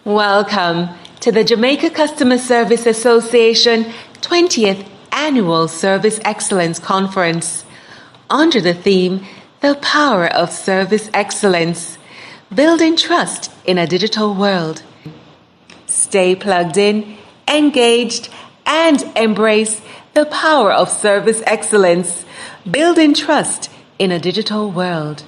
Welcome to the Jamaica Customer Service Association 20th Annual Service Excellence Conference under the theme, The Power of Service Excellence, Building Trust in a Digital World. Stay plugged in, engaged, and embrace the power of service excellence, building trust in a digital world.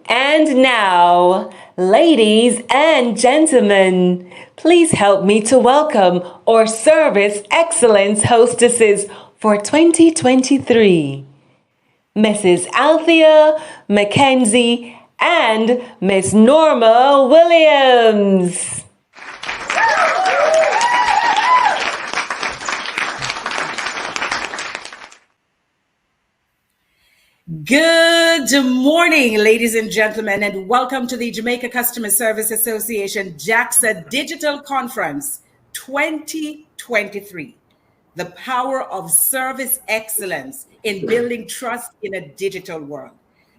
And now, ladies and gentlemen, please help me to welcome our Service Excellence hostesses for 2023, Mrs. Althea Mackenzie and Miss Norma Williams. Good morning, ladies and gentlemen, and welcome to the Jamaica Customer Service Association JAXA Digital Conference 2023. The power of service excellence in building trust in a digital world.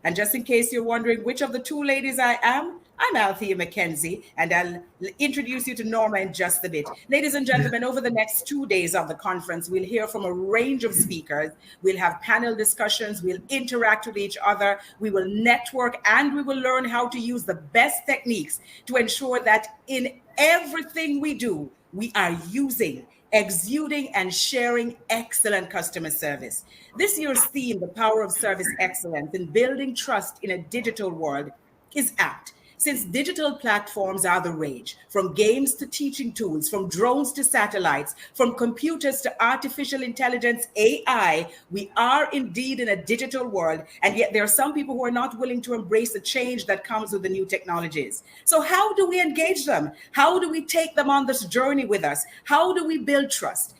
And just in case you're wondering which of the two ladies I am, I'm Althea Mackenzie, and I'll introduce you to Norma in just a bit. Ladies and gentlemen, over the next 2 days of the conference, we'll hear from a range of speakers. We'll have panel discussions. We'll interact with each other. We will network, and we will learn how to use the best techniques to ensure that in everything we do, we are using, exuding, and sharing excellent customer service. This year's theme, The Power of Service Excellence in Building Trust in a Digital World, is apt. Since digital platforms are the rage, from games to teaching tools, from drones to satellites, from computers to artificial intelligence, AI, we are indeed in a digital world, and yet there are some people who are not willing to embrace the change that comes with the new technologies. So how do we engage them? How do we take them on this journey with us? How do we build trust?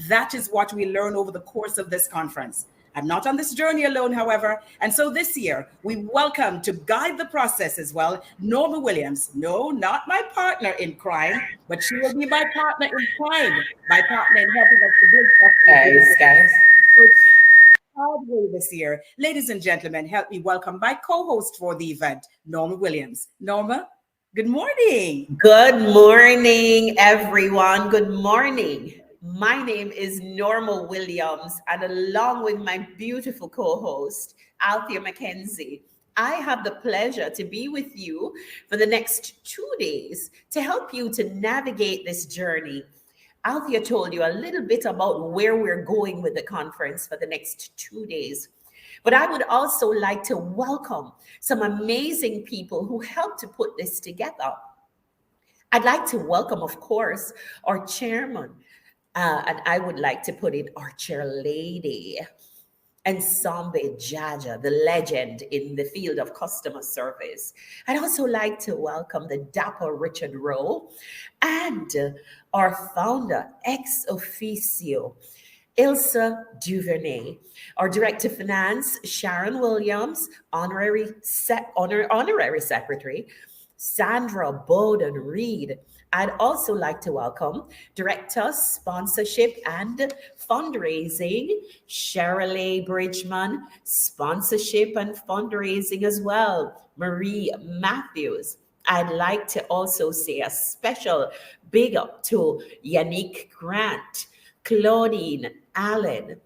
That is what we learn over the course of this conference. I'm not on this journey alone, however, and so this year we welcome to guide the process as well, Norma Williams. No, not my partner in crime, but she will be my partner in crime, my partner in helping us to build trust. Guys. Hard way this year. Ladies and gentlemen, help me welcome my co-host for the event, Norma Williams. Norma, good morning. Good morning, everyone. Good morning. My name is Norma Williams, and along with my beautiful co-host, Althea Mackenzie, I have the pleasure to be with you for the next 2 days to help you to navigate this journey. Althea told you a little bit about where we're going with the conference for the next 2 days. But I would also like to welcome some amazing people who helped to put this together. I'd like to welcome, of course, our chairman, and I would like to put in our chair lady, and Sambe Jaja, the legend in the field of customer service. I'd also like to welcome the dapper Richard Rowe and our founder, ex officio, Ilsa Duvernay, our Director of Finance, Sharon Williams, honorary secretary, Sandra Bowden Reed. I'd also like to welcome Director, Sponsorship and Fundraising, Shirley Bridgman, Sponsorship and Fundraising as well, Marie Matthews. I'd like to also say a special big up to Yannick Grant, Claudine Allen,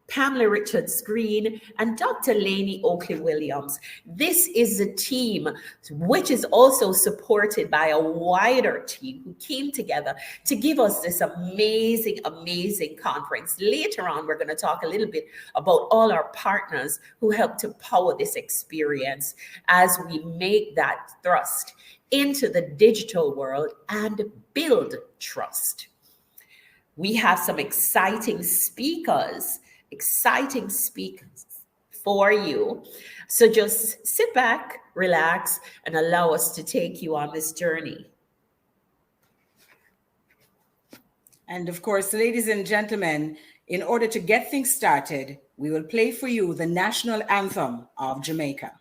Pamela Richards Green, and Dr. Laney Oakley Williams. This is a team which is also supported by a wider team who came together to give us this amazing, amazing conference. Later on, we're going to talk a little bit about all our partners who helped to power this experience as we make that thrust into the digital world and build trust. We have some exciting speakers for you. So just sit back, relax, and allow us to take you on this journey. And of course, ladies and gentlemen, in order to get things started, we will play for you the national anthem of Jamaica.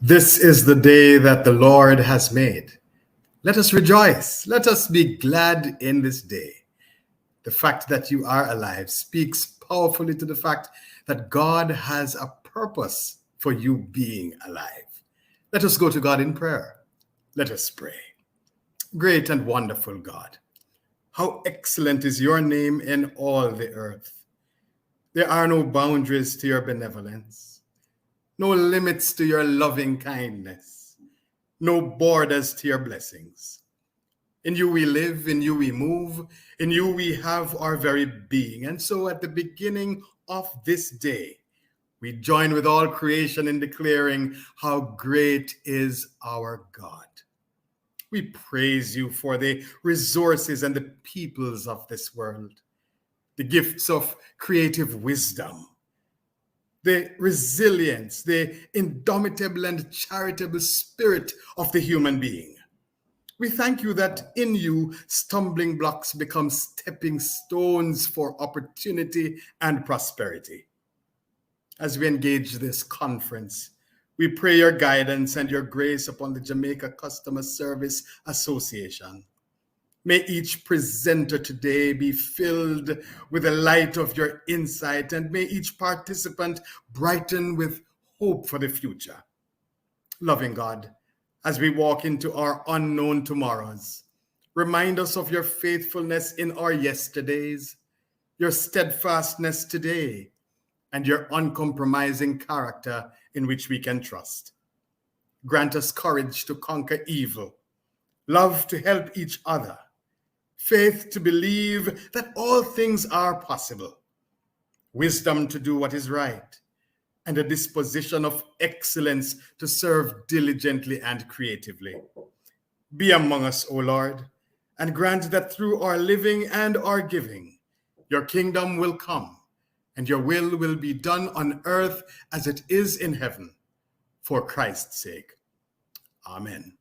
This is the day that the Lord has made. Let us rejoice. Let us be glad in this day. The fact that you are alive speaks powerfully to the fact that God has a purpose for you being alive. Let us go to God in prayer. Let us pray. Great and wonderful God, how excellent is your name in all the earth. There are no boundaries to your benevolence. No limits to your loving kindness, no borders to your blessings. In you we live, in you we move, in you we have our very being. And so at the beginning of this day, we join with all creation in declaring how great is our God. We praise you for the resources and the peoples of this world, the gifts of creative wisdom, the resilience, the indomitable and charitable spirit of the human being. We thank you that in you, stumbling blocks become stepping stones for opportunity and prosperity. As we engage this conference, we pray your guidance and your grace upon the Jamaica Customer Service Association. May each presenter today be filled with the light of your insight, and may each participant brighten with hope for the future. Loving God, as we walk into our unknown tomorrows, remind us of your faithfulness in our yesterdays, your steadfastness today, and your uncompromising character in which we can trust. Grant us courage to conquer evil, love to help each other, faith to believe that all things are possible, wisdom to do what is right, and a disposition of excellence to serve diligently and creatively. Be among us, O Lord, and grant that through our living and our giving, your kingdom will come and your will be done on earth as it is in heaven, for Christ's sake. Amen.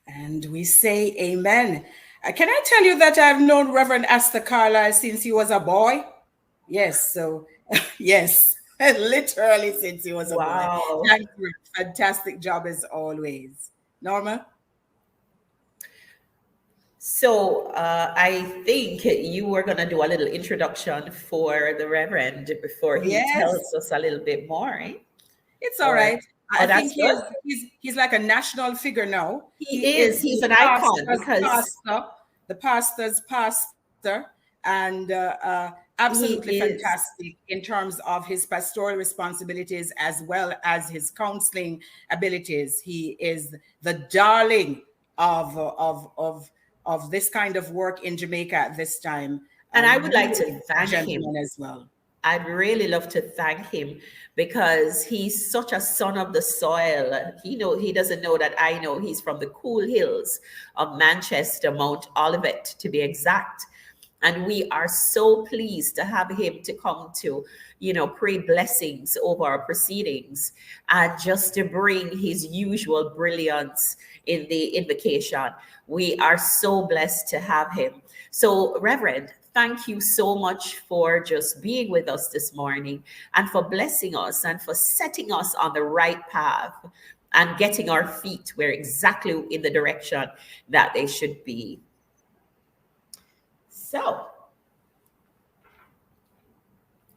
And we say amen. Can I tell you that I've known Reverend Astor Carlyle since he was a boy? Yes, so yes, literally since he was a boy. Thank you. Fantastic job as always. Norma? So I think you were going to do a little introduction for the Reverend before he tells us a little bit more, right? It's all right. I think he's like a national figure now. He is. He's an icon because the pastor's pastor, and absolutely fantastic in terms of his pastoral responsibilities as well as his counseling abilities. He is the darling of this kind of work in Jamaica at this time. And I would like to thank him as well. I'd really love to thank him because he's such a son of the soil. He doesn't know that I know he's from the cool hills of Manchester, Mount Olivet to be exact. And we are so pleased to have him to come to, pray blessings over our proceedings and just to bring his usual brilliance in the invocation. We are so blessed to have him. So, Reverend, thank you so much for just being with us this morning and for blessing us and for setting us on the right path and getting our feet where exactly in the direction that they should be. So, all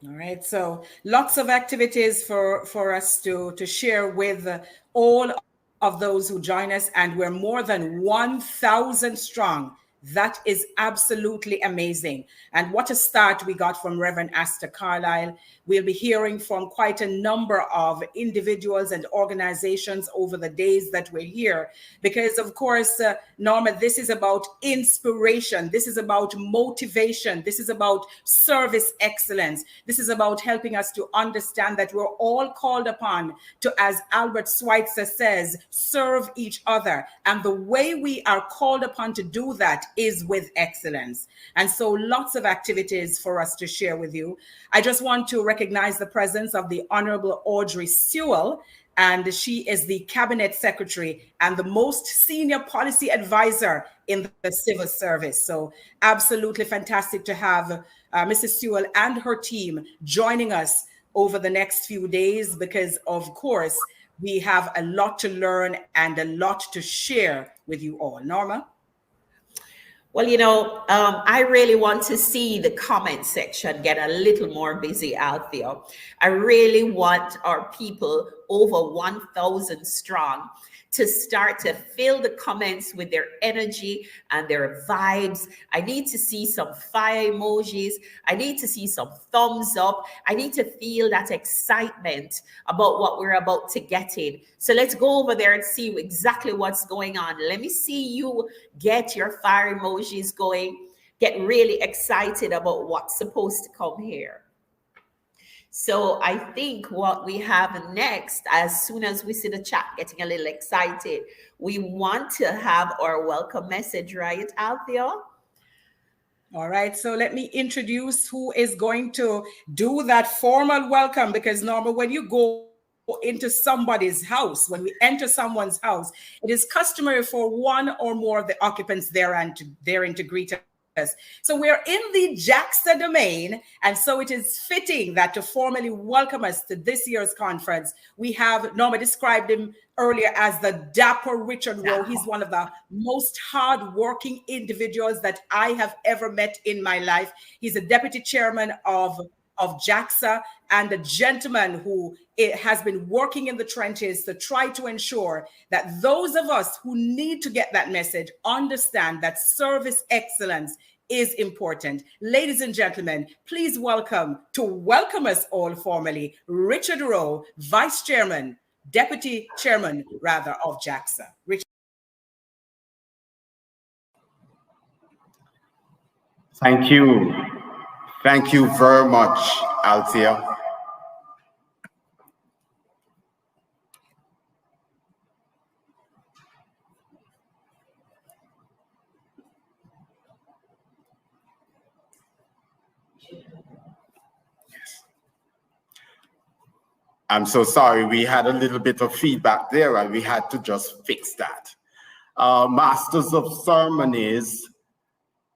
right. So lots of activities for us to share with all of those who join us. And we're more than 1,000 strong. That is absolutely amazing. And what a start we got from Reverend Astor Carlyle. We'll be hearing from quite a number of individuals and organizations over the days that we're here. Because, of course, Norma, this is about inspiration. This is about motivation. This is about service excellence. This is about helping us to understand that we're all called upon to, as Albert Schweitzer says, serve each other. And the way we are called upon to do that is with excellence. And so lots of activities for us to share with you. I just want to recognize the presence of the Honorable Audrey Sewell, and she is the Cabinet Secretary and the most senior policy advisor in the civil service. So absolutely fantastic to have Mrs. Sewell and her team joining us over the next few days because, of course, we have a lot to learn and a lot to share with you all. Norma? Well, I really want to see the comment section get a little more busy out there. I really want our people over 1,000 strong to start to fill the comments with their energy and their vibes. I need to see some fire emojis. I need to see some thumbs up. I need to feel that excitement about what we're about to get in. So let's go over there and see exactly what's going on. Let me see you get your fire emojis going. Get really excited about what's supposed to come here. So I think what we have next, as soon as we see the chat getting a little excited, we want to have our welcome message right out there. All right, so let me introduce who is going to do that formal welcome, because Norma, when you go into somebody's house, when we enter someone's house, it is customary for one or more of the occupants therein to greet us. So we're in the JAXA domain, and so it is fitting that to formally welcome us to this year's conference, we have, Norma described him earlier as the dapper Richard Rowe. He's one of the most hardworking individuals that I have ever met in my life. He's a deputy chairman of JAXA and a gentleman who has been working in the trenches to try to ensure that those of us who need to get that message understand that service excellence is important. Ladies and gentlemen, please welcome us all formally, Richard Rowe, Deputy Chairman rather, of JAXA. Richard. Thank you. Thank you very much, Althea. I'm so sorry, we had a little bit of feedback there and we had to just fix that. Masters of Ceremonies,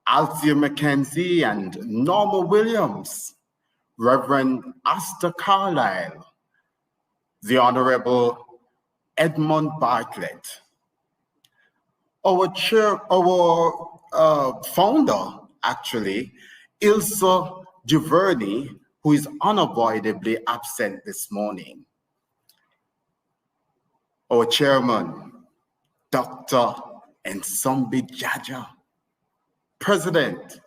Althea Mackenzie and Norma Williams, Reverend Astor Carlyle, the Honorable Edmund Bartlett, our founder, actually, Ilsa Duvernay, who is unavoidably absent this morning. Our chairman, Dr. Nsombi Jaja, President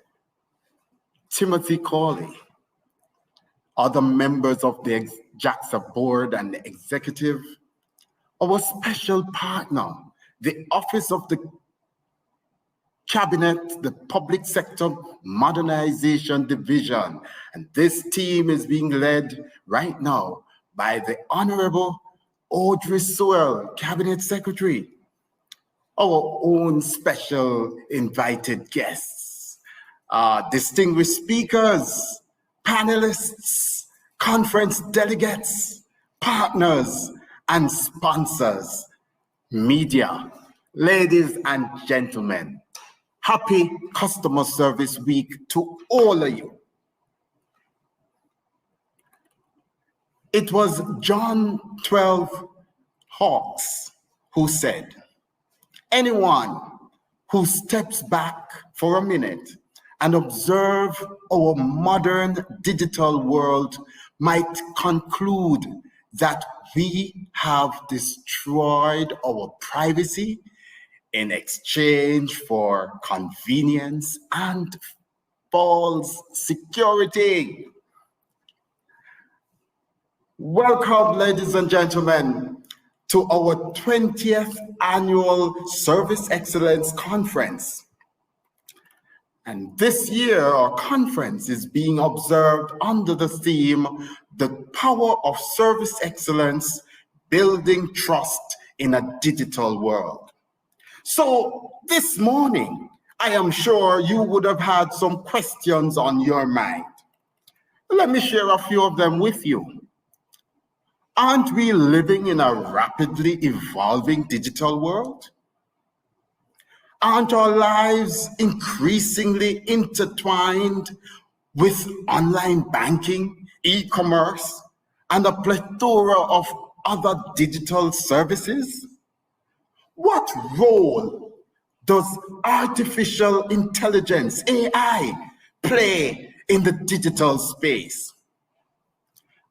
Timothy Corley, other members of the JAXA board and the executive, our special partner, the Office of the Cabinet, the Public Sector Modernization Division. And this team is being led right now by the Honorable Audrey Sewell, Cabinet Secretary, our own special invited guests, distinguished speakers, panelists, conference delegates, partners, and sponsors, media. Ladies and gentlemen, happy Customer Service Week to all of you. It was John 12 Hawkes who said, anyone who steps back for a minute and observe our modern digital world might conclude that we have destroyed our privacy in exchange for convenience and false security. Welcome, ladies and gentlemen, to our 20th annual Service Excellence Conference. And this year, our conference is being observed under the theme, The Power of Service Excellence, Building Trust in a Digital World. So this morning, I am sure you would have had some questions on your mind. Let me share a few of them with you. Aren't we living in a rapidly evolving digital world? Aren't our lives increasingly intertwined with online banking, e-commerce, and a plethora of other digital services? What role does artificial intelligence, AI, play in the digital space?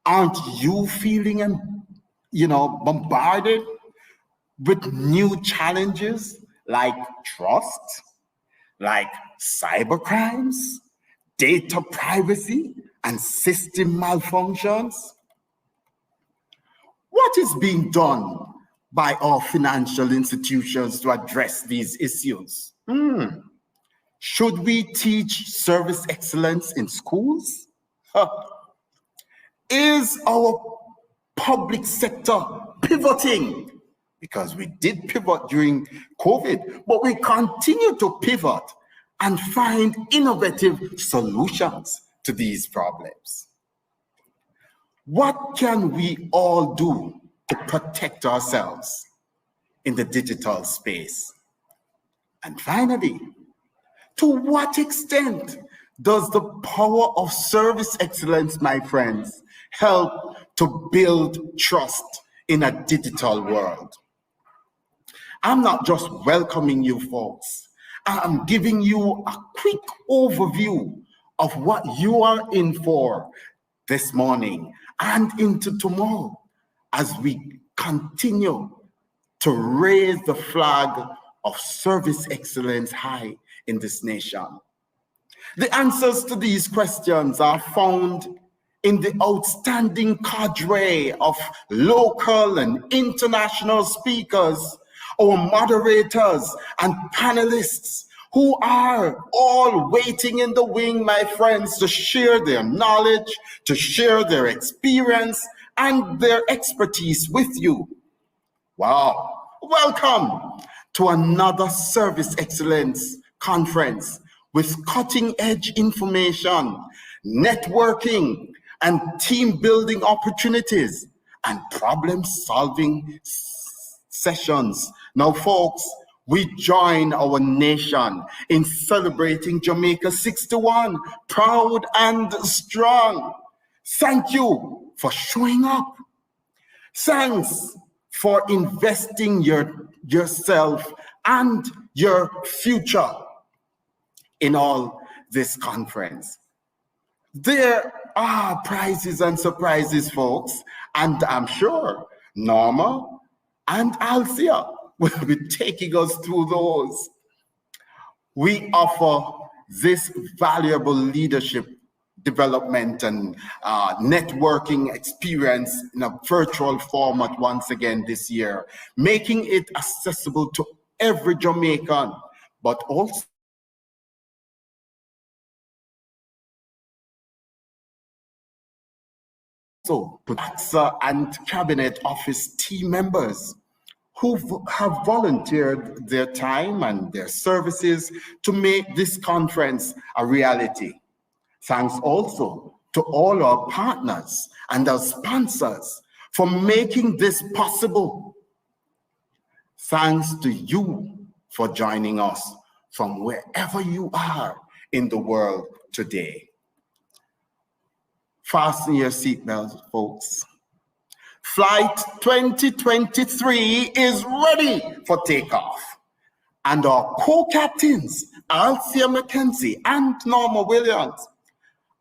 Aren't you feeling, bombarded with new challenges like trust, like cybercrimes, data privacy, and system malfunctions? What is being done by our financial institutions to address these issues? Should we teach service excellence in schools? Is our public sector pivoting? Because we did pivot during COVID, but we continue to pivot and find innovative solutions to these problems. What can we all do to protect ourselves in the digital space? And finally, to what extent does the power of service excellence, my friends, help to build trust in a digital world? I'm not just welcoming you folks. I'm giving you a quick overview of what you are in for this morning and into tomorrow as we continue to raise the flag of service excellence high in this nation. The answers to these questions are found in the outstanding cadre of local and international speakers, our moderators and panelists, who are all waiting in the wing, my friends, to share their knowledge, to share their experience and their expertise with you. Wow. Welcome to another Service Excellence Conference with cutting-edge information, networking, and team-building opportunities, and problem-solving sessions. Now, folks, we join our nation in celebrating Jamaica 61, proud and strong. Thank you for showing up. Thanks for investing yourself and your future in all this conference. There are prizes and surprises, folks, and I'm sure Norma and Althea will be taking us through those. We offer this valuable leadership development and networking experience in a virtual format once again this year, making it accessible to every Jamaican, but also AXA and Cabinet Office team members who have volunteered their time and their services to make this conference a reality. Thanks also to all our partners and our sponsors for making this possible. Thanks to you for joining us from wherever you are in the world today. Fasten your seatbelts, folks. Flight 2023 is ready for takeoff. And our co-captains, Althea Mackenzie and Norma Williams,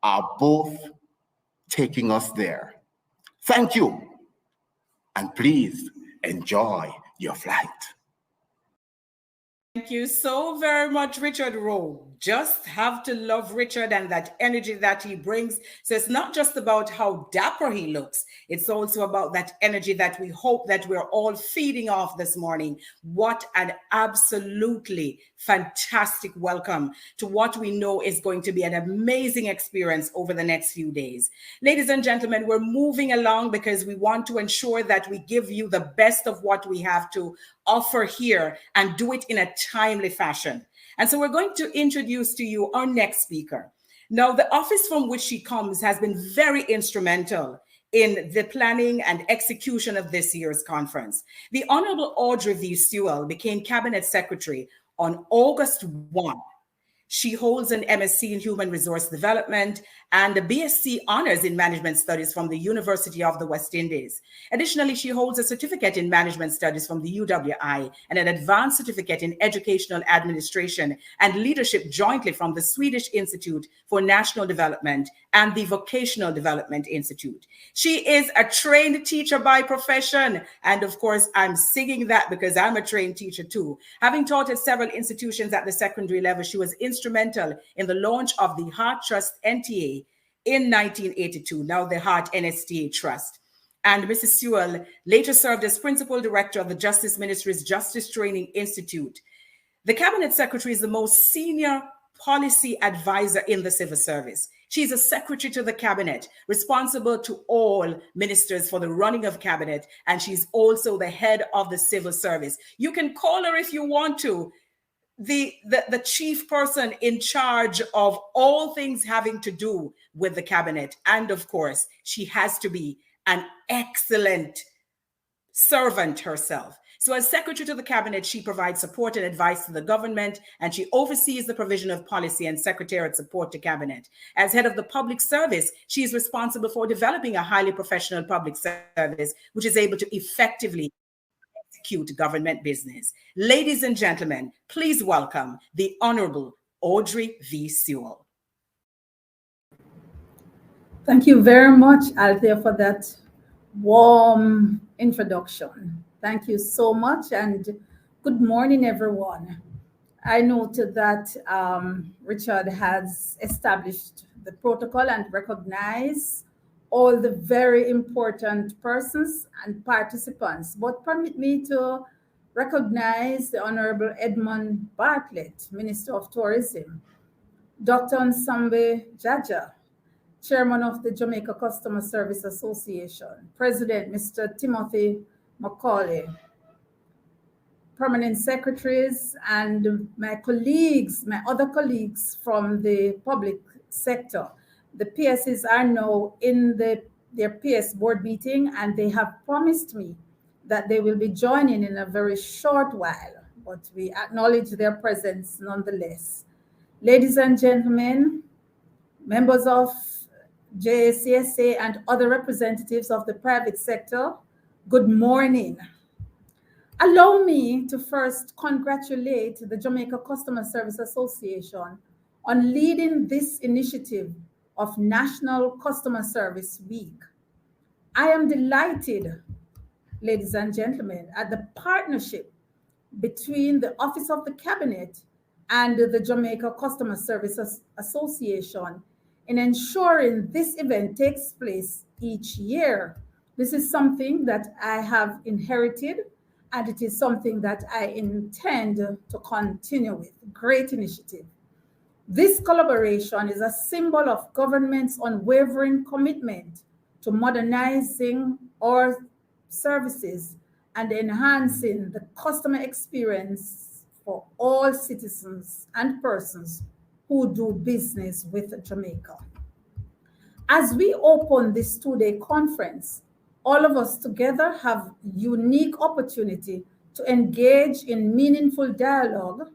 are both taking us there. Thank you, and please enjoy your flight. Thank you so very much, Richard Rowe. Just have to love Richard and that energy that he brings. So it's not just about how dapper he looks. It's also about that energy that we hope that we're all feeding off this morning. What an absolutely fantastic welcome to what we know is going to be an amazing experience over the next few days. Ladies and gentlemen, we're moving along because we want to ensure that we give you the best of what we have to offer here and do it in a timely fashion. And so we're going to introduce to you our next speaker. Now, the office from which she comes has been very instrumental in the planning and execution of this year's conference. The Honorable Audrey V. Sewell became Cabinet Secretary on August 1. She holds an MSc in Human Resource Development and a BSc Honors in Management Studies from the University of the West Indies. Additionally, she holds a certificate in Management Studies from the UWI and an advanced certificate in Educational Administration and Leadership jointly from the Swedish Institute for National Development and the Vocational Development Institute. She is a trained teacher by profession. And of course, I'm singing that because I'm a trained teacher too. Having taught at several institutions at the secondary level, she was instrumental in the launch of the Heart Trust NTA in 1982, now the Heart NSTA Trust. And Mrs. Sewell later served as Principal Director of the Justice Ministry's Justice Training Institute. The Cabinet Secretary is the most senior policy advisor in the civil service. She's a secretary to the cabinet, responsible to all ministers for the running of cabinet, and she's also the head of the civil service. You can call her if you want to, the chief person in charge of all things having to do with the cabinet. And of course, she has to be an excellent servant herself. So as secretary to the cabinet, she provides support and advice to the government, and she oversees the provision of policy and secretariat support to cabinet. As head of the public service, she is responsible for developing a highly professional public service, which is able to effectively execute government business. Ladies and gentlemen, please welcome the Honorable Audrey V. Sewell. Thank you very much, Althea, for that warm introduction. Thank you so much, and good morning, everyone. I noted that Richard has established the protocol and recognized all the very important persons and participants. But permit me to recognize the Honorable Edmund Bartlett, Minister of Tourism, Dr. Nsambe Jaja, Chairman of the Jamaica Customer Service Association, President Mr. Timothy Macaulay, permanent secretaries, and my colleagues, my other colleagues from the public sector. The PSs are now in their PS board meeting, and they have promised me that they will be joining in a very short while, but we acknowledge their presence nonetheless. Ladies and gentlemen, members of JACSA and other representatives of the private sector, good morning. Allow me to first congratulate the Jamaica Customer Service Association on leading this initiative of National Customer Service Week. I am delighted, ladies and gentlemen, at the partnership between the Office of the Cabinet and the Jamaica Customer Service Association in ensuring this event takes place each year. This is something that I have inherited, and it is something that I intend to continue with. Great initiative. This collaboration is a symbol of government's unwavering commitment to modernizing our services and enhancing the customer experience for all citizens and persons who do business with Jamaica. As we open this two-day conference, all of us together have unique opportunity to engage in meaningful dialogue,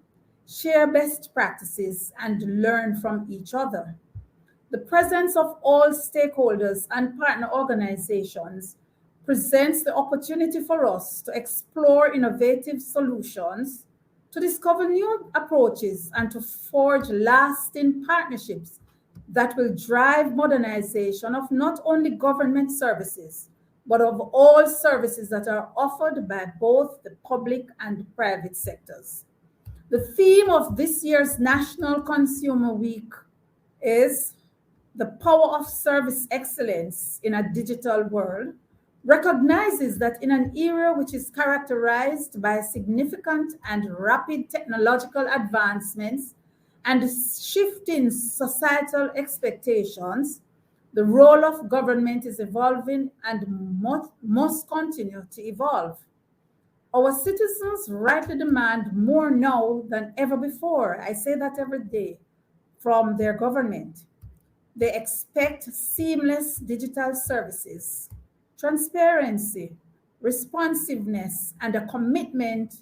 share best practices, and learn from each other. The presence of all stakeholders and partner organizations presents the opportunity for us to explore innovative solutions, to discover new approaches, and to forge lasting partnerships that will drive modernization of not only government services, but of all services that are offered by both the public and private sectors. The theme of this year's National Consumer Week is the power of service excellence in a digital world, recognizes that in an era which is characterized by significant and rapid technological advancements and shifting societal expectations, the role of government is evolving and must continue to evolve. Our citizens rightly demand more now than ever before. I say that every day from their government. They expect seamless digital services, transparency, responsiveness, and a commitment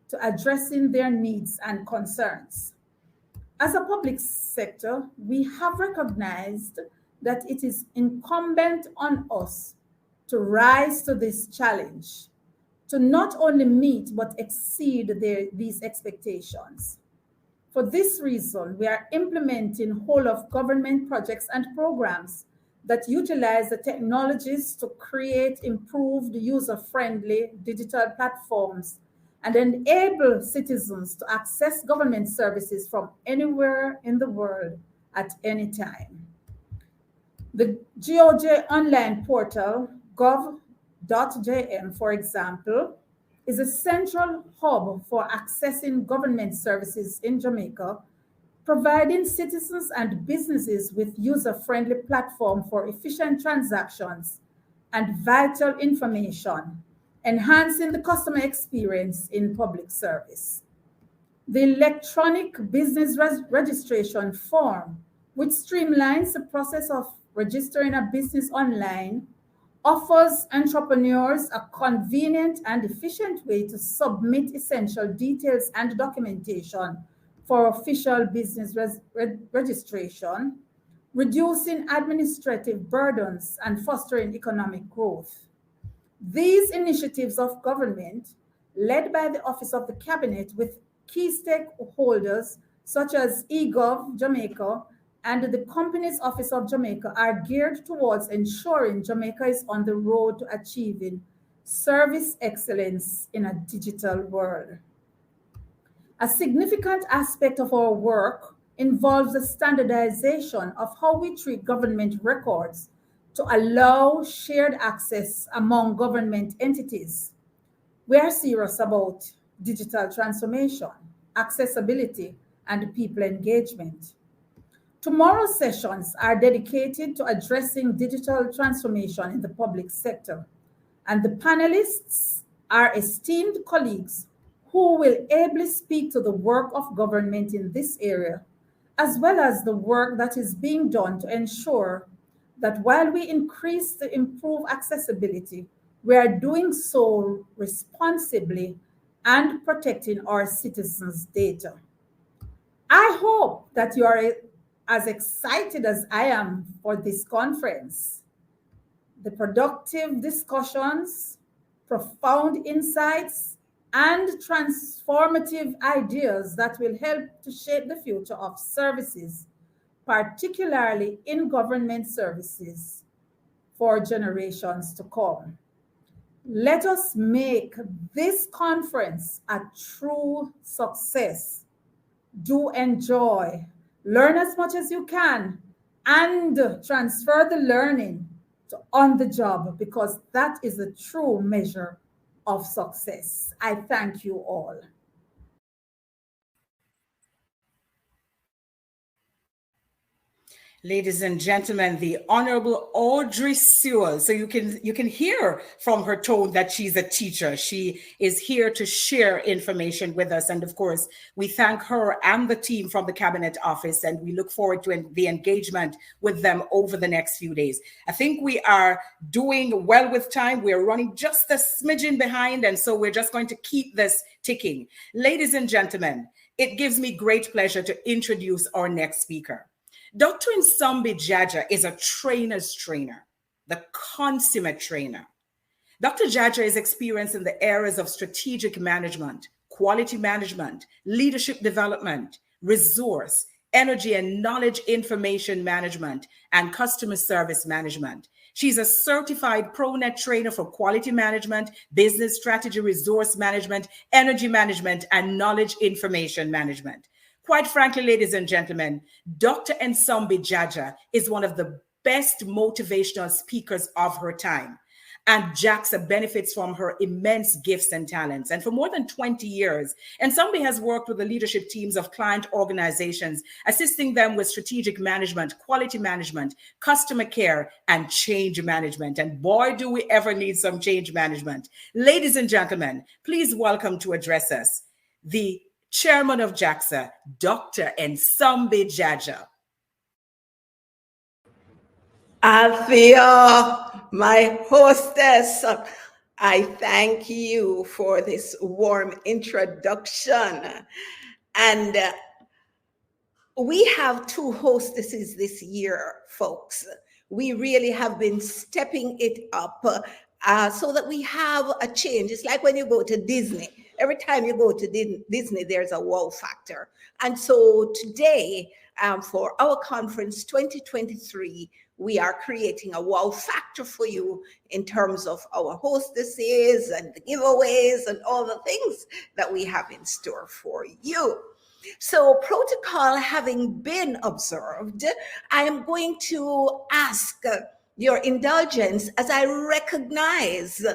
to addressing their needs and concerns. As a public sector, we have recognized that it is incumbent on us to rise to this challenge, to not only meet but exceed these expectations. For this reason, we are implementing whole of government projects and programs that utilize the technologies to create improved user-friendly digital platforms and enable citizens to access government services from anywhere in the world at any time. The GOJ online portal, gov.jm, for example, is a central hub for accessing government services in Jamaica, providing citizens and businesses with user-friendly platform for efficient transactions and vital information, enhancing the customer experience in public service. The electronic business registration form, which streamlines the process of registering a business online, offers entrepreneurs a convenient and efficient way to submit essential details and documentation for official business registration, reducing administrative burdens and fostering economic growth. These initiatives of government, led by the Office of the Cabinet with key stakeholders such as eGov Jamaica and the Companies Office of Jamaica, are geared towards ensuring Jamaica is on the road to achieving service excellence in a digital world. A significant aspect of our work involves the standardization of how we treat government records to allow shared access among government entities. We are serious about digital transformation, accessibility, and people engagement. Tomorrow's sessions are dedicated to addressing digital transformation in the public sector, and the panelists are esteemed colleagues who will ably speak to the work of government in this area, as well as the work that is being done to ensure that while we increase to improve accessibility, we are doing so responsibly and protecting our citizens' data. I hope that you are as excited as I am for this conference. The productive discussions, profound insights, and transformative ideas that will help to shape the future of services, particularly in government services, for generations to come. Let us make this conference a true success. Do enjoy, learn as much as you can, and transfer the learning to on the job, because that is a true measure of success. I thank you all. Ladies and gentlemen, the Honorable Audrey Sewell. So you can hear from her tone that she's a teacher. She is here to share information with us. And of course, we thank her and the team from the Cabinet Office, and we look forward to the engagement with them over the next few days. I think we are doing well with time. We're running just a smidgen behind, and so we're just going to keep this ticking. Ladies and gentlemen, it gives me great pleasure to introduce our next speaker. Dr. Nsambi Jaja is a trainer's trainer, the consummate trainer. Dr. Jaja is experienced in the areas of strategic management, quality management, leadership development, resource, energy and knowledge information management, and customer service management. She's a certified ProNet trainer for quality management, business strategy, resource management, energy management, and knowledge information management. Quite frankly, ladies and gentlemen, Dr. Nsambi Jaja is one of the best motivational speakers of her time. And JAXA benefits from her immense gifts and talents. And for more than 20 years, Nsambi has worked with the leadership teams of client organizations, assisting them with strategic management, quality management, customer care, and change management. And boy, do we ever need some change management. Ladies and gentlemen, please welcome to address us the Chairman of JAXA, Dr. Nsambi Jaja. Althea, my hostess, I thank you for this warm introduction. And we have two hostesses this year, folks. We really have been stepping it up so that we have a change. It's like when you go to Disney. Every time you go to Disney, there's a wow factor. And so today, for our conference 2023, we are creating a wow factor for you in terms of our hostesses and the giveaways and all the things that we have in store for you. So protocol having been observed, I am going to ask your indulgence as I recognize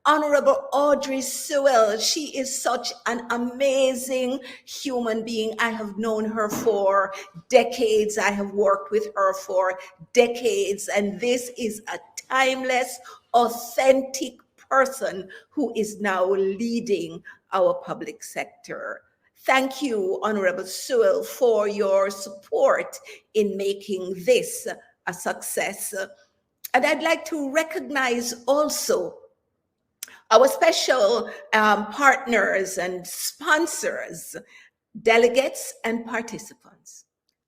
Honorable Audrey Sewell. She is such an amazing human being. I have known her for decades. I have worked with her for decades. And this is a timeless, authentic person who is now leading our public sector. Thank you, Honorable Sewell, for your support in making this a success. And I'd like to recognize also our special partners and sponsors, delegates and participants.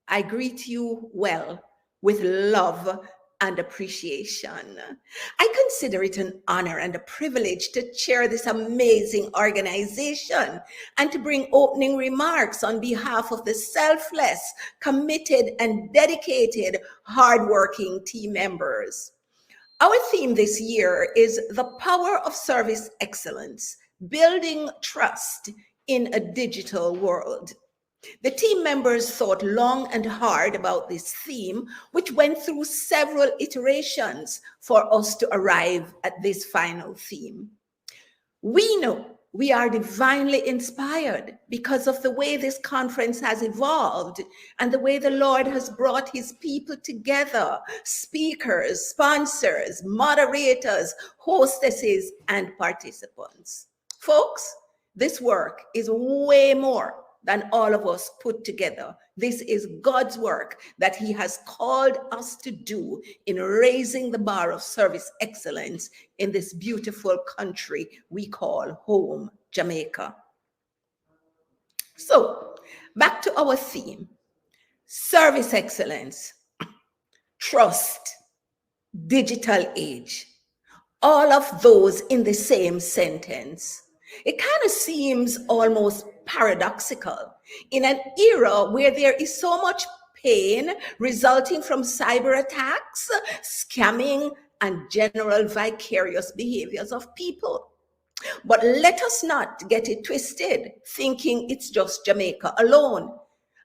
I greet you well with love and appreciation. I consider it an honor and a privilege to chair this amazing organization and to bring opening remarks on behalf of the selfless, committed, and dedicated, hardworking team members. Our theme this year is the power of service excellence, building trust in a digital world. The team members thought long and hard about this theme, which went through several iterations for us to arrive at this final theme. We know we are divinely inspired because of the way this conference has evolved and the way the Lord has brought his people together, speakers, sponsors, moderators, hostesses, and participants. Folks, this work is way more than all of us put together. This is God's work that he has called us to do in raising the bar of service excellence in this beautiful country we call home, Jamaica. So, back to our theme, service excellence, trust, digital age, all of those in the same sentence. It kind of seems almost paradoxical in an era where there is so much pain resulting from cyber attacks, scamming, and general vicarious behaviors of people. But let us not get it twisted, thinking it's just Jamaica alone.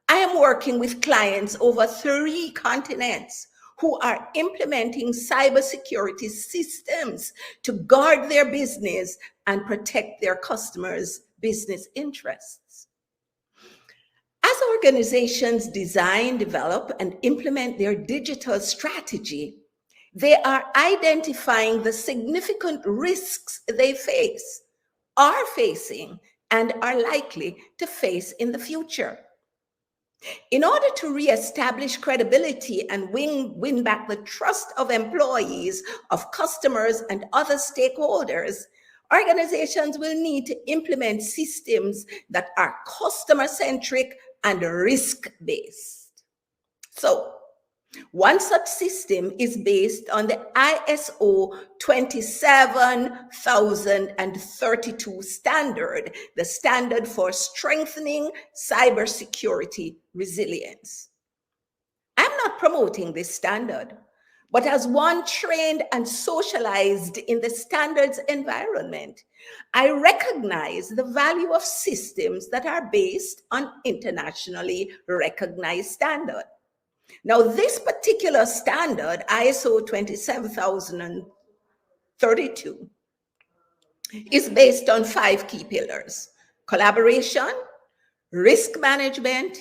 I am working with clients over 3 continents who are implementing cybersecurity systems to guard their business and protect their customers' business interests. As organizations design, develop, and implement their digital strategy, they are identifying the significant risks they face, are facing, and are likely to face in the future. In order to reestablish credibility and win back the trust of employees, of customers, and other stakeholders, organizations will need to implement systems that are customer-centric and risk-based. So, one such system is based on the ISO 27032 standard, the standard for strengthening cybersecurity resilience. I'm not promoting this standard, but as one trained and socialized in the standards environment, I recognize the value of systems that are based on internationally recognized standards. Now, this particular standard, ISO 27032, is based on 5 key pillars: collaboration, risk management,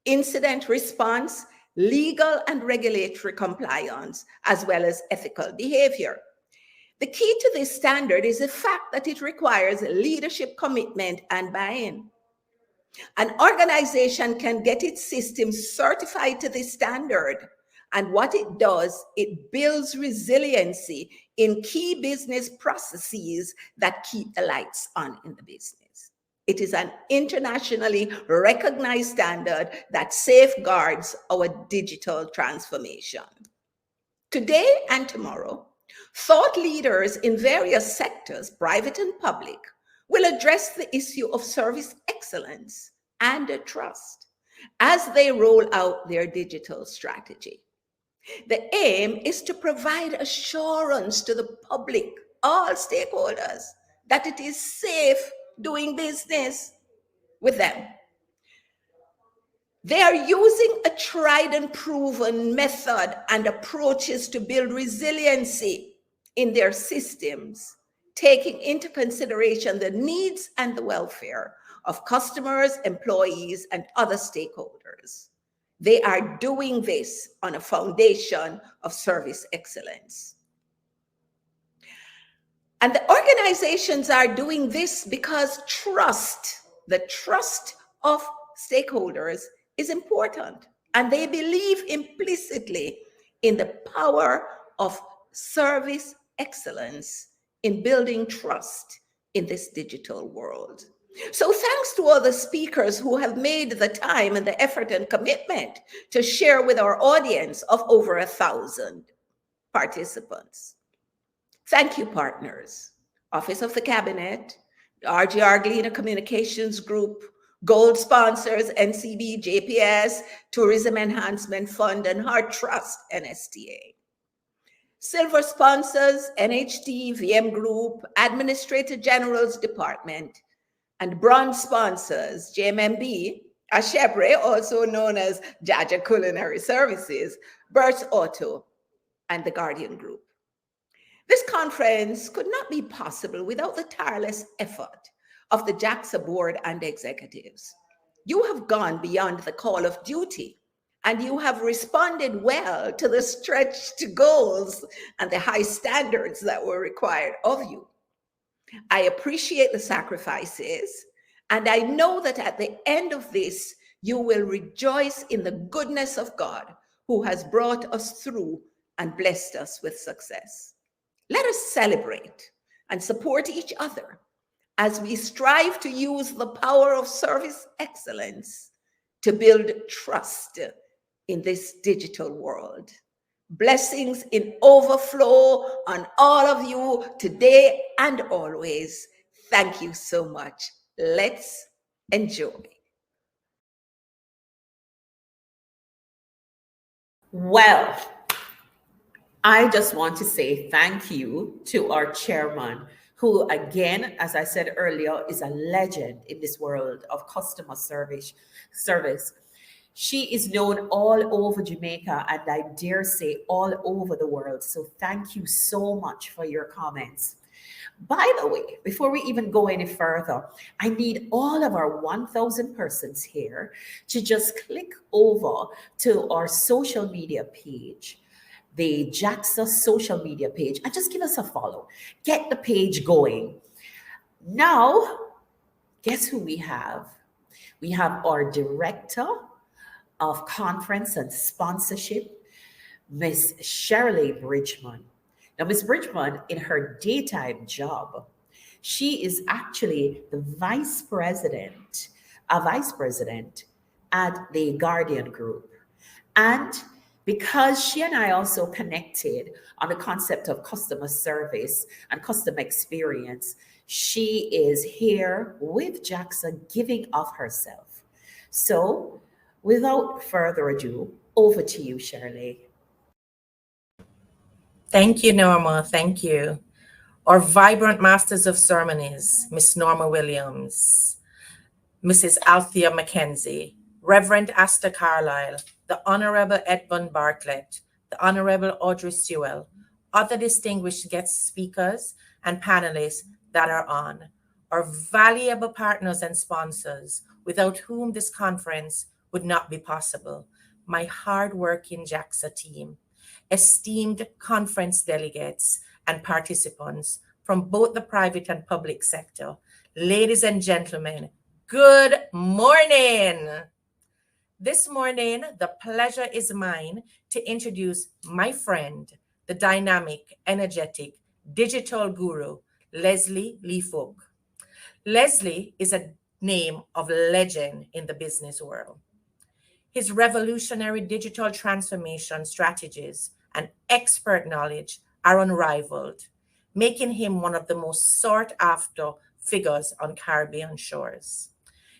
incident response, legal and regulatory compliance, as well as ethical behavior. The key to this standard is the fact that it requires leadership commitment and buy-in. An organization can get its systems certified to this standard. And what it does, it builds resiliency in key business processes that keep the lights on in the business. It is an internationally recognized standard that safeguards our digital transformation. Today and tomorrow, thought leaders in various sectors, private and public, will address the issue of service excellence and trust as they roll out their digital strategy. The aim is to provide assurance to the public, all stakeholders, that it is safe doing business with them. They are using a tried and proven method and approaches to build resiliency in their systems, taking into consideration the needs and the welfare of customers, employees, and other stakeholders. They are doing this on a foundation of service excellence. And the organizations are doing this because trust, the trust of stakeholders, is important. And they believe implicitly in the power of service excellence in building trust in this digital world. So thanks to all the speakers who have made the time and the effort and commitment to share with our audience of over 1,000 participants. Thank you, partners. Office of the Cabinet, RGR Gleaner Communications Group, Gold sponsors, NCB, JPS, Tourism Enhancement Fund, and Heart Trust, NSTA. Silver sponsors, NHT, VM Group, Administrator General's Department, And bronze sponsors, JMMB, Ashepre, also known as Jaja Culinary Services, Burt's Auto, and the Guardian Group. This conference could not be possible without the tireless effort of the JAXA board and executives. You have gone beyond the call of duty, and you have responded well to the stretched goals and the high standards that were required of you. I appreciate the sacrifices, and I know that at the end of this, you will rejoice in the goodness of God who has brought us through and blessed us with success. Let us celebrate and support each other as we strive to use the power of service excellence to build trust in this digital world. Blessings in overflow on all of you today and always. Thank you so much. Let's enjoy. Well, I just want to say thank you to our chairman, who, again, as I said earlier, is a legend in this world of customer service. She is known all over Jamaica, and I dare say all over the world. So thank you so much for your comments. By the way, before we even go any further, I need all of our 1,000 persons here to just click over to our social media page, the JAXA social media page, and just give us a follow. Get the page going. Now, guess who we have? We have our director of conference and sponsorship, Miss Shirley Bridgman. Now, Miss Bridgman, in her daytime job, she is actually the vice president at the Guardian Group. And because she and I also connected on the concept of customer service and customer experience, she is here with JAXA giving of herself. So, without further ado, over to you, Shirley. Thank you, Norma. Thank you. Our vibrant masters of ceremonies, Miss Norma Williams, Mrs. Althea Mackenzie, Reverend Asta Carlyle, the Honorable Edmund Bartlett, the Honorable Audrey Sewell, other distinguished guest speakers and panelists that are on, our valuable partners and sponsors, without whom this conference would not be possible, my hardworking JAXA team, esteemed conference delegates and participants from both the private and public sector. Ladies and gentlemen, good morning. This morning, the pleasure is mine to introduce my friend, the dynamic, energetic, digital guru, Leslie Lee Folk. Leslie is a name of legend in the business world. His revolutionary digital transformation strategies and expert knowledge are unrivaled, making him one of the most sought-after figures on Caribbean shores.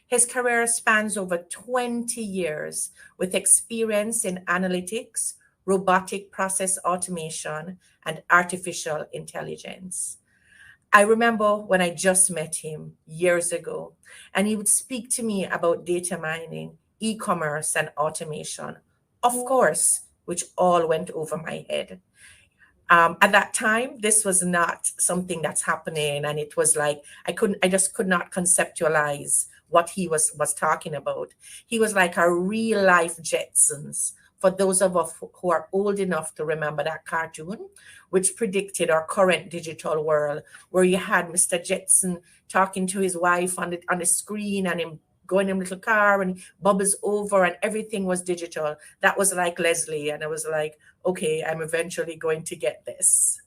His career spans over 20 years with experience in analytics, robotic process automation, and artificial intelligence. I remember when I just met him years ago, and he would speak to me about data mining, e-commerce, and automation, of course, which all went over my head. At that time, this was not something that's happening, and it was like I just could not conceptualize what he was talking about. He was like a real life Jetsons. For those of us who are old enough to remember that cartoon, which predicted our current digital world, where you had Mr. Jetson talking to his wife on the screen and him going in a little car and bubbles over and everything was digital. That was like Leslie. And I was like, okay, I'm eventually going to get this.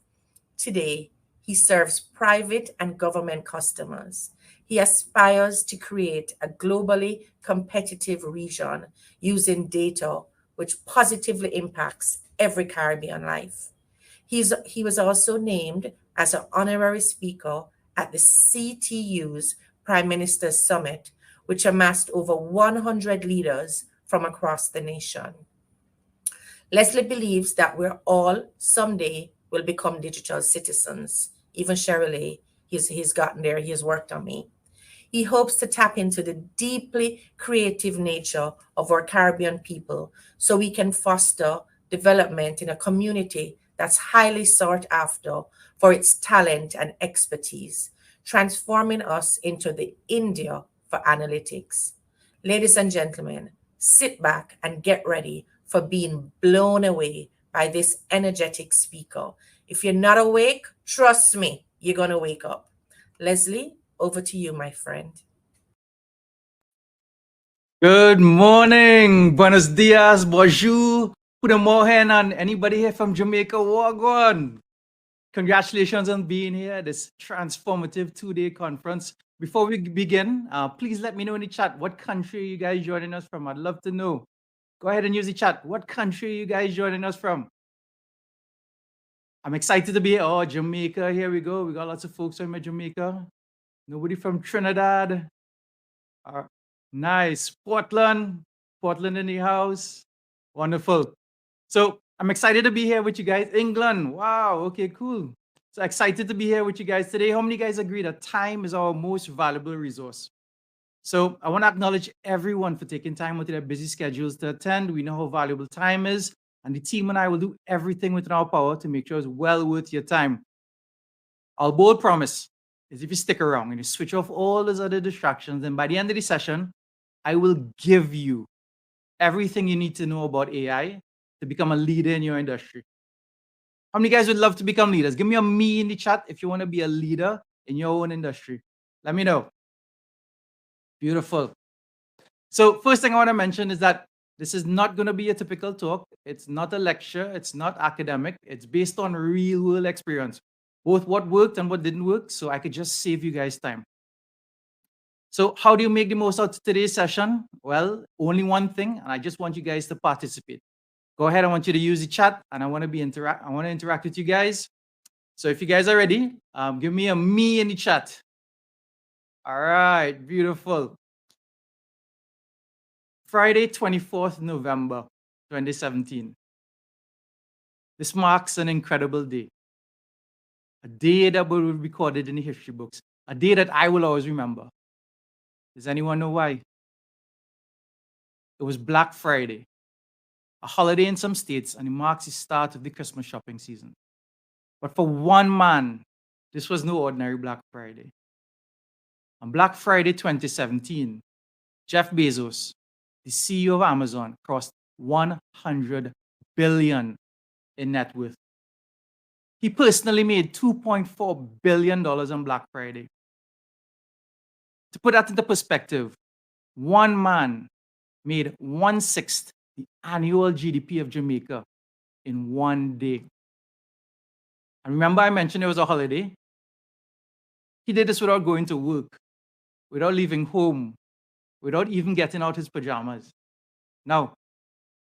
Today, he serves private and government customers. He aspires to create a globally competitive region using data which positively impacts every Caribbean life. He was also named as an honorary speaker at the CTU's Prime Minister's Summit, which amassed over 100 leaders from across the nation. Leslie believes that we're all someday will become digital citizens. Even Shirley, he's gotten there, he's worked on me. He hopes to tap into the deeply creative nature of our Caribbean people so we can foster development in a community that's highly sought after for its talent and expertise, transforming us into the India for analytics. Ladies and gentlemen, sit back and get ready for being blown away by this energetic speaker. If you're not awake, trust me, you're going to wake up. Leslie, over to you, my friend. Good morning, buenos dias, bonjour, goedemorgen, and anybody here from Jamaica, wagwan. Congratulations on being here, this transformative 2-day conference. Before we begin, please let me know in the chat, what country are you guys joining us from? I'd love to know. Go ahead and use the chat. What country are you guys joining us from? I'm excited to be here. Oh, Jamaica, here we go. We got lots of folks from Jamaica. Nobody from Trinidad. Nice. Portland in the house. Wonderful. So I'm excited to be here with you guys. England. Wow. Okay, cool. So excited to be here with you guys today. How many guys agree that time is our most valuable resource? So I want to acknowledge everyone for taking time out of their busy schedules to attend. We know how valuable time is, and the team and I will do everything within our power to make sure it's well worth your time. Our bold promise is if you stick around and you switch off all those other distractions, and by the end of the session, I will give you everything you need to know about AI to become a leader in your industry. How many guys would love to become leaders? Give me a me in the chat if you want to be a leader in your own industry. Let me know. Beautiful. So first thing I want to mention is that this is not going to be a typical talk. It's not a lecture. It's not academic. It's based on real world experience, both what worked and what didn't work, so I could just save you guys time. So how do you make the most out of today's session? Well, only one thing, and I just want you guys to participate. Go ahead, I want you to use the chat, and I want to interact with you guys. So if you guys are ready, give me a me in the chat. All right, beautiful. Friday, 24th November, 2017. This marks an incredible day. A day that will be recorded in the history books. A day that I will always remember. Does anyone know why? It was Black Friday, a holiday in some states, and it marks the start of the Christmas shopping season. But for one man, this was no ordinary Black Friday. On Black Friday 2017, Jeff Bezos, the CEO of Amazon, crossed $100 billion in net worth. He personally made $2.4 billion on Black Friday. To put that into perspective, one man made 1/6 the annual GDP of Jamaica in one day. And remember I mentioned it was a holiday? He did this without going to work, without leaving home, without even getting out his pajamas. Now,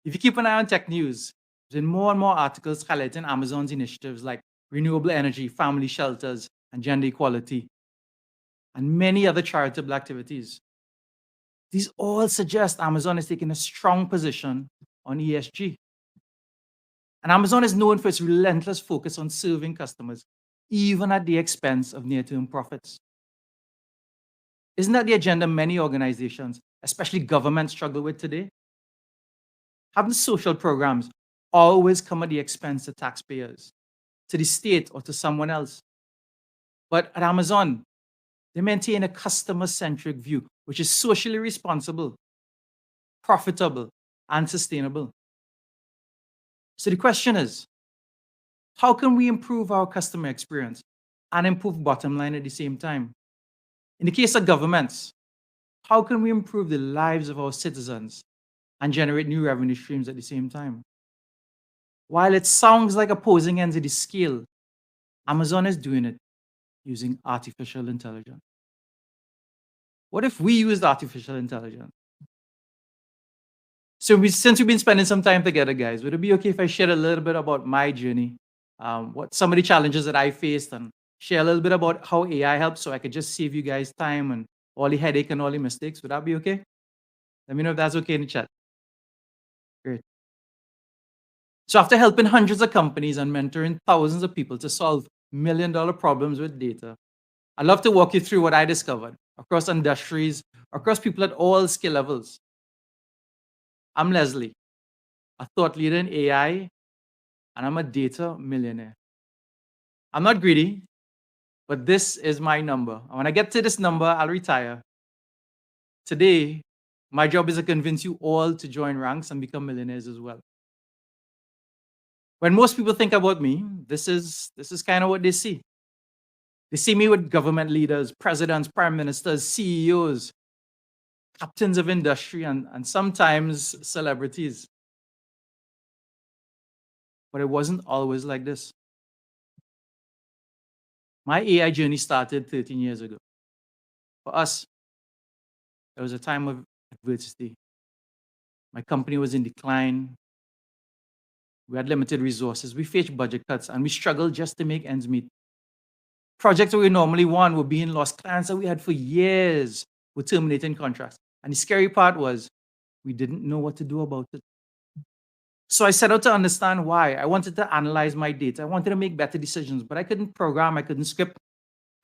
if you keep an eye on tech news, there's been more and more articles highlighting Amazon's initiatives like renewable energy, family shelters, and gender equality, and many other charitable activities. These all suggest Amazon is taking a strong position on ESG. And Amazon is known for its relentless focus on serving customers, even at the expense of near-term profits. Isn't that the agenda many organizations, especially governments, struggle with today? Haven't social programs always come at the expense of taxpayers, to the state or to someone else? But at Amazon, they maintain a customer-centric view, which is socially responsible, profitable, and sustainable. So the question is, how can we improve our customer experience and improve bottom line at the same time? In the case of governments, how can we improve the lives of our citizens and generate new revenue streams at the same time? While it sounds like opposing ends of the scale, Amazon is doing it using artificial intelligence. What if we used artificial intelligence? So since we've been spending some time together, guys, would it be okay if I share a little bit about my journey, what some of the challenges that I faced, and share a little bit about how AI helps so I could just save you guys time and all the headache and all the mistakes? Would that be okay? Let me know if that's okay in the chat. Great. So after helping hundreds of companies and mentoring thousands of people to solve million-dollar problems with data, I'd love to walk you through what I discovered across industries, across people at all skill levels. I'm Leslie, a thought leader in AI, and I'm a data millionaire. I'm not greedy, but this is my number. And when I get to this number, I'll retire. Today, my job is to convince you all to join ranks and become millionaires as well. When most people think about me, this is kind of what they see. They see me with government leaders, presidents, prime ministers, CEOs, captains of industry, and sometimes celebrities. But it wasn't always like this. My AI journey started 13 years ago. For us, it was a time of adversity. My company was in decline. We had limited resources. We faced budget cuts, and we struggled just to make ends meet. Projects that we normally won were being lost. Clients that we had for years were terminating contracts. And the scary part was we didn't know what to do about it. So I set out to understand why. I wanted to analyze my data. I wanted to make better decisions, but I couldn't program, I couldn't script.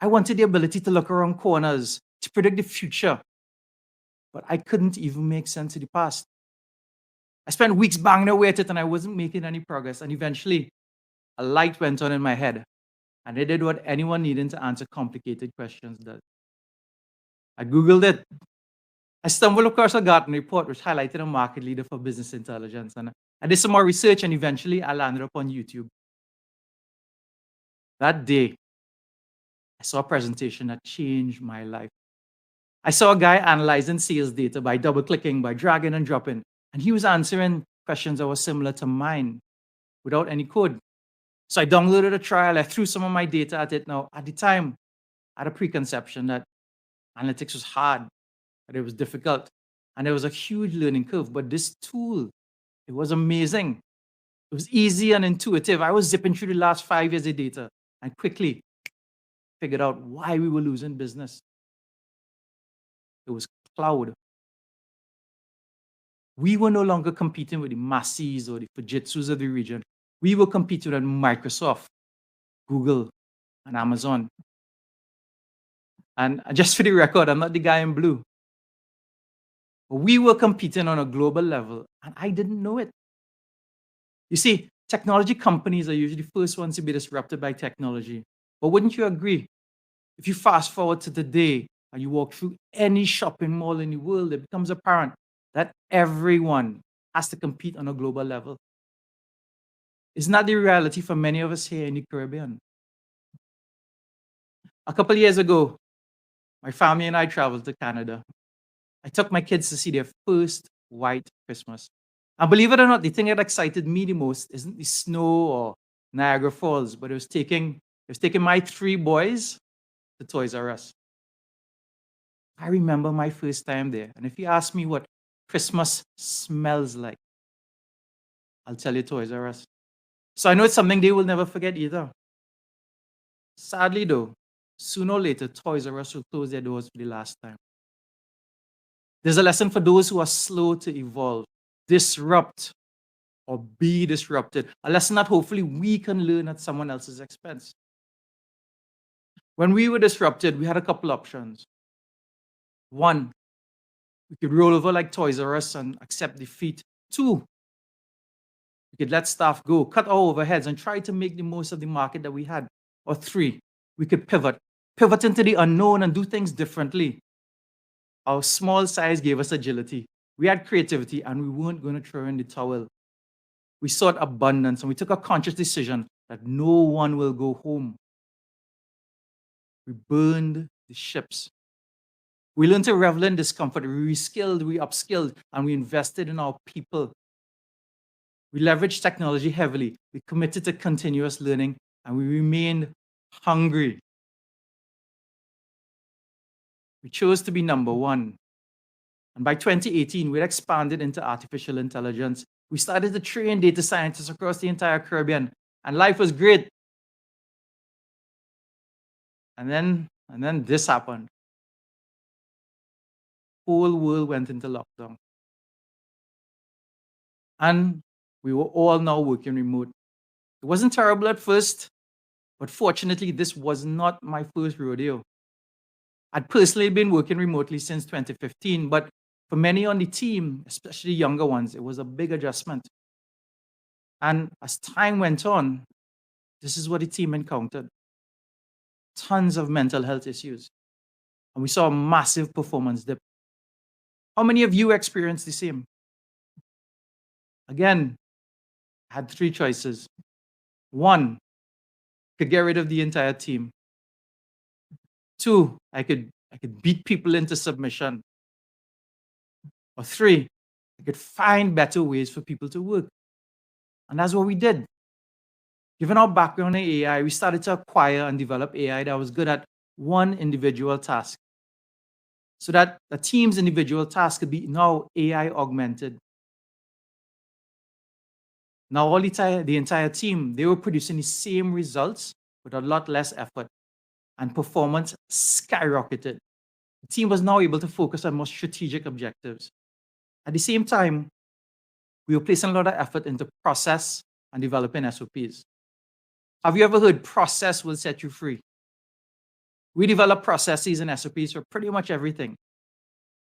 I wanted the ability to look around corners, to predict the future, but I couldn't even make sense of the past. I spent weeks banging away at it and I wasn't making any progress. And eventually, a light went on in my head, and I did what anyone needing to answer complicated questions does. I Googled it. I stumbled across a Gartner report which highlighted a market leader for business intelligence. And I did some more research, and eventually I landed up on YouTube. That day, I saw a presentation that changed my life. I saw a guy analyzing sales data by double-clicking, by dragging and dropping, and he was answering questions that were similar to mine without any code. So I downloaded a trial, I threw some of my data at it. Now, at the time, I had a preconception that analytics was hard, that it was difficult, and there was a huge learning curve. But this tool, it was amazing. It was easy and intuitive. I was zipping through the last 5 years of data and quickly figured out why we were losing business. It was cloud. We were no longer competing with the Macy's or the Fujitsu's of the region. We were competing with Microsoft, Google, and Amazon. And just for the record, I'm not the guy in blue. But we were competing on a global level, and I didn't know it. You see, technology companies are usually the first ones to be disrupted by technology. But wouldn't you agree? If you fast forward to today and you walk through any shopping mall in the world, it becomes apparent that everyone has to compete on a global level. Isn't that the reality for many of us here in the Caribbean? A couple years ago, my family and I traveled to Canada. I took my kids to see their first white Christmas. And believe it or not, the thing that excited me the most isn't the snow or Niagara Falls, but it was taking my 3 boys to Toys R Us. I remember my first time there. And if you ask me what Christmas smells like, I'll tell you Toys R Us. So I know it's something they will never forget either. Sadly though, sooner or later, Toys R Us will close their doors for the last time. There's a lesson for those who are slow to evolve, disrupt, or be disrupted. A lesson that hopefully we can learn at someone else's expense. When we were disrupted, we had a couple options. One, we could roll over like Toys R Us and accept defeat. 2, we could let staff go, cut our overheads, and try to make the most of the market that we had. Or 3, we could pivot into the unknown and do things differently. Our small size gave us agility. We had creativity, and we weren't going to throw in the towel. We sought abundance, and we took a conscious decision that no one will go home. We burned the ships. We learned to revel in discomfort. We reskilled, we upskilled, and we invested in our people. We leveraged technology heavily. We committed to continuous learning, and we remained hungry. We chose to be number one. And by 2018, we had expanded into artificial intelligence. We started to train data scientists across the entire Caribbean, and life was great. And then this happened. Whole world went into lockdown. And we were all now working remote. It wasn't terrible at first, but fortunately, this was not my first rodeo. I'd personally been working remotely since 2015, but for many on the team, especially younger ones, it was a big adjustment. And as time went on, this is what the team encountered. Tons of mental health issues. And we saw a massive performance dip. How many of you experienced the same? Again, I had three choices. One, I could get rid of the entire team. Two, I could beat people into submission. Or three, I could find better ways for people to work. And that's what we did. Given our background in AI, we started to acquire and develop AI that was good at one individual task, so that the team's individual task could be now AI augmented. Now all the entire team, they were producing the same results with a lot less effort, and performance skyrocketed. The team was now able to focus on more strategic objectives. At the same time, we were placing a lot of effort into process and developing SOPs. Have you ever heard process will set you free? We develop processes and SOPs for pretty much everything.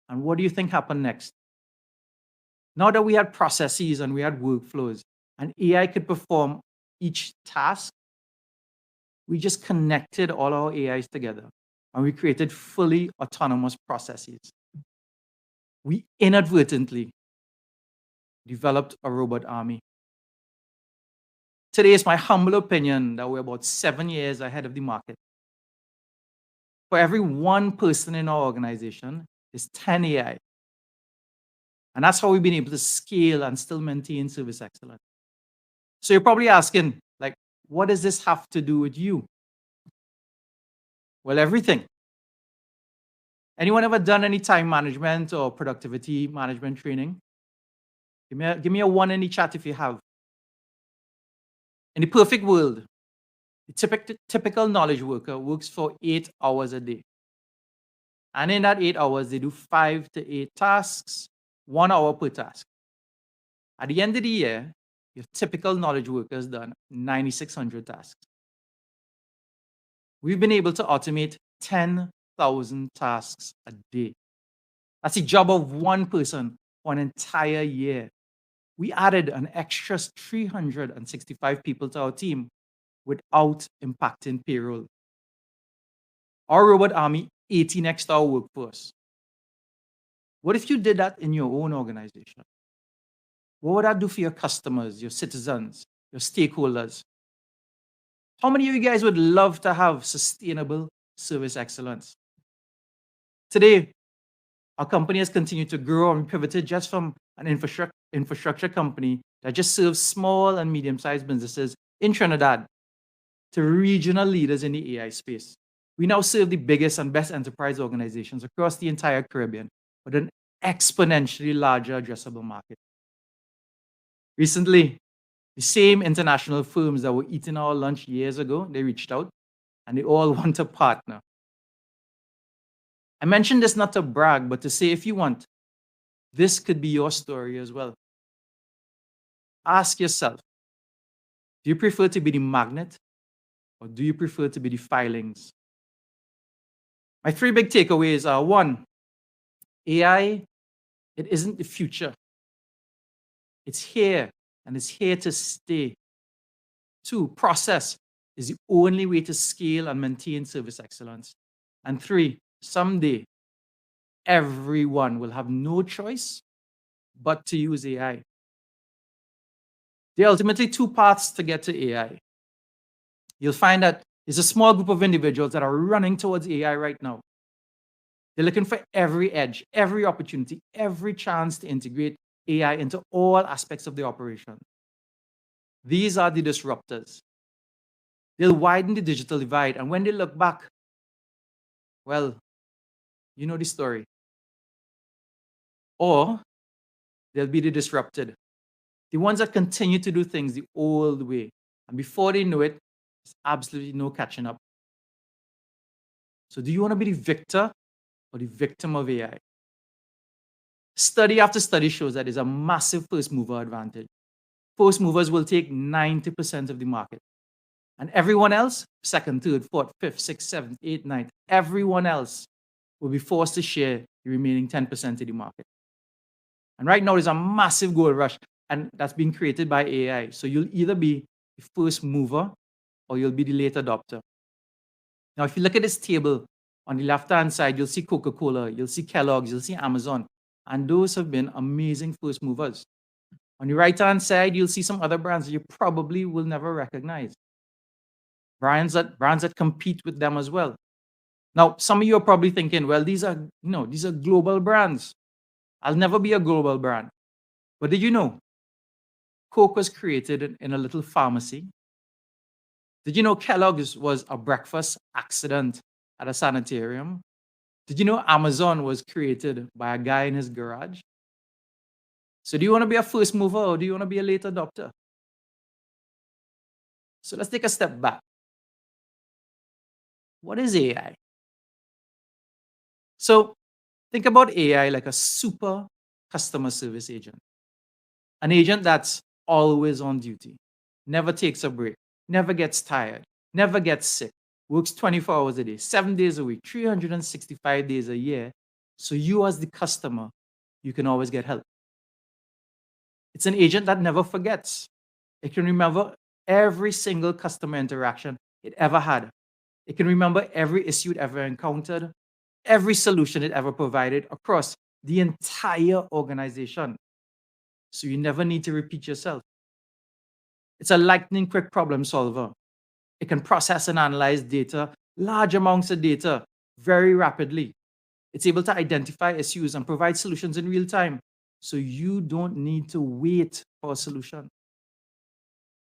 And what do you think happened next? Now that we had processes and we had workflows, and AI could perform each task, we just connected all our AIs together and we created fully autonomous processes. We inadvertently developed a robot army. Today, it's my humble opinion that we're about 7 years ahead of the market. For every one person in our organization, there's 10 AI. And that's how we've been able to scale and still maintain service excellence. So you're probably asking, like, what does this have to do with you? Well, everything. Anyone ever done any time management or productivity management training? Give me a one in the chat if you have. In the perfect world, the typical knowledge worker works for 8 hours a day. And in that 8 hours, they do 5 to 8 tasks, 1 hour per task. At the end of the year, your typical knowledge worker has done 9,600 tasks. We've been able to automate 10,000 tasks a day. That's the job of one person for an entire year. We added an extra 365 people to our team without impacting payroll. Our robot army 18x our workforce. What if you did that in your own organization? What would that do for your customers, your citizens, your stakeholders? How many of you guys would love to have sustainable service excellence? Today, our company has continued to grow and pivoted just from an infrastructure company that just serves small and medium-sized businesses in Trinidad to regional leaders in the AI space. We now serve the biggest and best enterprise organizations across the entire Caribbean with an exponentially larger addressable market. Recently, the same international firms that were eating our lunch years ago, they reached out and they all want to partner. I mentioned this not to brag, but to say if you want, this could be your story as well. Ask yourself, do you prefer to be the magnet or do you prefer to be the filings? My 3 big takeaways are: 1, AI, it isn't the future. It's here and it's here to stay. 2, process is the only way to scale and maintain service excellence. And 3, someday, everyone will have no choice but to use AI. There are ultimately 2 paths to get to AI. You'll find that there's a small group of individuals that are running towards AI right now. They're looking for every edge, every opportunity, every chance to integrate AI into all aspects of the operation. These are the disruptors. They'll widen the digital divide, and when they look back, well, you know the story. Or they'll be the disrupted, the ones that continue to do things the old way, and before they know it, there's absolutely no catching up. So do you want to be the victor or the victim of AI? Study after study shows that there's a massive first mover advantage. First movers will take 90% of the market. And everyone else, second, third, fourth, fifth, sixth, seventh, eighth, ninth, everyone else will be forced to share the remaining 10% of the market. And right now, there's a massive gold rush, and that's being created by AI. So you'll either be the first mover or you'll be the late adopter. Now, if you look at this table, on the left-hand side, you'll see Coca-Cola, you'll see Kellogg's, you'll see Amazon, and those have been amazing first movers. On the right-hand side, you'll see some other brands that you probably will never recognize. Brands that compete with them as well. Now, some of you are probably thinking, well, these are global brands. I'll never be a global brand. But did you know Coke was created in a little pharmacy? Did you know Kellogg's was a breakfast accident at a sanitarium? Did you know Amazon was created by a guy in his garage? So do you want to be a first mover or do you want to be a late adopter? So let's take a step back. What is AI? So think about AI like a super customer service agent. An agent that's always on duty, never takes a break, never gets tired, never gets sick, works 24 hours a day, 7 days a week, 365 days a year. So you as the customer, you can always get help. It's an agent that never forgets. It can remember every single customer interaction it ever had. It can remember every issue it ever encountered, every solution it ever provided across the entire organization. So you never need to repeat yourself. It's a lightning quick problem solver. It can process and analyze data, large amounts of data, very rapidly. It's able to identify issues and provide solutions in real time. So you don't need to wait for a solution.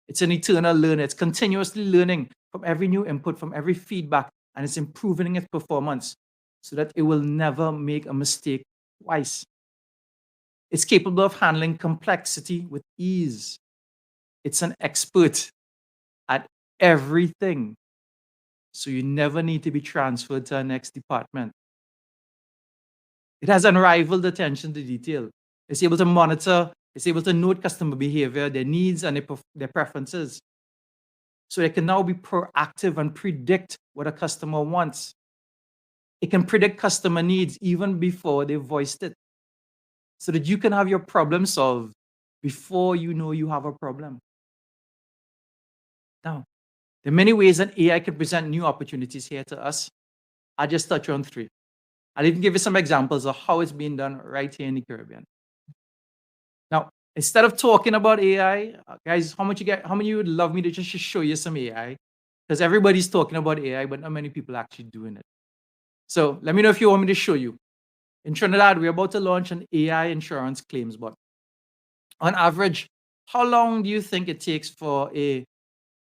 It's an eternal learner. It's continuously learning from every new input, from every feedback, and it's improving its performance so that it will never make a mistake twice. It's capable of handling complexity with ease. It's an expert at everything. So you never need to be transferred to our next department. It has unrivaled attention to detail. It's able to monitor, it's able to note customer behavior, their needs, and their preferences. So it can now be proactive and predict what a customer wants. It can predict customer needs even before they voiced it, so that you can have your problem solved before you know you have a problem. Now, there are many ways that AI can present new opportunities here to us. I'll just touch on 3. I'll even give you some examples of how it's being done right here in the Caribbean. Now, instead of talking about AI, guys, how many of you would love me to just show you some AI? Because everybody's talking about AI, but not many people are actually doing it. So let me know if you want me to show you. In Trinidad, we're about to launch an AI insurance claims bot. On average, how long do you think it takes for a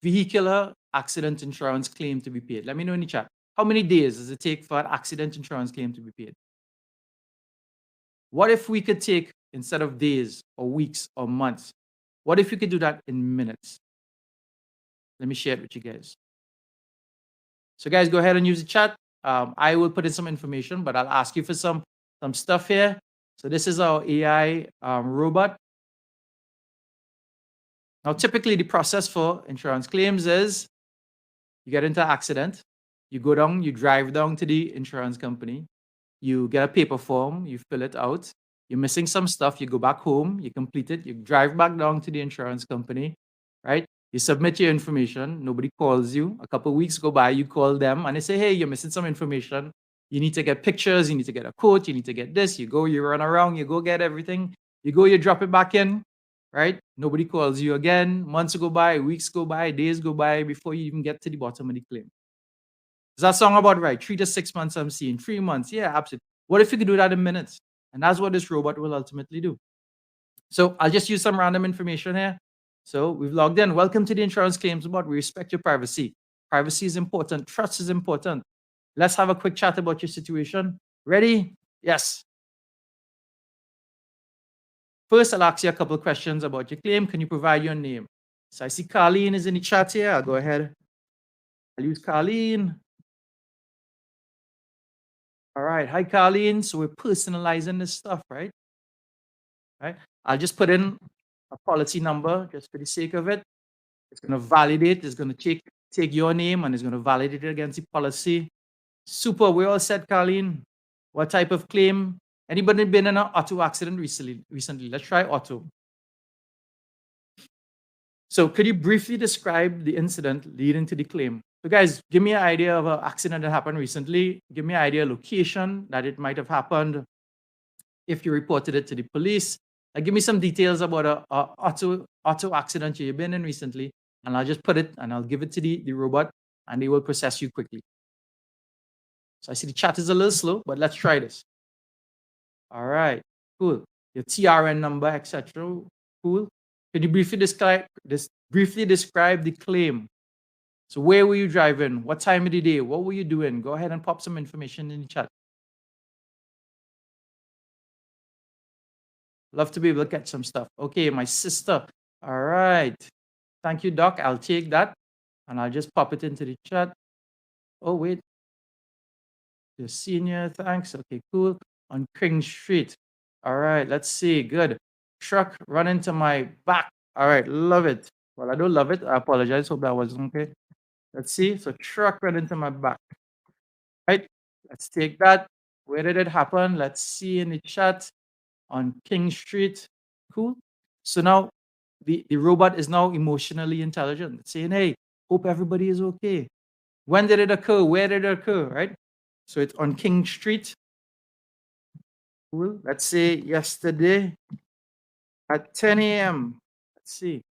vehicular accident insurance claim to be paid? Let me know in the chat. How many days does it take for an accident insurance claim to be paid? What if we could take, instead of days or weeks or months, what if we could do that in minutes? Let me share it with you guys. So guys, go ahead and use the chat. I will put in some information, but I'll ask you for some stuff here. So this is our AI robot. Now, typically the process for insurance claims is you get into an accident, you go down, you drive down to the insurance company, you get a paper form, you fill it out, you're missing some stuff, you go back home, you complete it, you drive back down to the insurance company, right? You submit your information, nobody calls you. A couple of weeks go by, you call them and they say, hey, you're missing some information. You need to get pictures, you need to get a quote, you need to get this. You go, you run around, you go get everything. You go, you drop it back in, right? Nobody calls you again. Months go by, weeks go by, days go by before you even get to the bottom of the claim. Does that sound about right? 3 to 6 months I'm seeing. 3 months, yeah, absolutely. What if you could do that in minutes? And that's what this robot will ultimately do. So I'll just use some random information here. So we've logged in. Welcome to the insurance claims bot. We respect your privacy. Privacy is important. Trust is important. Let's have a quick chat about your situation. Ready? Yes. First, I'll ask you a couple of questions about your claim. Can you provide your name? So I see Carlene is in the chat here. I'll go ahead. I'll use Carlene. All right. Hi, Carlene. So we're personalizing this stuff, right? Right. I'll just put in a policy number just for the sake of it. It's going to validate. It's going to take your name and it's going to validate it against the policy. Super. We're all set, Carlene. What type of claim? Anybody been in an auto accident recently? Let's try auto. So could you briefly describe the incident leading to the claim? So guys, give me an idea of an accident that happened recently. Give me an idea of location that it might have happened if you reported it to the police. Give me some details about a auto accident you've been in recently, and I'll just put it and I'll give it to the robot and they will process you quickly. So I see the chat is a little slow, but let's try this. All right, cool. Your TRN number, etc. Cool. Can you briefly describe the claim? So where were you driving? What time of the day? What were you doing? Go ahead and pop some information in the chat. Love to be able to catch some stuff. Okay, my sister. All right. Thank you, Doc. I'll take that and I'll just pop it into the chat. Oh, wait. The senior, thanks. Okay, cool. On King Street. All right, let's see. Good. Truck run into my back. All right, love it. Well, I don't love it. I apologize. Hope that wasn't okay. Let's see. So truck ran into my back. Right. Let's take that. Where did it happen? Let's see in the chat. On King Street. Cool. So now the robot is now emotionally intelligent. It's saying, hey, hope everybody is okay. When did it occur? Where did it occur? Right? So it's on King Street. Cool. Let's say yesterday at 10 a.m. Let's see.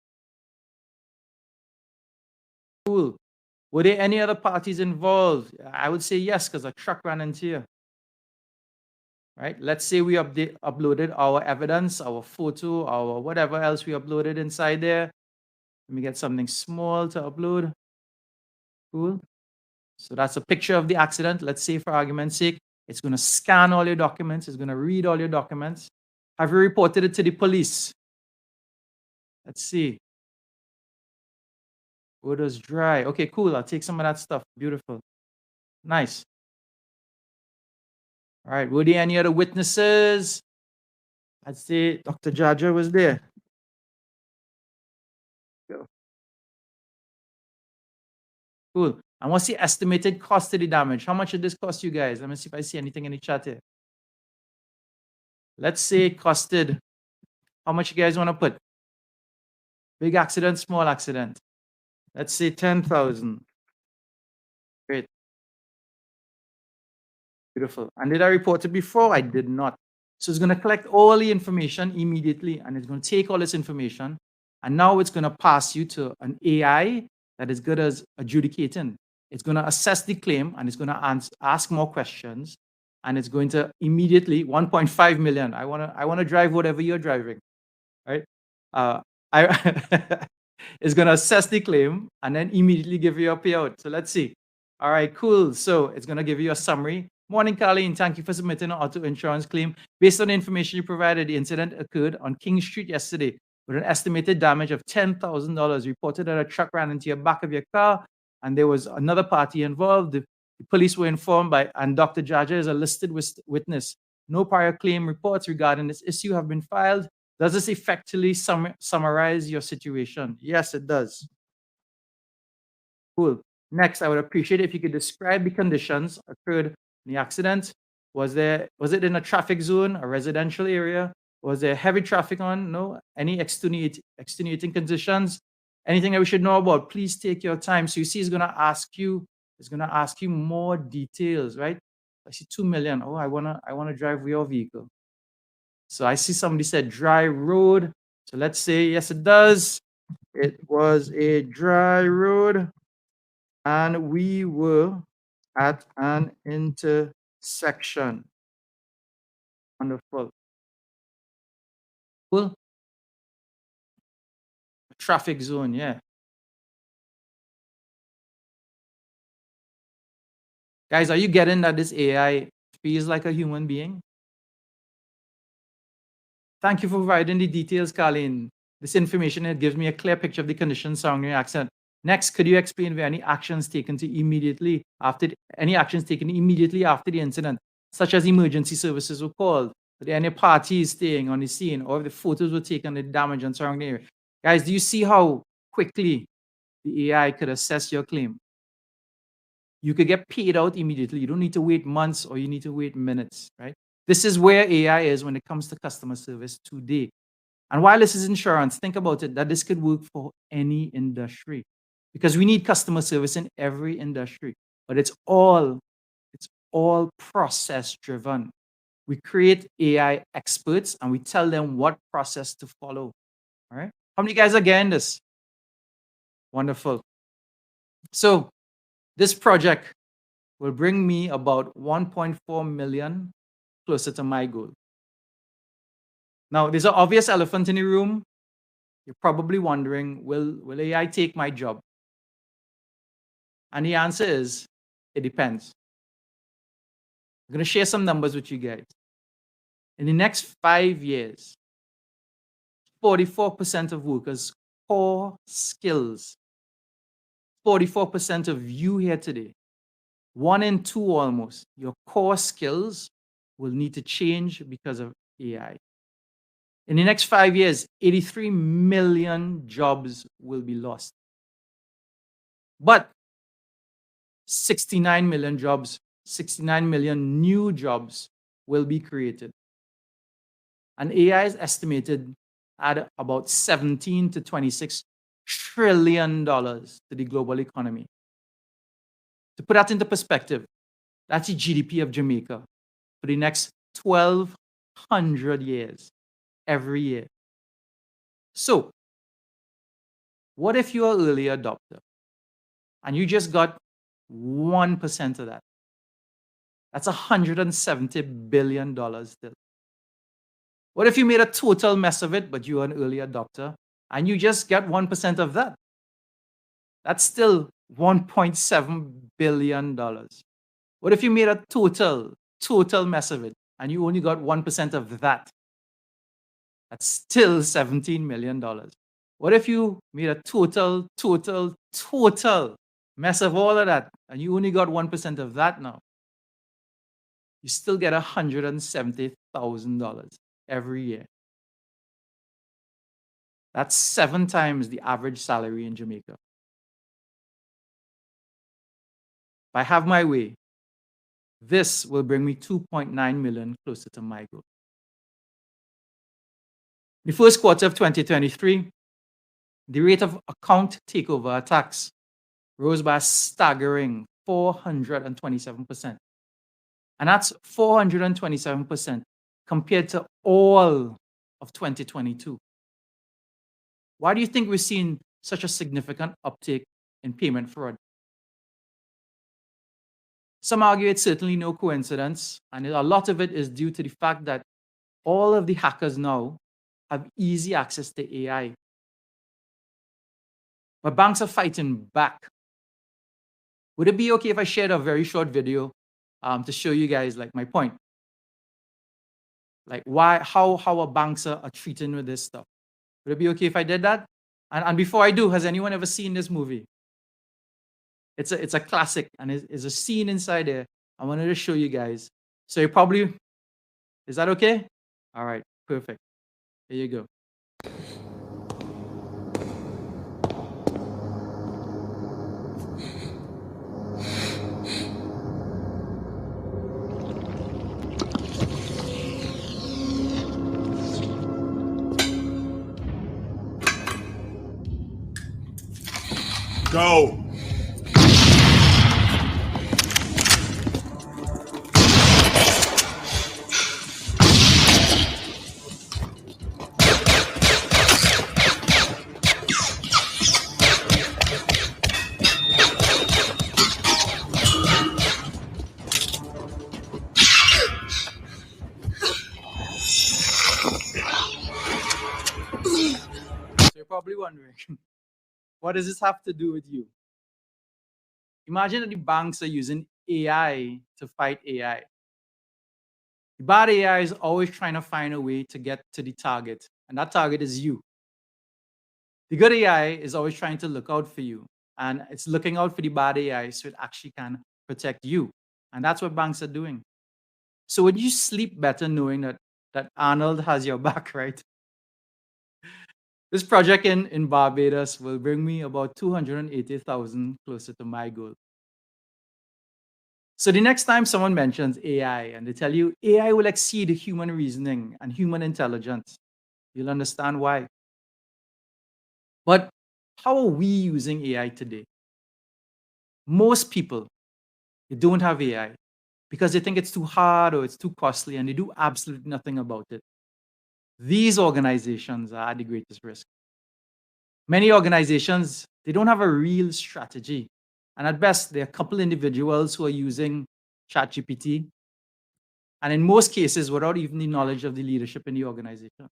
Cool. Were there any other parties involved? I would say yes, because a truck ran into you. Right? Let's say we uploaded our evidence, our photo, our whatever else we uploaded inside there. Let me get something small to upload. Cool. So that's a picture of the accident. Let's say for argument's sake, it's going to scan all your documents. It's going to read all your documents. Have you reported it to the police? Let's see. Photos dry. Okay, cool. I'll take some of that stuff. Beautiful. Nice. All right. Were there any other witnesses? I'd say Dr. Jaja was there. Go. Cool. And what's the estimated cost of the damage? How much did this cost you guys? Let me see if I see anything in the chat here. Let's say it costed. How much you guys want to put? Big accident, small accident. Let's say 10,000. Great. Beautiful. And did I report it before? I did not. So it's going to collect all the information immediately, and it's going to take all this information, and now it's going to pass you to an AI that is good as adjudicating. It's going to assess the claim, and it's going to ask more questions, and it's going to immediately 1.5 million. I want to drive whatever you're driving, right? It's going to assess the claim and then immediately give you a payout. So let's see. All right, cool. So it's going to give you a summary. Morning, Colleen. Thank you for submitting an auto insurance claim. Based on the information you provided, the incident occurred on King Street yesterday with an estimated damage of $10,000. Reported that a truck ran into your back of your car and there was another party involved. The police were informed and Dr. Jaja is a listed witness. No prior claim reports regarding this issue have been filed. Does this effectively summarize your situation? Yes, it does. Cool. Next, I would appreciate it if you could describe the conditions occurred in the accident. Was it in a traffic zone, a residential area? Was there heavy traffic on? No. Any extenuating conditions? Anything that we should know about? Please take your time. So you see, it's going to ask you more details, right? I see 2 million. Oh, I wanna drive your vehicle. So I see somebody said dry road. So let's say, yes, it does. It was a dry road and we were at an intersection. Wonderful. Cool. Traffic zone, yeah. Guys, are you getting that this AI feels like a human being? Thank you for providing the details, Colleen. This information, it gives me a clear picture of the conditions surrounding your accident. Next, could you explain were any actions taken immediately after the incident, such as emergency services were called? Were there any parties staying on the scene, or if the photos were taken of the damage and surrounding area? Guys, do you see how quickly the AI could assess your claim? You could get paid out immediately. You don't need to wait months or you need to wait minutes, right? This is where AI is when it comes to customer service today. And while this is insurance, think about it, that this could work for any industry because we need customer service in every industry, but it's all process driven. We create AI experts and we tell them what process to follow. All right. How many guys are getting this? Wonderful. So this project will bring me about 1.4 million closer to my goal. Now, there's an obvious elephant in the room. You're probably wondering, will AI take my job? And the answer is, it depends. I'm going to share some numbers with you guys. In the next 5 years, 44% of workers' core skills, 44% of you here today, 1 in 2 almost, your core skills will need to change because of AI. In the next 5 years, 83 million jobs will be lost. But 69 million jobs, 69 million new jobs will be created. And AI is estimated at about 17 to 26 trillion dollars to the global economy. To put that into perspective, that's the GDP of Jamaica for the next 1,200 years, every year. So, what if you're an early adopter and you just got 1% of that? That's $170 billion still. What if you made a total mess of it, but you're an early adopter and you just get 1% of that? That's still $1.7 billion. What if you made a total mess of it and you only got 1% of that? That's still $17 million. What if you made a total mess of all of that and you only got 1% of that now? You still get $170,000 every year. That's 7 times the average salary in Jamaica. If I have my way, this will bring me 2.9 million closer to my goal. The first quarter of 2023, the rate of account takeover attacks rose by a staggering 427%. And that's 427% compared to all of 2022. Why do you think we're seeing such a significant uptick in payment fraud? Some argue it's certainly no coincidence, and a lot of it is due to the fact that all of the hackers now have easy access to AI. But banks are fighting back. Would it be okay if I shared a very short video to show you guys like my point? Like how our banks are treating with this stuff. Would it be okay if I did that? And before I do, has anyone ever seen this movie? It's a classic, and it's a scene inside there. I wanted to show you guys. So you probably, is that okay? All right, perfect. Here you go. Go. So you're probably wondering, what does this have to do with you? Imagine that the banks are using AI to fight AI. The bad AI is always trying to find a way to get to the target, and that target is you. The good AI is always trying to look out for you, and it's looking out for the bad AI so it actually can protect you. And that's what banks are doing. So would you sleep better knowing that Arnold has your back, right? This project in Barbados will bring me about 280,000 closer to my goal. So the next time someone mentions AI and they tell you AI will exceed human reasoning and human intelligence, you'll understand why. But how are we using AI today? Most people, they don't have AI because they think it's too hard or it's too costly and they do absolutely nothing about it. These organizations are at the greatest risk. Many organizations, they don't have a real strategy. And at best, there are a couple individuals who are using ChatGPT, and in most cases, without even the knowledge of the leadership in the organization.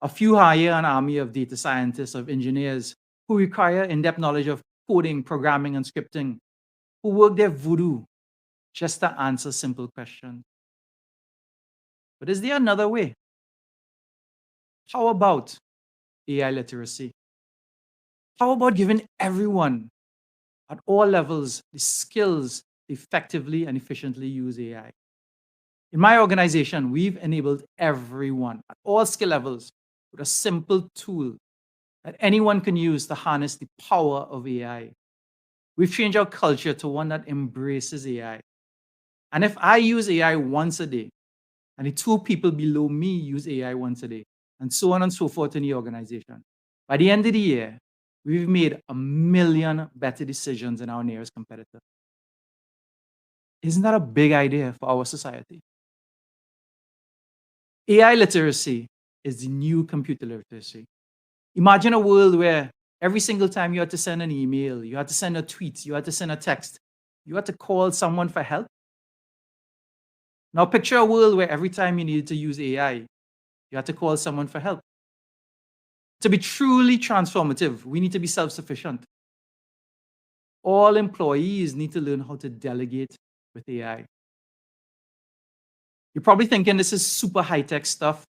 A few hire an army of data scientists, of engineers who require in-depth knowledge of coding, programming, and scripting, who work their voodoo just to answer simple questions. But is there another way? How about AI literacy? How about giving everyone at all levels the skills to effectively and efficiently use AI? In my organization, we've enabled everyone at all skill levels with a simple tool that anyone can use to harness the power of AI. We've changed our culture to one that embraces AI. And if I use AI once a day, and the two people below me use AI once a day, and so on and so forth in the organization, by the end of the year, we've made 1 million better decisions than our nearest competitor. Isn't that a big idea for our society? AI literacy is the new computer literacy. Imagine a world where every single time you had to send an email, you had to send a tweet, you had to send a text, you had to call someone for help. Now picture a world where every time you needed to use AI, you had to call someone for help. To be truly transformative, we need to be self-sufficient. All employees need to learn how to delegate with AI. You're probably thinking this is super high-tech stuff.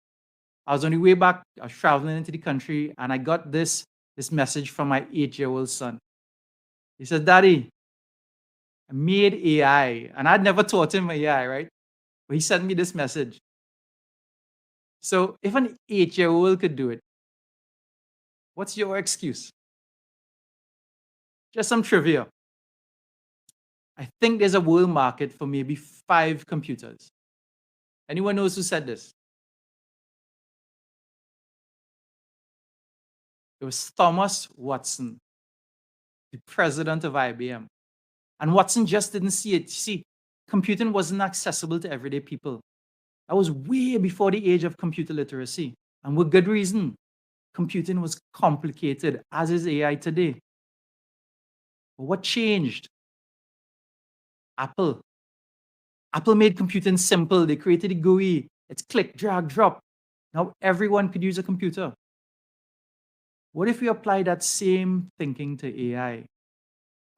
I was on the way back, I was traveling into the country, and I got this message from my 8-year-old son. He said, "Daddy, I made AI." And I'd never taught him AI, right? But he sent me this message. So if an 8-year-old could do it, what's your excuse? Just some trivia. I think there's a world market for maybe 5 computers. Anyone knows who said this? It was Thomas Watson, the president of IBM. And Watson just didn't see it. See, computing wasn't accessible to everyday people. That was way before the age of computer literacy. And with good reason. Computing was complicated, as is AI today. But what changed? Apple. Apple made computing simple. They created a GUI. It's click, drag, drop. Now everyone could use a computer. What if we apply that same thinking to AI?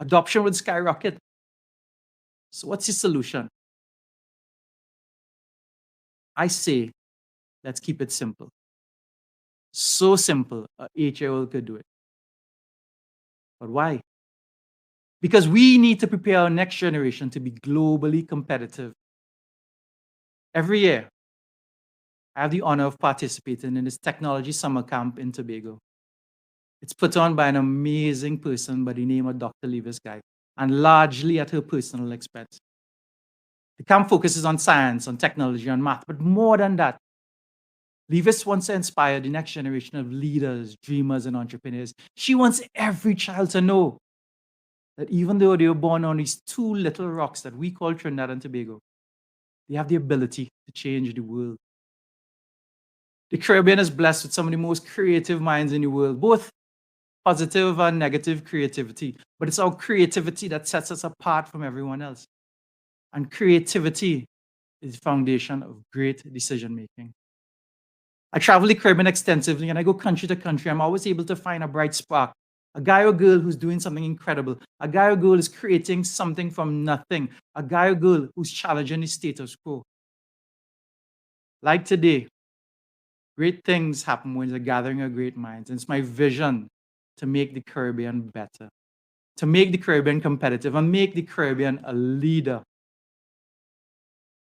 Adoption would skyrocket. So what's the solution? I say, let's keep it simple. So simple, an 8-year-old could do it. But why? Because we need to prepare our next generation to be globally competitive. Every year, I have the honor of participating in this technology summer camp in Tobago. It's put on by an amazing person by the name of Dr. Levis Guy, and largely at her personal expense. The camp focuses on science, on technology, on math, but more than that, Levis wants to inspire the next generation of leaders, dreamers, and entrepreneurs. She wants every child to know that even though they were born on these 2 little rocks that we call Trinidad and Tobago, they have the ability to change the world. The Caribbean is blessed with some of the most creative minds in the world, both positive and negative creativity. But it's our creativity that sets us apart from everyone else. And creativity is the foundation of great decision-making. I travel the Caribbean extensively and I go country to country. I'm always able to find a bright spark, a guy or girl who's doing something incredible, a guy or girl is creating something from nothing, a guy or girl who's challenging the status quo. Like today, great things happen when there's a gathering of great minds. And it's my vision to make the Caribbean better, to make the Caribbean competitive, and make the Caribbean a leader.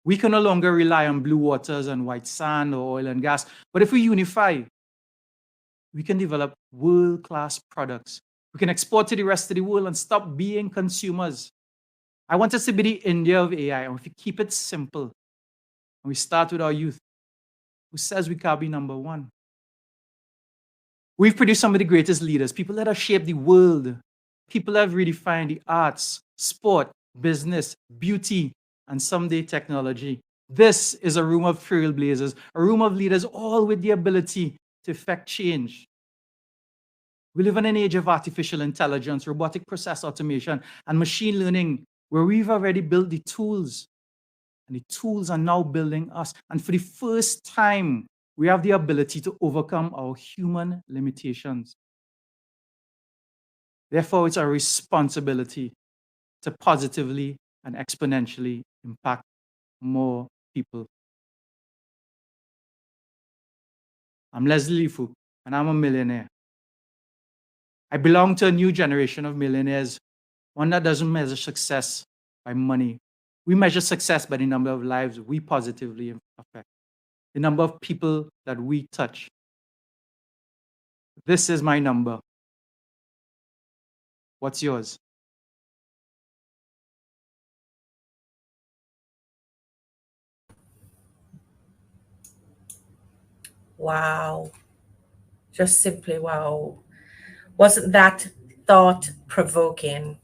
We can no longer rely on blue waters and white sand or oil and gas, but if we unify, we can develop world-class products. We can export to the rest of the world and stop being consumers. I want us to be the India of AI. And if we keep it simple, and we start with our youth, who says we can't be number one? We've produced some of the greatest leaders, people that have shaped the world, people that have redefined the arts, sport, business, beauty, and someday technology. This is a room of trailblazers, a room of leaders, all with the ability to effect change. We live in an age of artificial intelligence, robotic process automation, and machine learning, where we've already built the tools, and the tools are now building us. And for the first time, we have the ability to overcome our human limitations. Therefore, it's our responsibility to positively and exponentially impact more people. I'm Leslie Lifu, and I'm a millionaire. I belong to a new generation of millionaires, one that doesn't measure success by money. We measure success by the number of lives we positively affect, the number of people that we touch. This is my number. What's yours? Wow. Just simply wow. Wasn't that thought provoking?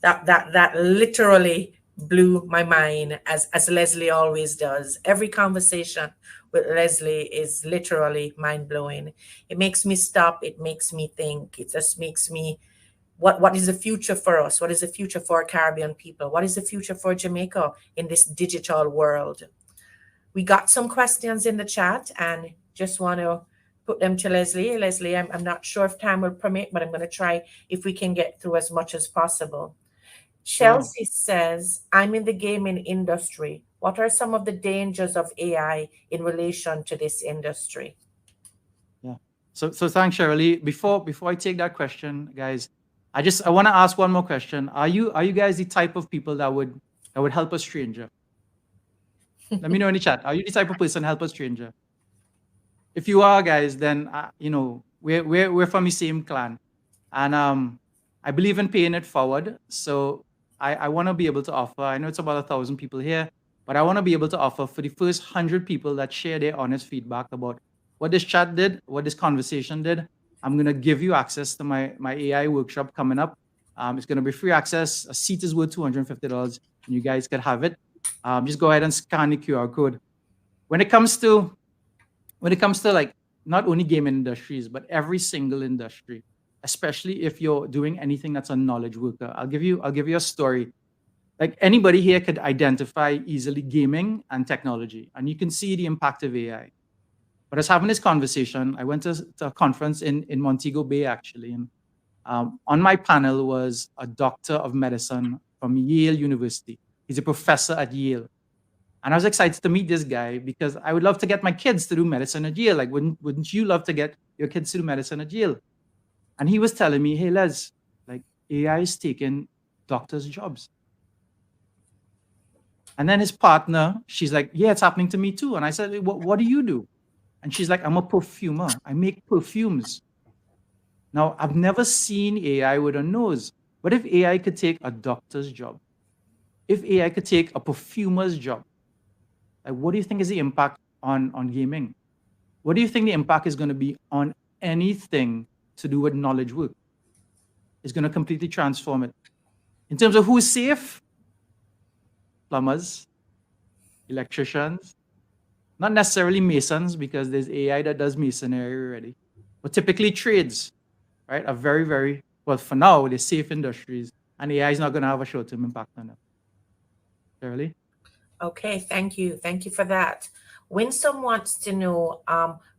That literally blew my mind, as Leslie always does. Every conversation with Leslie is literally mind-blowing. It makes me stop, it makes me think, it just makes me, what is the future for us? What is the future for Caribbean people? What is the future for Jamaica in this digital world? We got some questions in the chat and just want to put them to Leslie. Leslie, I'm not sure if time will permit, but I'm going to try if we can get through as much as possible. Chelsea says, I'm in the gaming industry. What are some of the dangers of AI in relation to this industry? Yeah. So thanks, Shirley. Before I take that question, guys, I want to ask one more question. Are you guys the type of people that would help a stranger? Let me know in the chat. Are you the type of person help a stranger? If you are, guys, then we're from the same clan, and I believe in paying it forward. So I want to be able to offer. I know it's about 1,000 people here, but I want to be able to offer for the first 100 people that share their honest feedback about what this chat did, what this conversation did. I'm gonna give you access to my AI workshop coming up. It's gonna be free access. A seat is worth $250, and you guys can have it. Just go ahead and scan the QR code. When it comes to like not only gaming industries, but every single industry, especially if you're doing anything that's a knowledge worker. I'll give you a story. Like anybody here could identify easily gaming and technology, and you can see the impact of AI. But I was having this conversation. I went to a conference in Montego Bay, actually, and on my panel was a doctor of medicine from Yale University. He's a professor at Yale. And I was excited to meet this guy because I would love to get my kids to do medicine at Yale. Like, wouldn't you love to get your kids to do medicine at Yale? And he was telling me, hey, Les, like AI is taking doctors' jobs. And then his partner, she's like, yeah, it's happening to me too. And I said, what do you do? And she's like, I'm a perfumer. I make perfumes. Now, I've never seen AI with a nose. What if AI could take a doctor's job? If AI could take a perfumer's job? Like, what do you think is the impact on gaming? What do you think the impact is going to be on anything to do with knowledge work? It's going to completely transform it. In terms of who's safe, plumbers, electricians, not necessarily masons, because there's AI that does masonry already, but typically trades, right, are very, very, well, for now, they're safe industries, and AI is not going to have a short-term impact on them. Shirley? Okay, thank you. Thank you for that. Winsome wants to know,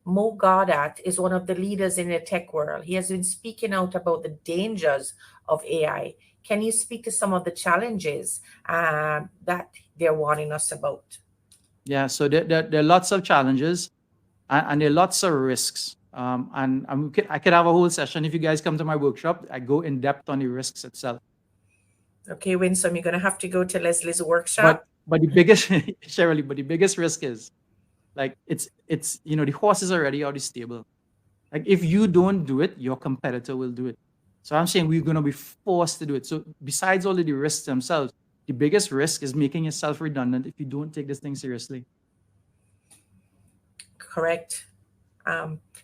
Mo Goddard is one of the leaders in the tech world. He has been speaking out about the dangers of AI. Can you speak to some of the challenges that they're warning us about? Yeah, so there are lots of challenges and there are lots of risks. And I could have a whole session. If you guys come to my workshop, I go in depth on the risks itself. Okay, Winsome, you're going to have to go to Leslie's workshop. But the biggest, Shirley, but the biggest risk is, like, it's the horse is already out of the stable. Like, if you don't do it, your competitor will do it. So I'm saying we're going to be forced to do it. So besides all of the risks themselves, the biggest risk is making yourself redundant if you don't take this thing seriously. Correct.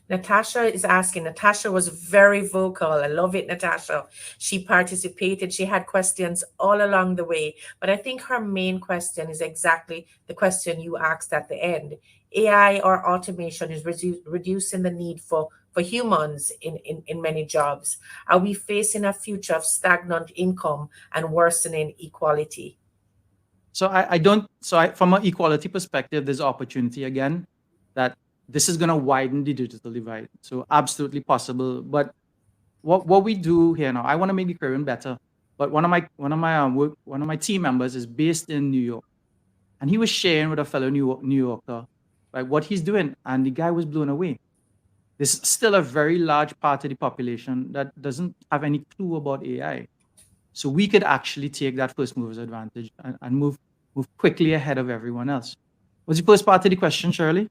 Natasha is asking. Natasha was very vocal. I love it, Natasha. She participated. She had questions all along the way. But I think her main question is exactly the question you asked at the end. AI or automation is reducing the need for humans in many jobs. Are we facing a future of stagnant income and worsening equality? So from an equality perspective, there's opportunity again that this is going to widen the digital divide. So absolutely possible. But what we do here now, I want to make the Caribbean better. But one of my team members is based in New York, and he was sharing with a fellow New Yorker, like what he's doing, and the guy was blown away. There's still a very large part of the population that doesn't have any clue about AI. So we could actually take that first mover's advantage and move quickly ahead of everyone else. What's the first part of the question, Shirley?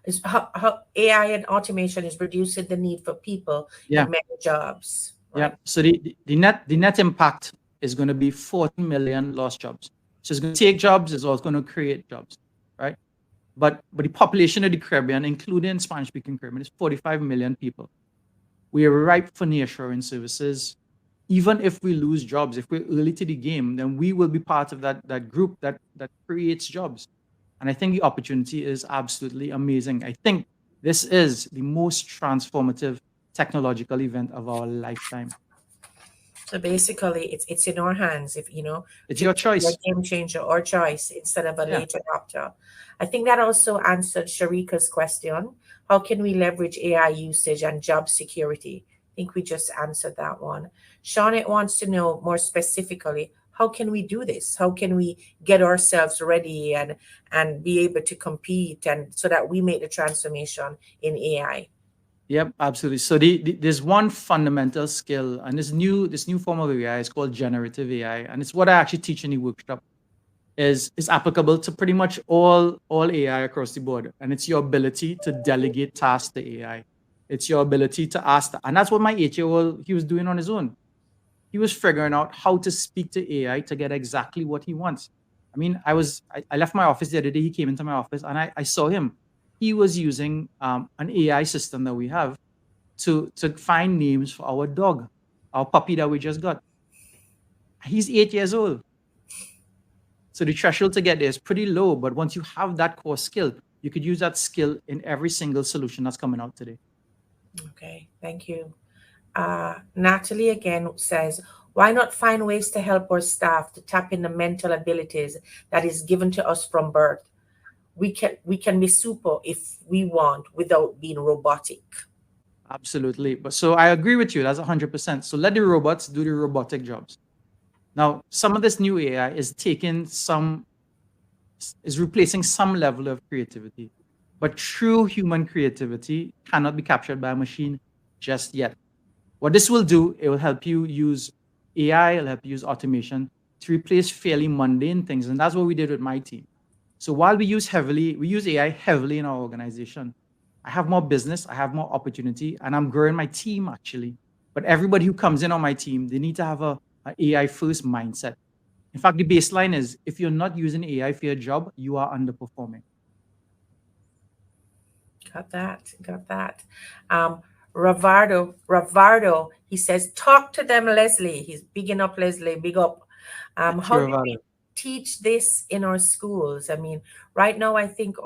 Is how AI and automation is reducing the need for people in many jobs. Right? Yeah. So the net impact is going to be 40 million lost jobs. So it's going to take jobs, it's also going to create jobs, right? But the population of the Caribbean, including Spanish-speaking Caribbean, is 45 million people. We are ripe for nearshoring services. Even if we lose jobs, if we're early to the game, then we will be part of that group that creates jobs. And I think the opportunity is absolutely amazing. I think this is the most transformative technological event of our lifetime. So basically, it's in our hands. If it's your choice, a game changer or choice instead of a late adopter. I think that also answered Sharika's question. How can we leverage AI usage and job security? I think we just answered that one. Shawnette wants to know more specifically, how can we do this? How can we get ourselves ready and be able to compete and so that we make the transformation in AI? Yep, absolutely. So there's one fundamental skill, and this new form of AI is called generative AI, and it's what I actually teach in the workshop. Is applicable to pretty much all AI across the board, and it's your ability to delegate tasks to AI. It's your ability to ask, and that's what my 8-year-old he was doing on his own. He was figuring out how to speak to AI to get exactly what he wants. I mean, I left my office the other day. He came into my office, and I saw him. He was using an AI system that we have to find names for our dog, our puppy that we just got. He's 8 years old. So the threshold to get there is pretty low, but once you have that core skill, you could use that skill in every single solution that's coming out today. Okay, thank you. Natalie again says, why not find ways to help our staff to tap in the mental abilities that is given to us from birth? We can be super if we want without being robotic. Absolutely. But so I agree with you. That's 100%. So let the robots do the robotic jobs. Now, some of this new AI is replacing some level of creativity, but true human creativity cannot be captured by a machine just yet. What this will do, it will help you use AI, it'll help you use automation to replace fairly mundane things. And that's what we did with my team. So while we use AI heavily in our organization, I have more business, I have more opportunity, and I'm growing my team actually. But everybody who comes in on my team, they need to have an AI first mindset. In fact, the baseline is if you're not using AI for your job, you are underperforming. Got that. Ravardo, he says, talk to them, Leslie. He's bigging up Leslie, big up. How do we teach this in our schools? I mean, right now, I think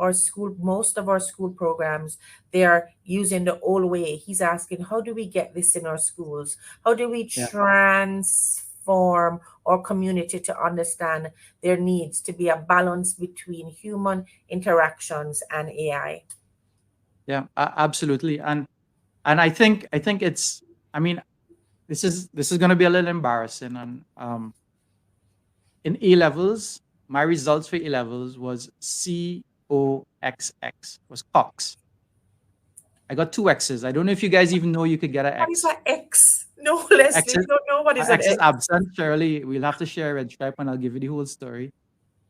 most of our school programs, they are using the old way. He's asking, how do we get this in our schools? How do we transform our community to understand their needs to be a balance between human interactions and AI? Yeah, absolutely. And I think it's, I mean, this is going to be a little embarrassing. And in A-levels, my results for A-levels was COXX, was Cox. I got 2 X's. I don't know if you guys even know you could get an X. What is an X? No, Leslie, you don't know what is an X. X is absent, Shirley. We'll have to share a red stripe and I'll give you the whole story.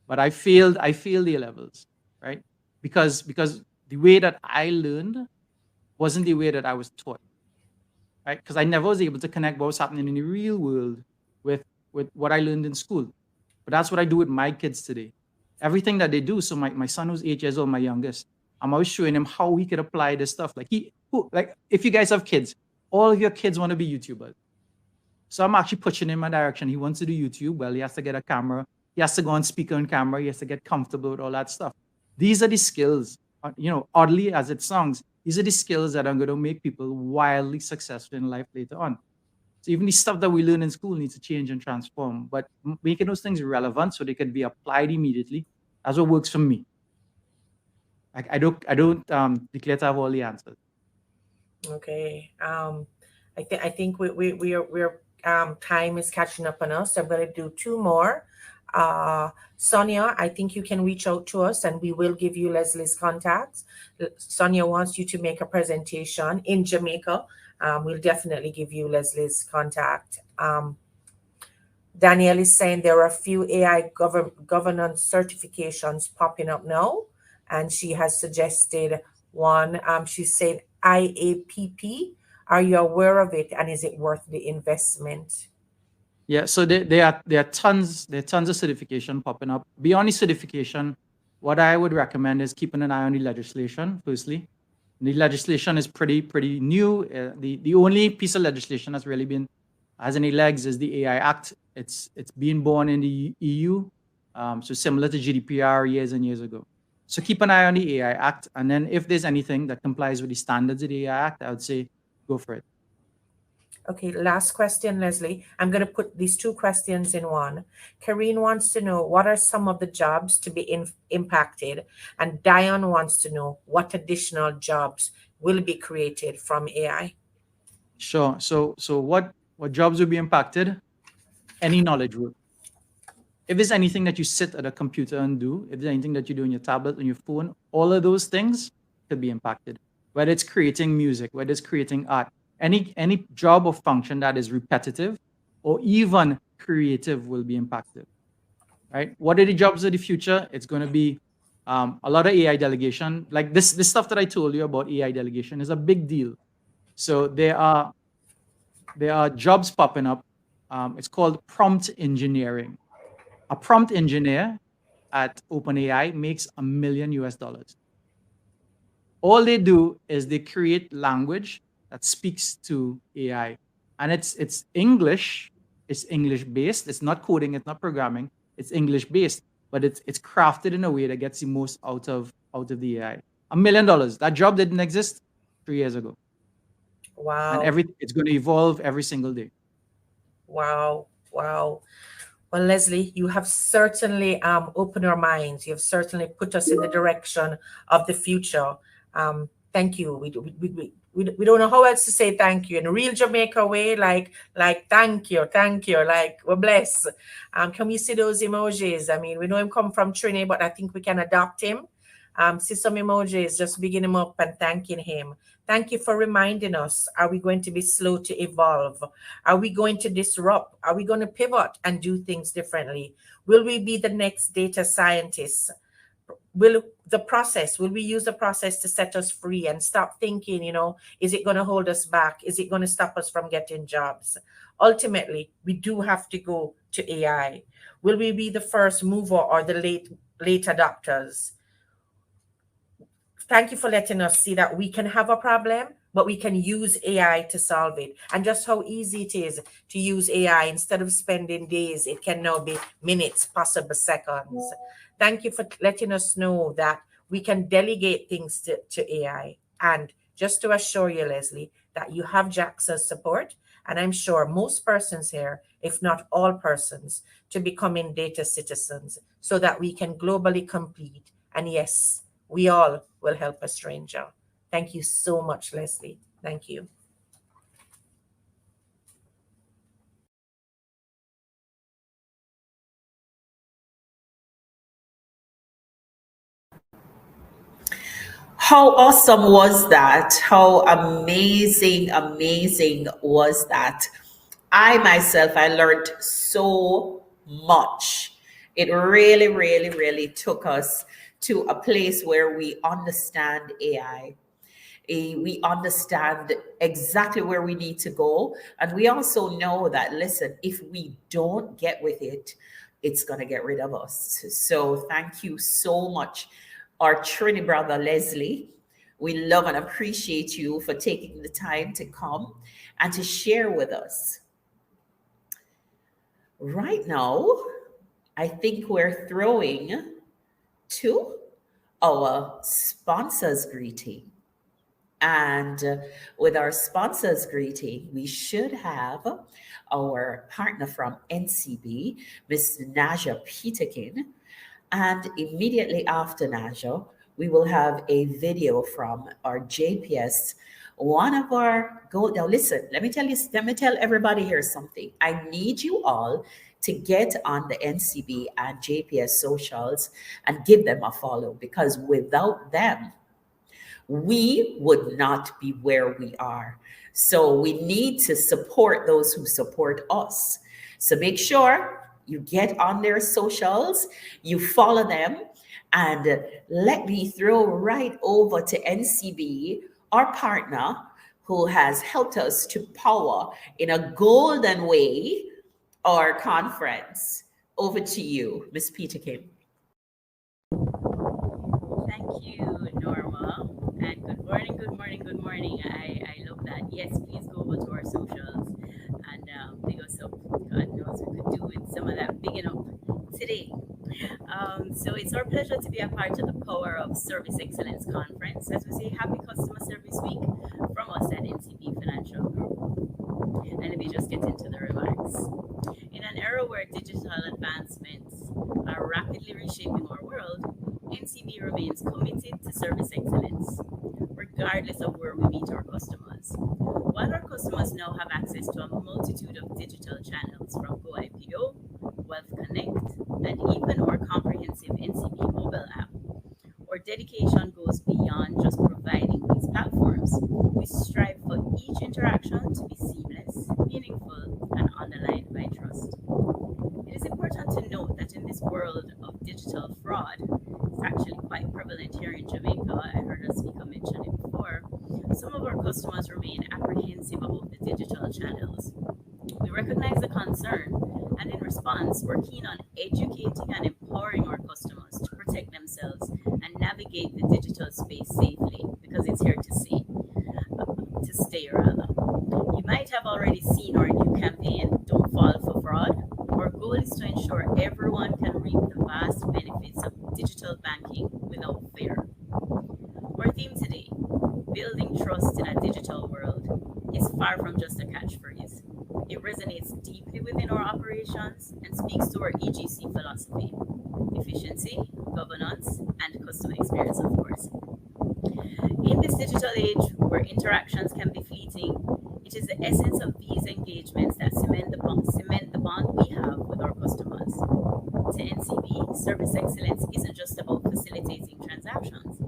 But I failed the A-levels, right? Because the way that I learned wasn't the way that I was taught, right? Because I never was able to connect what was happening in the real world with what I learned in school. But that's what I do with my kids today. Everything that they do. So my son, who's 8 years old, my youngest, I'm always showing him how we could apply this stuff. Like if you guys have kids, all of your kids want to be YouTubers. So I'm actually pushing him in my direction. He wants to do YouTube. Well, he has to get a camera. He has to go on speaker on camera. He has to get comfortable with all that stuff. These are the skills, oddly as it sounds, these are the skills that are going to make people wildly successful in life later on. So even the stuff that we learn in school needs to change and transform, but making those things relevant so they can be applied immediately, that's what works for me. I don't declare to have all the answers. Okay. I think we're time is catching up on us. I'm going to do two more. Sonia, I think you can reach out to us and we will give you Leslie's contacts. Sonia wants you to make a presentation in Jamaica. We'll definitely give you Leslie's contact. Danielle is saying there are a few AI governance certifications popping up now, and she has suggested one. She said IAPP. Are you aware of it, and is it worth the investment? Yeah, so there are tons of certification popping up. Beyond the certification, what I would recommend is keeping an eye on the legislation. Firstly, the legislation is pretty new. The only piece of legislation that's really has any legs is the AI Act. It's being born in the EU, so similar to GDPR years and years ago. So keep an eye on the AI Act, and then if there's anything that complies with the standards of the AI Act, I would say go for it. Okay, last question, Leslie. I'm going to put these two questions in one. Karine wants to know what are some of the jobs to be impacted, and Diane wants to know what additional jobs will be created from AI. Sure. So what jobs will be impacted? Any knowledge work. If there's anything that you sit at a computer and do, if there's anything that you do on your tablet, on your phone, all of those things could be impacted. Whether it's creating music, whether it's creating art, any job or function that is repetitive or even creative will be impacted. Right? What are the jobs of the future? It's going to be a lot of AI delegation. Like this stuff that I told you about AI delegation is a big deal. So there are jobs popping up. It's called prompt engineering. A prompt engineer at OpenAI makes $1 million. All they do is they create language that speaks to AI, and it's English. It's English based. It's not coding. It's not programming. It's English based, but it's crafted in a way that gets the most out of the AI. $1 million. That job didn't exist 3 years ago. Wow. And it's going to evolve every single day. Wow. Well, Leslie, you have certainly opened our minds. You have certainly put us in the direction of the future. Thank you. We don't know how else to say thank you in a real Jamaica way, like thank you, like we're blessed. Can we see those emojis? I mean, we know him come from Trinidad, but I think we can adopt him. See some emojis, just bigging him up and thanking him. Thank you for reminding us. Are we going to be slow to evolve? Are we going to disrupt? Are we going to pivot and do things differently? Will we be the next data scientists? Will we use the process to set us free and stop thinking, is it going to hold us back? Is it going to stop us from getting jobs? Ultimately, we do have to go to AI. Will we be the first mover or the late adopters? Thank you for letting us see that we can have a problem, but we can use AI to solve it. And just how easy it is to use AI. Instead of spending days, it can now be minutes, possible seconds. Thank you for letting us know that we can delegate things to AI. And just to assure you, Leslie, that you have JAXA's support, and I'm sure most persons here, if not all persons, to becoming data citizens so that we can globally compete. And yes, we all will help a stranger. Thank you so much, Leslie. Thank you. How awesome was that? How amazing was that? I myself, I learned so much. It really took us to a place where we understand AI. We understand exactly where we need to go. And we also know that, listen, if we don't get with it, it's going to get rid of us. So thank you so much, our Trini brother Leslie. We love and appreciate you for taking the time to come and to share with us. Right now, I think we're throwing to our sponsors greeting. And with our sponsors greeting, we should have our partner from NCB, Ms. Naja Peterkin. And immediately after Naja, we will have a video from our JPS, one of our gold. Now, listen, let me tell everybody here something. I need you all to get on the NCB and JPS socials and give them a follow, because without them, we would not be where we are. So we need to support those who support us. So make sure you get on their socials, you follow them, and let me throw right over to NCB, our partner, who has helped us to power in a golden way our conference. Over to you, Ms. Peterkin. Thank you, Norma. And good morning, good morning, good morning. I love that. Yes, please go over to our socials and big us up. God knows we could do with some of that bigging up today. So it's our pleasure to be a part of the Power of Service Excellence Conference. As we say, Happy Customer Service Week from us at NCB Financial Group. And let me just get into the remarks. In an era where digital advancements are rapidly reshaping our world, NCB remains committed to service excellence, regardless of where we meet our customers. While our customers now have access to a multitude of digital channels from GoIPO, Wealth Connect, and even our comprehensive NCB mobile app, our dedication goes beyond just providing these platforms. We strive for each interaction to be seamless, meaningful, and underlined by trust. It is important to note that in this world of digital fraud, it's actually quite prevalent here in Jamaica. I heard a speaker mention it before. Some of our customers remain apprehensive about the digital channels. We recognize the concern, and in response, we're keen on educating and empowering our customers to protect themselves and navigate the digital space safely, because it's here to stay. You might have already seen our new campaign, Don't Fall for Fraud. Our goal is to ensure everyone can reap the vast benefits of digital banking without fear. Our theme today, Building Trust in a Digital World, is far from just a catchphrase. It resonates deeply within our operations and speaks to our EGC philosophy: efficiency, governance, and customer experience, of course. In this digital age where interactions can be fleeting, it is the essence of these engagements that cement the bond we have with our customers. To NCB, service excellence isn't just about facilitating transactions.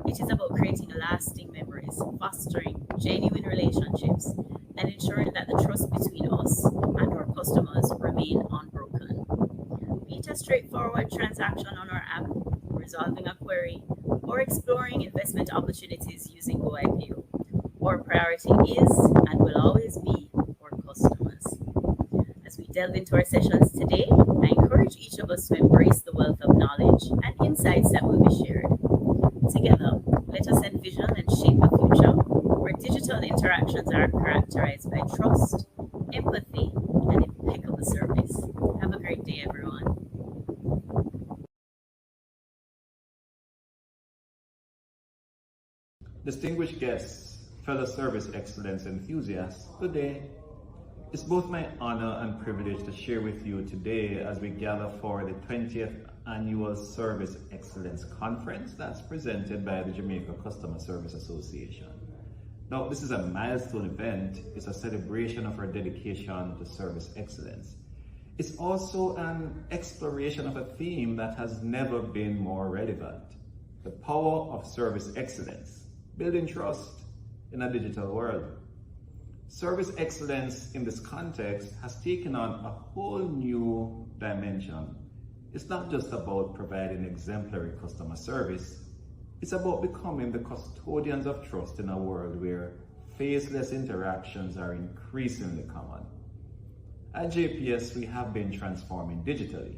It is about creating lasting memories, fostering genuine relationships, and ensuring that the trust between us and our customers remain unbroken. Be it a straightforward transaction on our app, resolving a query, or exploring investment opportunities using GoIPO, our priority is and will always be our customers. As we delve into our sessions today, I encourage each of us to embrace the wealth of knowledge and insights that will be shared. Together, let us envision and shape a future where digital interactions are characterized by trust, empathy, and impeccable service. Have a great day, everyone. Distinguished guests, fellow service excellence enthusiasts, good day. It's both my honor and privilege to share with you today as we gather for the 20th Annual Service Excellence Conference that's presented by the Jamaica Customer Service Association. Now, this is a milestone event. It's a celebration of our dedication to service excellence. It's also an exploration of a theme that has never been more relevant: the power of service excellence, building trust in a digital world. Service excellence in this context has taken on a whole new dimension. It's not just about providing exemplary customer service. It's about becoming the custodians of trust in a world where faceless interactions are increasingly common. At JPS, we have been transforming digitally.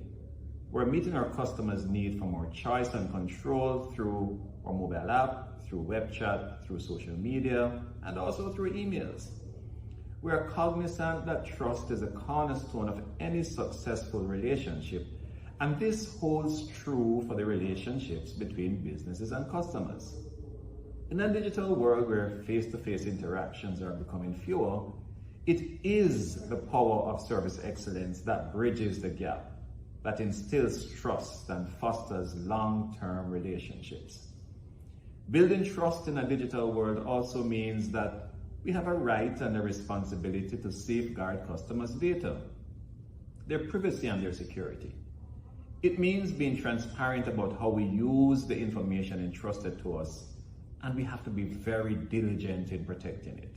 We're meeting our customers' need for more choice and control through our mobile app, through web chat, through social media, and also through emails. We are cognizant that trust is a cornerstone of any successful relationship, and this holds true for the relationships between businesses and customers. In a digital world where face-to-face interactions are becoming fewer, it is the power of service excellence that bridges the gap, that instills trust and fosters long-term relationships. Building trust in a digital world also means that we have a right and a responsibility to safeguard customers' data, their privacy and their security. It means being transparent about how we use the information entrusted to us, and we have to be very diligent in protecting it.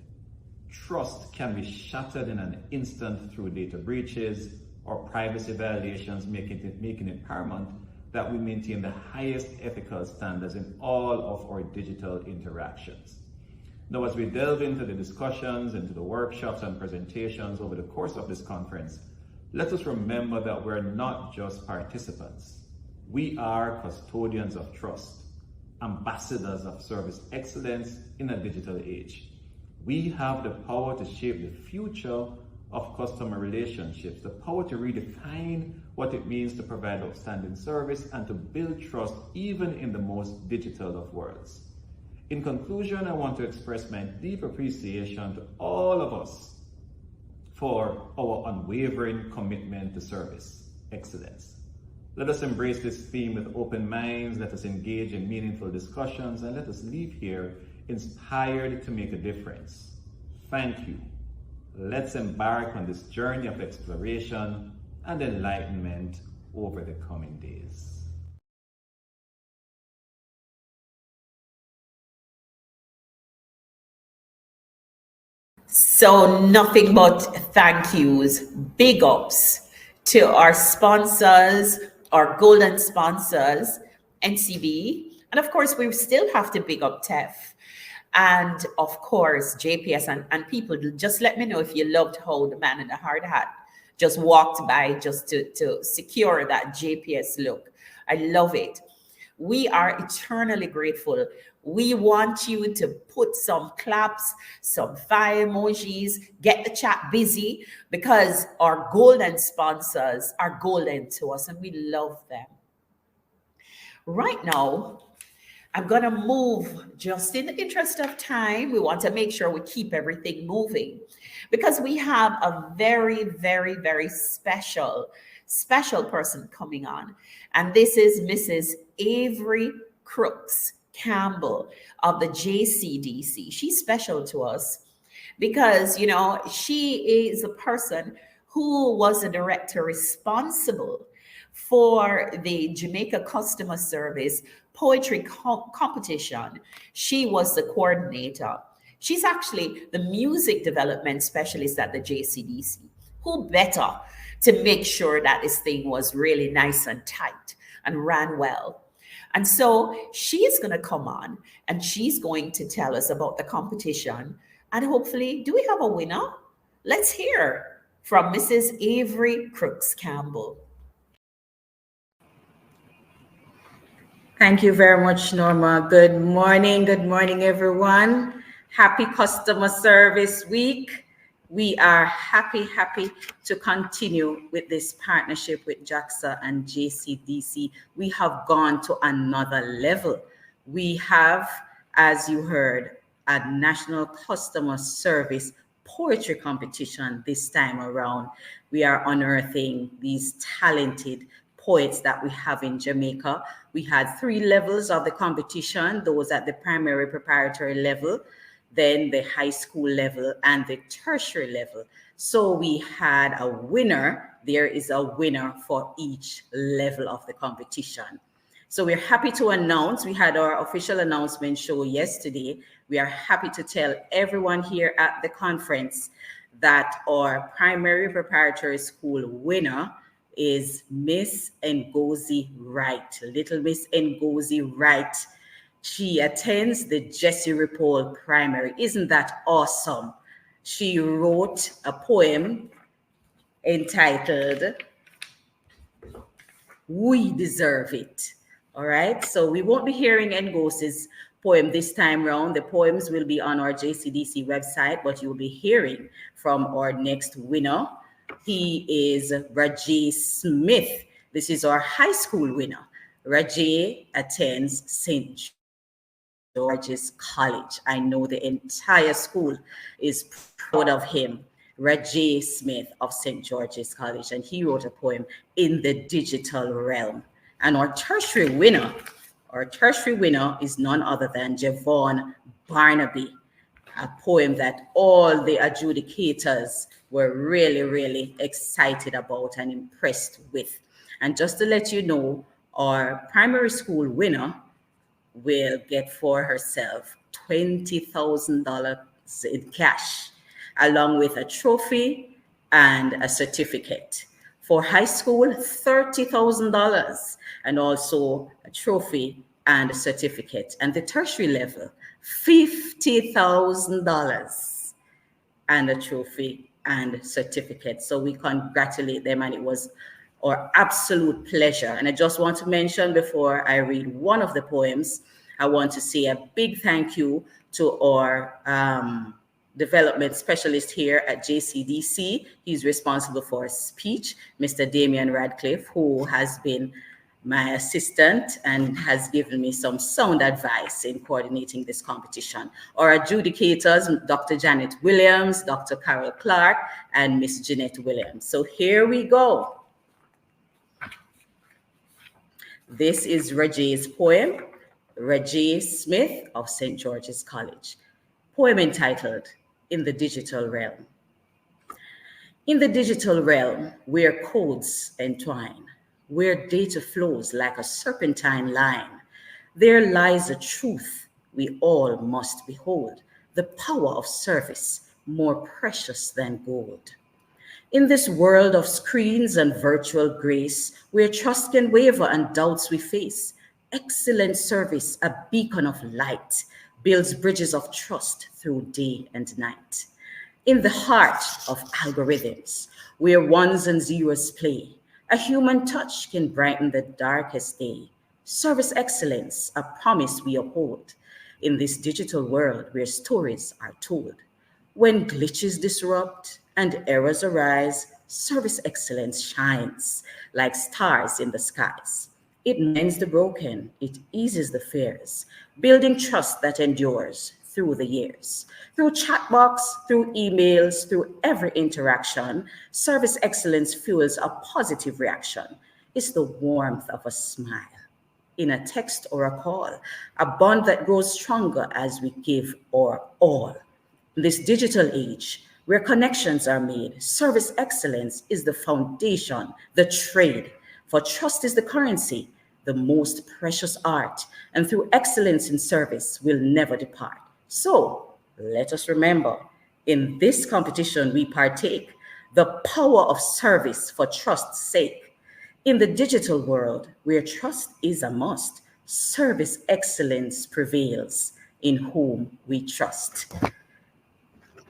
Trust can be shattered in an instant through data breaches or privacy violations, making it paramount that we maintain the highest ethical standards in all of our digital interactions. Now, as we delve into the discussions, into the workshops and presentations over the course of this conference, let us remember that we're not just participants. We are custodians of trust, ambassadors of service excellence in a digital age. We have the power to shape the future of customer relationships, the power to redefine what it means to provide outstanding service and to build trust even in the most digital of worlds. In conclusion, I want to express my deep appreciation to all of us for our unwavering commitment to service excellence. Let us embrace this theme with open minds, let us engage in meaningful discussions, and let us leave here inspired to make a difference. Thank you. Let's embark on this journey of exploration and enlightenment over the coming days. So nothing but thank yous, big ups to our sponsors, our golden sponsors, NCB. And of course, we still have to big up TEF. And of course, JPS and people, just let me know if you loved how the man in the hard hat just walked by just to secure that JPS look. I love it. We are eternally grateful. We want you to put some claps, some fire emojis, get the chat busy, because our golden sponsors are golden to us and we love them. Right now, I'm going to move, just in the interest of time. We want to make sure we keep everything moving because we have a very, very, very special person coming on. And this is Mrs. Avery Crooks Campbell of the JCDC. She's special to us because, you know, she is a person who was the director responsible for the Jamaica Customer Service Poetry Competition. She was the coordinator. She's actually the music development specialist at the JCDC. Who better to make sure that this thing was really nice and tight and ran well? And so she's going to come on and she's going to tell us about the competition. And hopefully, do we have a winner? Let's hear from Mrs. Avery Crooks Campbell. Thank you very much, Norma. Good morning, everyone. Happy Customer Service Week. We are happy to continue with this partnership with JAXA and JCDC. We have gone to another level. We have, as you heard, a National Customer Service Poetry Competition this time around. We are unearthing these talented poets that we have in Jamaica. We had 3 levels of the competition, those at the primary preparatory level, then the high school level and the tertiary level. So we had a winner. There is a winner for each level of the competition. So we're happy to announce, we had our official announcement show yesterday. We are happy to tell everyone here at the conference that our primary preparatory school winner is Miss Ngozi Wright, Little Miss Ngozi Wright. She attends the Jessie Ripoll Primary. Isn't that awesome? She wrote a poem entitled We Deserve It. All right, so we won't be hearing Ngosi's poem this time round. The poems will be on our JCDC website, but you'll be hearing from our next winner. He is Rajay Smith. This is our high school winner. Rajay attends St. George's College. I know the entire school is proud of him. Rajay Smith of St. George's College, and he wrote a poem in the digital realm. And our tertiary winner is none other than Javon Barnaby, a poem that all the adjudicators were really, really excited about and impressed with. And just to let you know, our primary school winner will get for herself $20,000 in cash, along with a trophy and a certificate. For high school, $30,000, and also a trophy and a certificate. And the tertiary level, $50,000 and a trophy and certificate. So we congratulate them, and it was our absolute pleasure. And I just want to mention, before I read one of the poems, I want to say a big thank you to our development specialist here at JCDC. He's responsible for speech, Mr. Damian Radcliffe, who has been my assistant and has given me some sound advice in coordinating this competition. Our adjudicators, Dr. Janet Williams, Dr. Carol Clark, and Miss Jeanette Williams. So here we go. This is Rajay's poem, Rajay Smith of St. George's College. Poem entitled, In the Digital Realm. In the digital realm, where codes entwine, where data flows like a serpentine line, there lies a truth we all must behold, the power of service more precious than gold. In this world of screens and virtual grace, where trust can waver and doubts we face, excellent service, a beacon of light, builds bridges of trust through day and night. In the heart of algorithms, where ones and zeros play, a human touch can brighten the darkest day. Service excellence, a promise we uphold in this digital world where stories are told. When glitches disrupt and errors arise, service excellence shines like stars in the skies. It mends the broken, it eases the fears, building trust that endures through the years. Through chatbots, through emails, through every interaction, service excellence fuels a positive reaction. It's the warmth of a smile in a text or a call, a bond that grows stronger as we give our all. In this digital age, where connections are made, service excellence is the foundation, the trade. For trust is the currency, the most precious art, and through excellence in service will never depart. So let us remember, in this competition we partake, the power of service for trust's sake. In the digital world, where trust is a must, service excellence prevails, in whom we trust.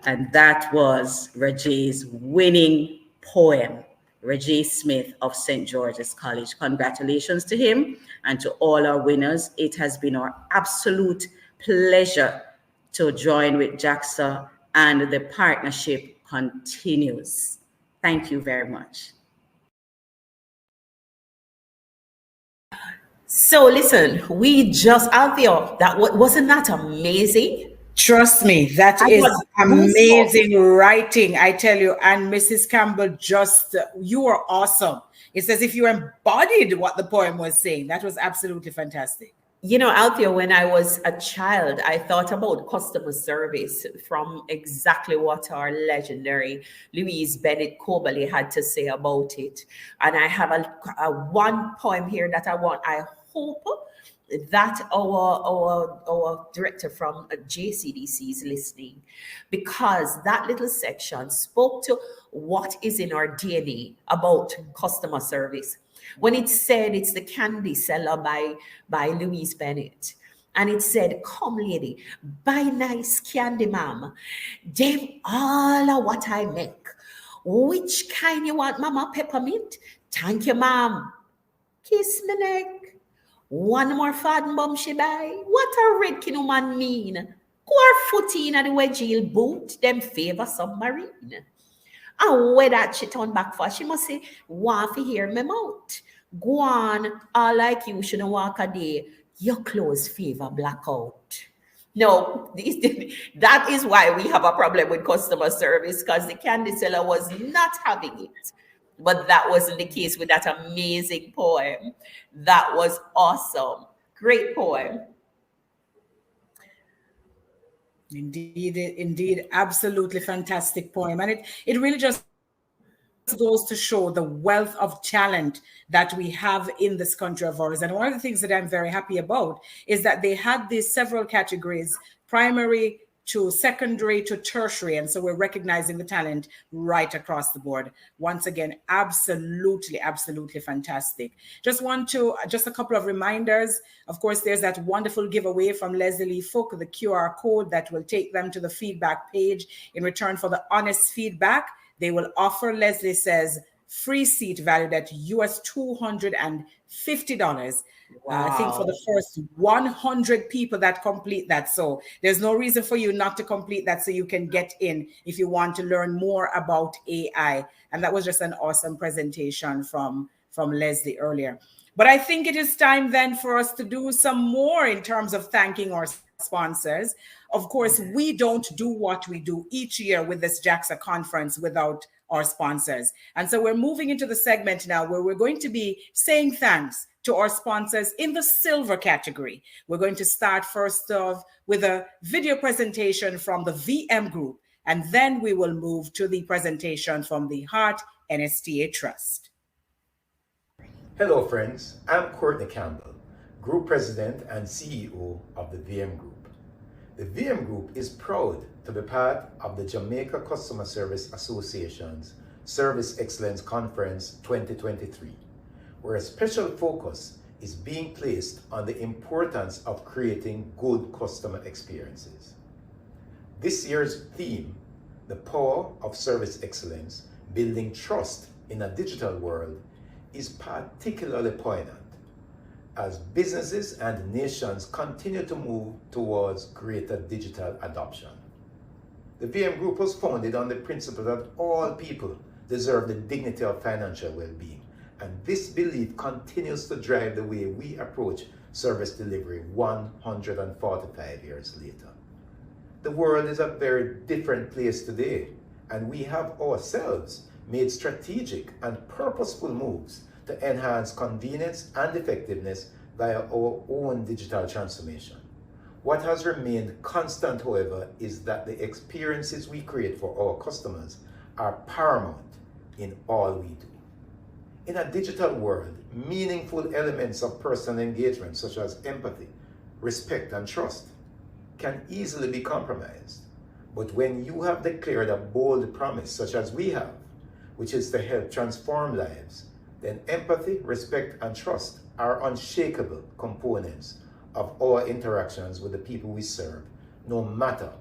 And that was Rajay's winning poem, Rajay Smith of St. George's College. Congratulations to him and to all our winners. It has been our absolute pleasure to join with JAXA, and the partnership continues. Thank you very much. So listen, we just out there, wasn't that amazing? Trust me, that is amazing writing, I tell you. And Mrs. Campbell, you are awesome. It's as if you embodied what the poem was saying. That was absolutely fantastic. You know, Althea, when I was a child, I thought about customer service from exactly what our legendary Louise Bennett Coberly had to say about it. And I have a one poem here that I hope that our director from JCDC is listening, because that little section spoke to what is in our DNA about customer service. When it said it's the candy seller by Louise Bennett. and it said, "Come, lady, buy nice candy, ma'am. Them all are what I make. Which kind you want, mama? Peppermint? Thank you, ma'am. Kiss me neck. One more fad bum she buy. What a red kin woman mean? Go her foot in at the wedge heel boot, them favor submarine. And where that she turn back for, she must say, want to hear me mouth. Go on, all like you shouldn't walk a day. Your clothes favor blackout. No, that is why we have a problem with customer service, because the candy seller was not having it. But that wasn't the case with that amazing poem. That was awesome. Great poem. Indeed, absolutely fantastic poem. And it really just goes to show the wealth of talent that we have in this country of ours. And one of the things that I'm very happy about is that they had these several categories, primary to secondary to tertiary. And so we're recognizing the talent right across the board. Once again, absolutely fantastic. Just a couple of reminders. Of course, there's that wonderful giveaway from Leslie Lee Fook, the QR code that will take them to the feedback page. In return for the honest feedback, they will offer, Leslie says, free seat valued at US $250. Wow. I think for the first 100 people that complete that. So there's no reason for you not to complete that, so you can get in if you want to learn more about AI. And that was just an awesome presentation from Leslie earlier. But I think it is time then for us to do some more in terms of thanking our sponsors. Of course, we don't do what we do each year with this JAXA conference without our sponsors. And so we're moving into the segment now where we're going to be saying thanks to our sponsors in the silver category. We're going to start first off with a video presentation from the VM Group, and then we will move to the presentation from the Heart NSTA Trust. Hello friends, I'm Courtney Campbell, Group President and CEO of the VM Group. The VM Group is proud to be part of the Jamaica Customer Service Association's Service Excellence Conference 2023, where a special focus is being placed on the importance of creating good customer experiences. This year's theme, The Power of Service Excellence, Building Trust in a Digital World, is particularly poignant as businesses and nations continue to move towards greater digital adoption. The VM Group was founded on the principle that all people deserve the dignity of financial well-being, and this belief continues to drive the way we approach service delivery 145 years later. The world is a very different place today, and we have ourselves made strategic and purposeful moves to enhance convenience and effectiveness via our own digital transformation. What has remained constant, however, is that the experiences we create for our customers are paramount in all we do. In a digital world, meaningful elements of personal engagement such as empathy, respect, and trust can easily be compromised. But when you have declared a bold promise such as we have, which is to help transform lives, then empathy, respect, and trust are unshakable components of our interactions with the people we serve, no matter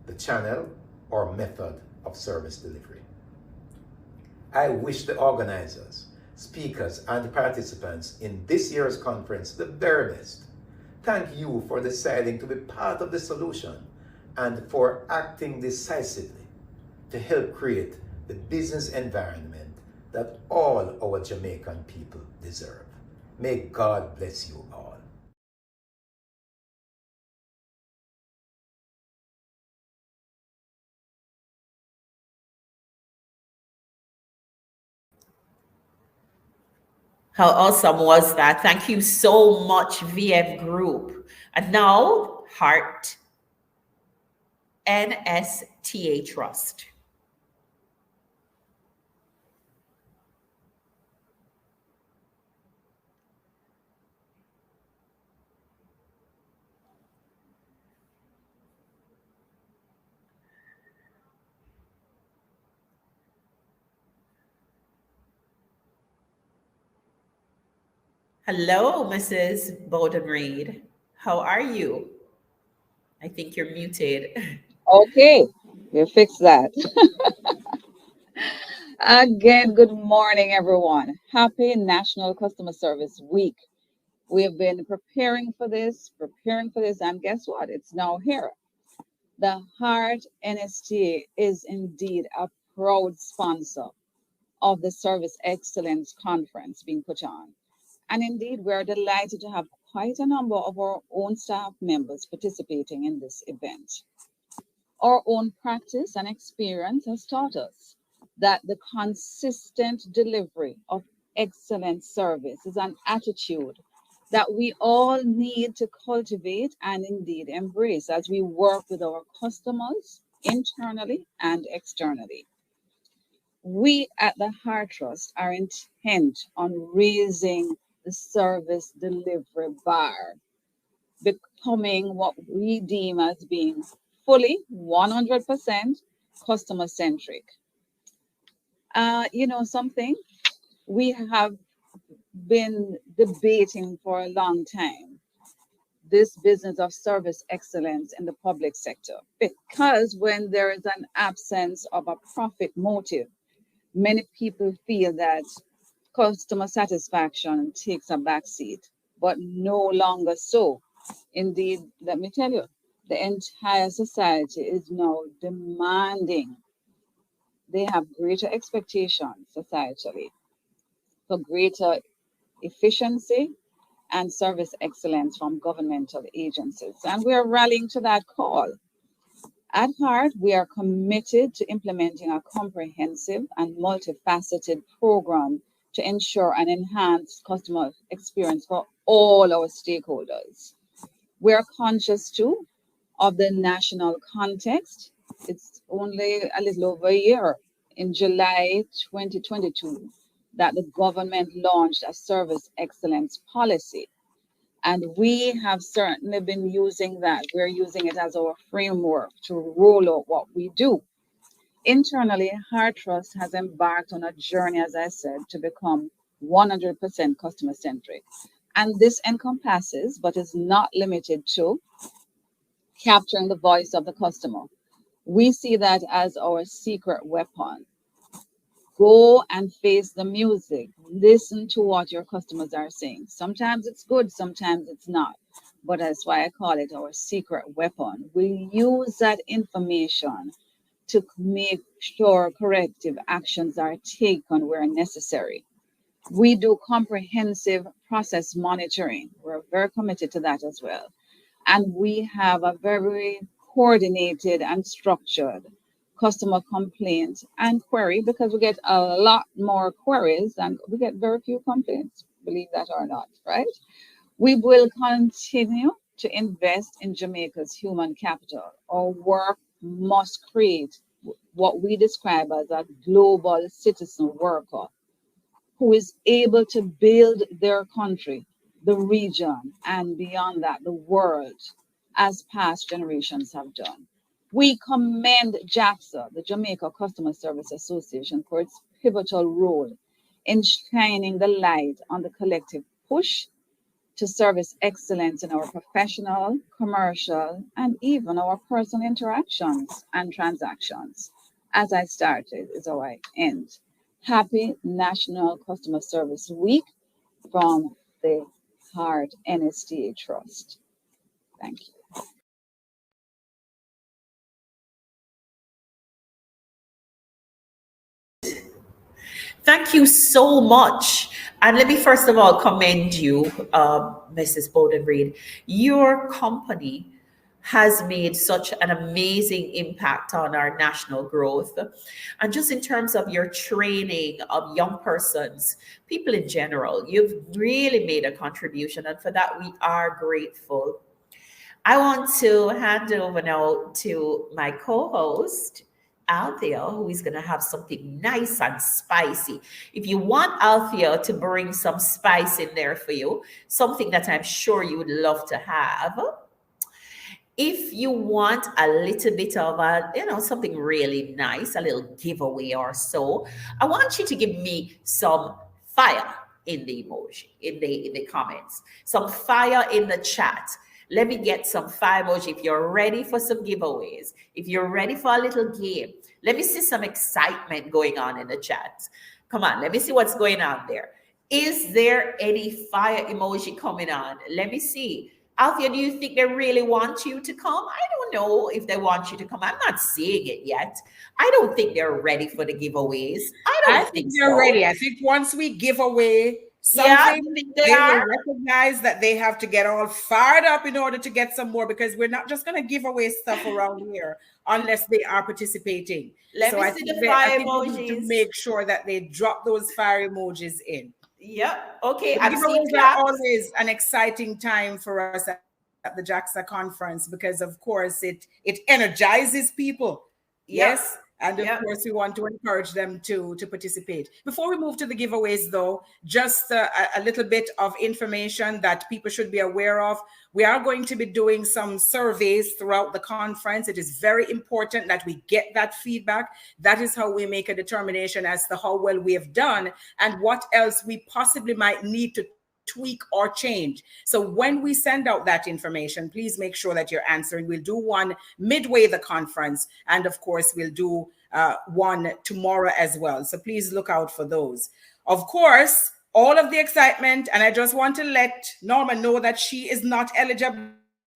the channel or method of service delivery. I wish the organizers, speakers, and participants in this year's conference the very best. Thank you for deciding to be part of the solution and for acting decisively to help create the business environment that all our Jamaican people deserve. May God bless you all. How awesome was that? Thank you so much, VM Group. And now, Heart NSTA Trust. Hello, Mrs. Bowden Reed. How are you? I think you're muted. Okay, we fixed that. Again, good morning, everyone. Happy National Customer Service Week. We have been preparing for this, and guess what? It's now here. The Heart NSTA is indeed a proud sponsor of the Service Excellence Conference being put on. And indeed, we're delighted to have quite a number of our own staff members participating in this event. Our own practice and experience has taught us that the consistent delivery of excellent service is an attitude that we all need to cultivate and indeed embrace as we work with our customers internally and externally. We at the Heart Trust are intent on raising the service delivery bar, becoming what we deem as being fully 100% customer centric. Something we have been debating for a long time, this business of service excellence in the public sector, because when there is an absence of a profit motive, many people feel that customer satisfaction takes a backseat, but no longer so. Indeed, let me tell you, the entire society is now demanding, they have greater expectations societally for greater efficiency and service excellence from governmental agencies. And we are rallying to that call. At Heart, we are committed to implementing a comprehensive and multifaceted program to ensure an enhanced customer experience for all our stakeholders. We are conscious too of the national context. It's only a little over a year, in July 2022, that the government launched a service excellence policy. And we have certainly been using that. We're using it as our framework to roll out what we do. Internally, Heart Trust has embarked on a journey, as I said, to become 100% customer centric. And this encompasses, but is not limited to, capturing the voice of the customer. We see that as our secret weapon. Go and face the music. Listen to what your customers are saying. Sometimes it's good, sometimes it's not. But that's why I call it our secret weapon. We use that information to make sure corrective actions are taken where necessary. We do comprehensive process monitoring. We're very committed to that as well. And we have a very coordinated and structured customer complaint and query, because we get a lot more queries and we get very few complaints, believe that or not, right? We will continue to invest in Jamaica's human capital. Our work must create what we describe as a global citizen worker who is able to build their country, the region, and beyond that, the world, as past generations have done. We commend JAXA, the Jamaica Customer Service Association, for its pivotal role in shining the light on the collective push to service excellence in our professional, commercial, and even our personal interactions and transactions. As I started, is how I end. Happy National Customer Service Week from the Heart NSTA Trust. Thank you. Thank you so much. And let me first of all commend you, Mrs. Bowden Reed. Your company has made such an amazing impact on our national growth. And just in terms of your training of young persons, people in general, you've really made a contribution. And for that, we are grateful. I want to hand it over now to my co-host, Althea, who is going to have something nice and spicy. If you want Althea to bring some spice in there for you, something that I'm sure you would love to have. If you want a little bit of something really nice, a little giveaway or so, I want you to give me some fire in the emoji, in the comments, some fire in the chat. Let me get some fire emoji if you're ready for some giveaways. If you're ready for a little game, let me see some excitement going on in the chat. Come on, let me see what's going on there. Is there any fire emoji coming on? Let me see. Althea, do you think they really want you to come? I don't know if they want you to come. I'm not seeing it yet. I don't think they're ready for the giveaways. I think they're so. ready. I think once we give away something, they will recognize that they have to get all fired up in order to get some more, because we're not just going to give away stuff around here unless they are participating. Let me see the fire emojis. We need to make sure that they drop those fire emojis in. Yep. Okay. Giveaways are always an exciting time for us at the JAXA conference, because of course it energizes people. Yes. And of course, we want to encourage them to participate. Before we move to the giveaways, though, just a little bit of information that people should be aware of. We are going to be doing some surveys throughout the conference. It is very important that we get that feedback. That is how we make a determination as to how well we have done and what else we possibly might need to tweak or change. So when we send out that information, please make sure that you're answering. We'll do one midway the conference, and of course we'll do one tomorrow as well. So please look out for those. Of course, all of the excitement, and I just want to let Norma know that she is not eligible.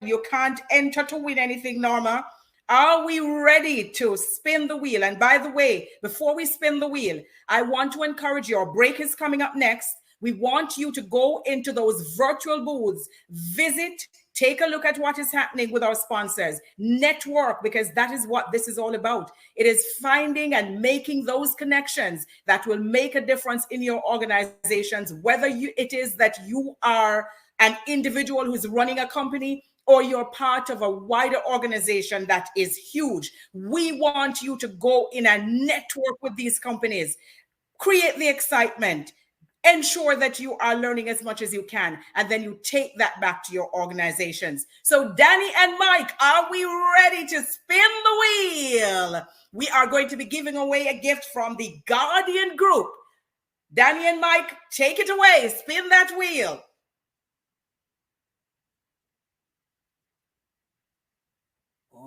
You can't enter to win anything, Norma. Are we ready to spin the wheel? And by the way, before we spin the wheel, I want to encourage you. Our break is coming up next. We want you to go into those virtual booths, visit, take a look at what is happening with our sponsors, network, because that is what this is all about. It is finding and making those connections that will make a difference in your organizations, whether it is that you are an individual who's running a company or you're part of a wider organization that is huge. We want you to go in and network with these companies, create the excitement, ensure that you are learning as much as you can, and then you take that back to your organizations. So Danny and Mike, are we ready to spin the wheel? We are going to be giving away a gift from the Guardian Group. Danny and Mike, take it away. Spin that wheel.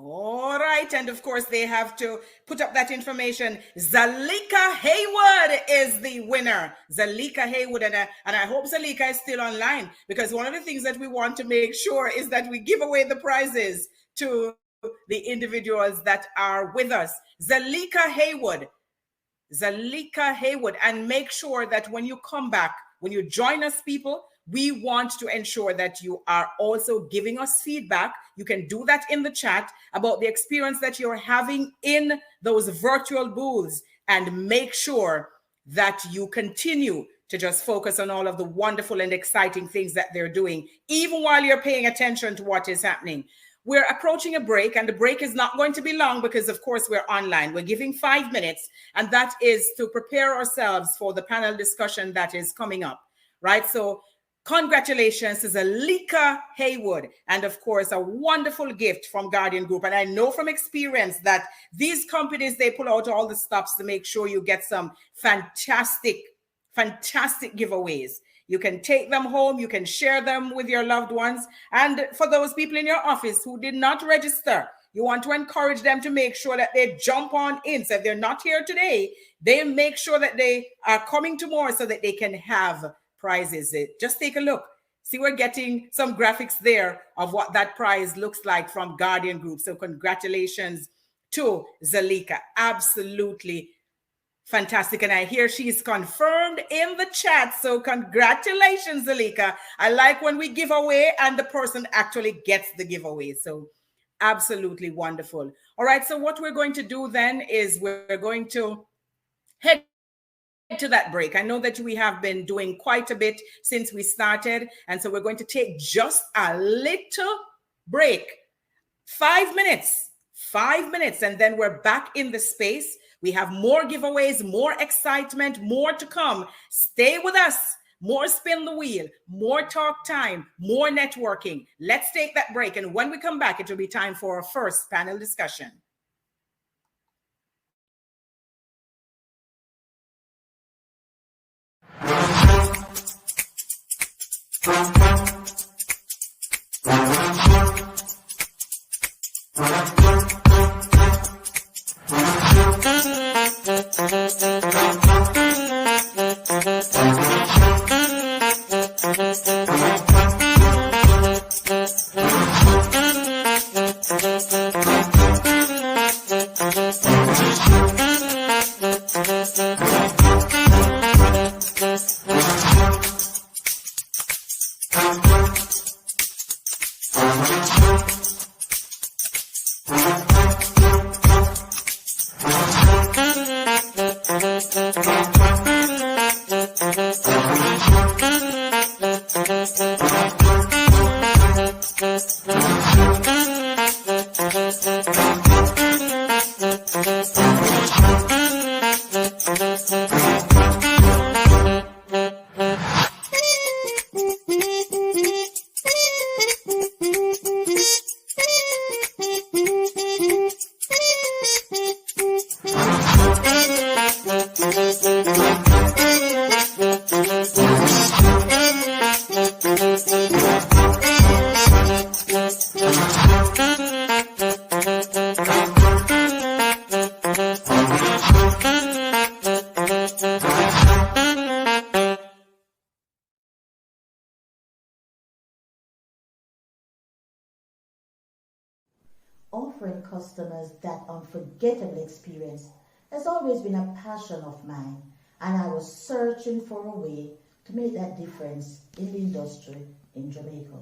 All right, and of course they have to put up that information. Zalika Haywood is the winner. Zalika Haywood, and I hope Zalika is still online, because one of the things that we want to make sure is that we give away the prizes to the individuals that are with us. Zalika Haywood, and make sure that when you come back, when you join us, people, we want to ensure that you are also giving us feedback. You can do that in the chat about the experience that you're having in those virtual booths, and make sure that you continue to just focus on all of the wonderful and exciting things that they're doing, even while you're paying attention to what is happening. We're approaching a break, and the break is not going to be long because, of course, we're online. We're giving 5 minutes, and that is to prepare ourselves for the panel discussion that is coming up, right? So congratulations to Zalika Haywood, and of course, a wonderful gift from Guardian Group. And I know from experience that these companies, they pull out all the stops to make sure you get some fantastic giveaways. You can take them home, you can share them with your loved ones. And for those people in your office who did not register, you want to encourage them to make sure that they jump on in. So if they're not here today, they make sure that they are coming tomorrow so that they can have prizes. Just take a look. See, we're getting some graphics there of what that prize looks like from Guardian Group. So congratulations to Zalika. Absolutely fantastic. And I hear she's confirmed in the chat. So congratulations, Zalika. I like when we give away and the person actually gets the giveaway. So absolutely wonderful. All right. So what we're going to do then is we're going to head to that break. I know that we have been doing quite a bit since we started. And so we're going to take just a little break. 5 minutes. 5 minutes. And then we're back in the space. We have more giveaways, more excitement, more to come. Stay with us. More spin the wheel, more talk time, more networking. Let's take that break. And when we come back, it will be time for our first panel discussion. Offering customers that unforgettable experience has always been a passion of mine, and I was searching for a way to make that difference in the industry in Jamaica.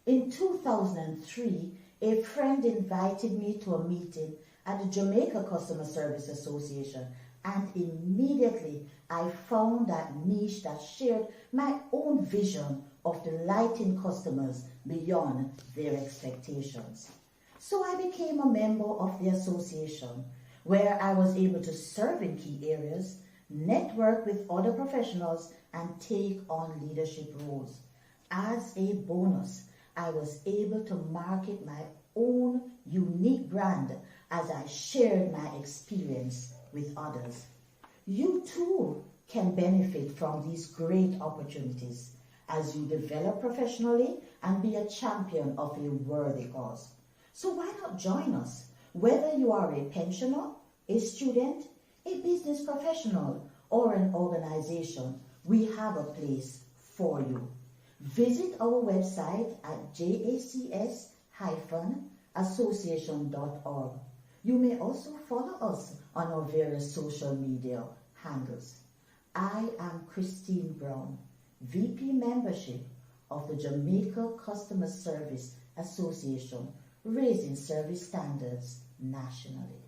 In 2003, a friend invited me to a meeting at the Jamaica Customer Service Association, and immediately I found that niche that shared my own vision of delighting customers beyond their expectations. So I became a member of the association, where I was able to serve in key areas, network with other professionals, and take on leadership roles. As a bonus, I was able to market my own unique brand as I shared my experience with others. You too can benefit from these great opportunities as you develop professionally and be a champion of a worthy cause. So why not join us? Whether you are a pensioner, a student, a business professional, or an organization, we have a place for you. Visit our website at jacs-association.org. You may also follow us on our various social media handles. I am Christine Brown, VP Membership of the Jamaica Customer Service Association, raising service standards nationally.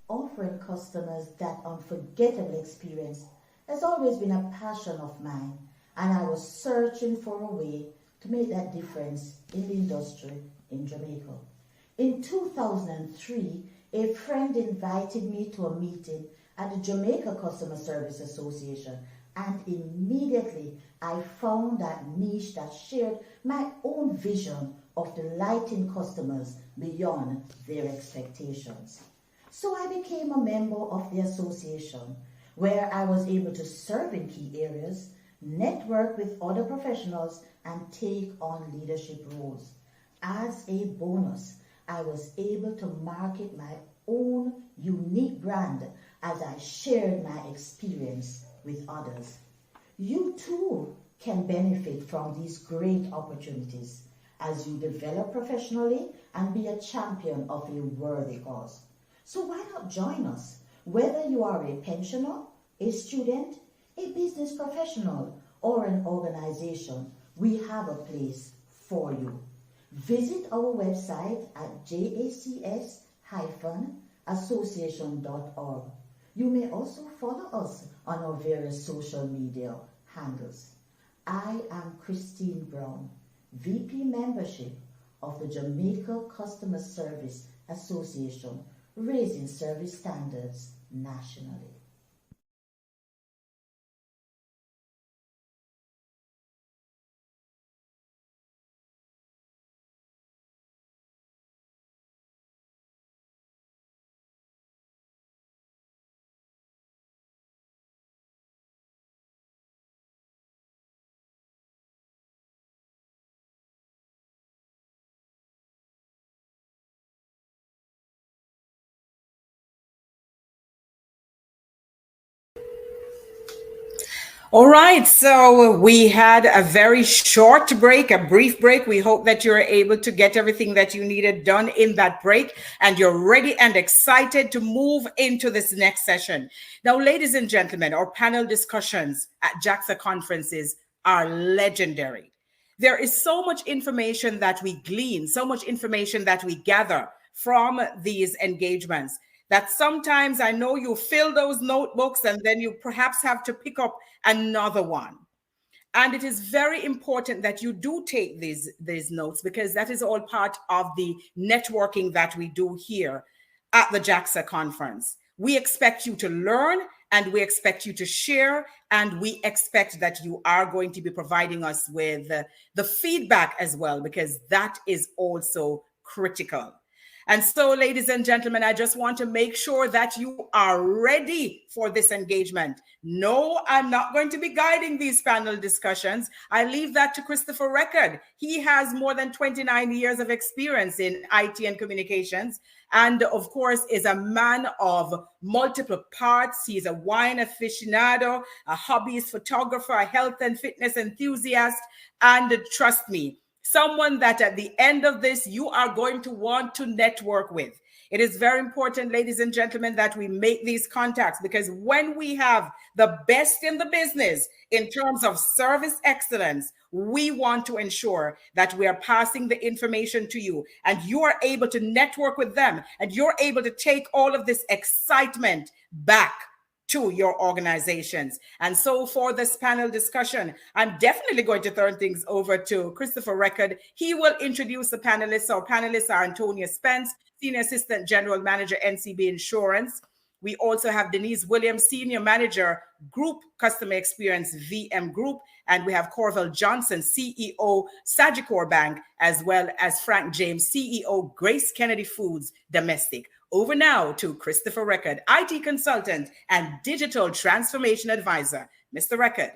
Offering customers that unforgettable experience has always been a passion of mine, and I was searching for a way to make that difference in the industry in Jamaica. In 2003, a friend invited me to a meeting at the Jamaica Customer Service Association, and immediately I found that niche that shared my own vision of delighting customers beyond their expectations. So I became a member of the association, where I was able to serve in key areas, network with other professionals, and take on leadership roles. As a bonus, I was able to market my own unique brand as I shared my experience with with others. You too can benefit from these great opportunities as you develop professionally and be a champion of a worthy cause. So why not join us? Whether you are a pensioner, a student, a business professional, or an organization, we have a place for you. Visit our website at jacs-association.org. You may also follow us on our various social media handles. I am Christine Brown, VP Membership of the Jamaica Customer Service Association, raising service standards nationally. All right, so we had a very short break, a brief break. We hope that you're able to get everything that you needed done in that break and you're ready and excited to move into this next session. Now, ladies and gentlemen, our panel discussions at JAXA conferences are legendary. There is so much information that we glean, so much information that we gather from these engagements that sometimes I know you fill those notebooks and then you perhaps have to pick up another one. And it is very important that you do take these notes, because that is all part of the networking that we do here at the JAXA conference. We expect you to learn, and we expect you to share, and we expect that you are going to be providing us with the feedback as well, because that is also critical. And so, ladies and gentlemen, I just want to make sure that you are ready for this engagement. No, I'm not going to be guiding these panel discussions. I leave that to Christopher Record. He has more than 29 years of experience in IT and communications, and of course is a man of multiple parts. He's a wine aficionado, a hobbyist photographer, a health and fitness enthusiast, and trust me, someone that at the end of this, you are going to want to network with. It is very important, ladies and gentlemen, that we make these contacts, because when we have the best in the business in terms of service excellence, we want to ensure that we are passing the information to you and you are able to network with them and you're able to take all of this excitement back to your organizations. And so for this panel discussion, I'm definitely going to turn things over to Christopher Record. He will introduce the panelists. Our panelists are Antonia Spence, Senior Assistant General Manager, NCB Insurance. We also have Denise Williams, Senior Manager, Group Customer Experience, VM Group. And we have Corville Johnson, CEO, Sagicor Bank, as well as Frank James, CEO, Grace Kennedy Foods, Domestic. Over now to Christopher Record, IT consultant and digital transformation advisor. Mr. Record.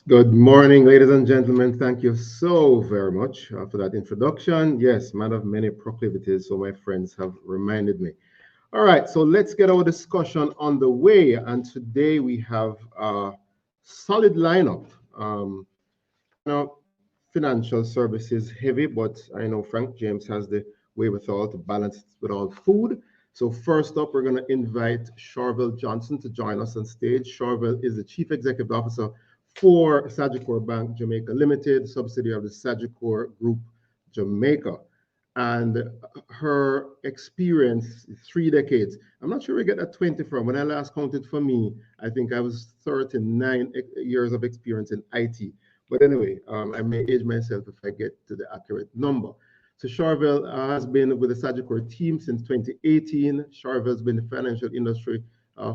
Good morning, ladies and gentlemen. Thank you so very much for that introduction. Yes, man of many proclivities, so my friends have reminded me. All right, so let's get our discussion on the way. And today we have a solid lineup. Now, financial services heavy, but I know Frank James has the wherewithal to balance it with all food. So first up, we're going to invite Corville Johnson to join us on stage. Corville is the Chief Executive Officer for Sagicor Bank Jamaica Limited, subsidiary of the Sagicor Group Jamaica. And her experience, 3 decades. I'm not sure we get that 20 from. When I last counted for me, I think I was 39 years of experience in IT. But anyway, I may age myself if I get to the accurate number. So Corville has been with the Sagicor team since 2018. Corville has been in the financial industry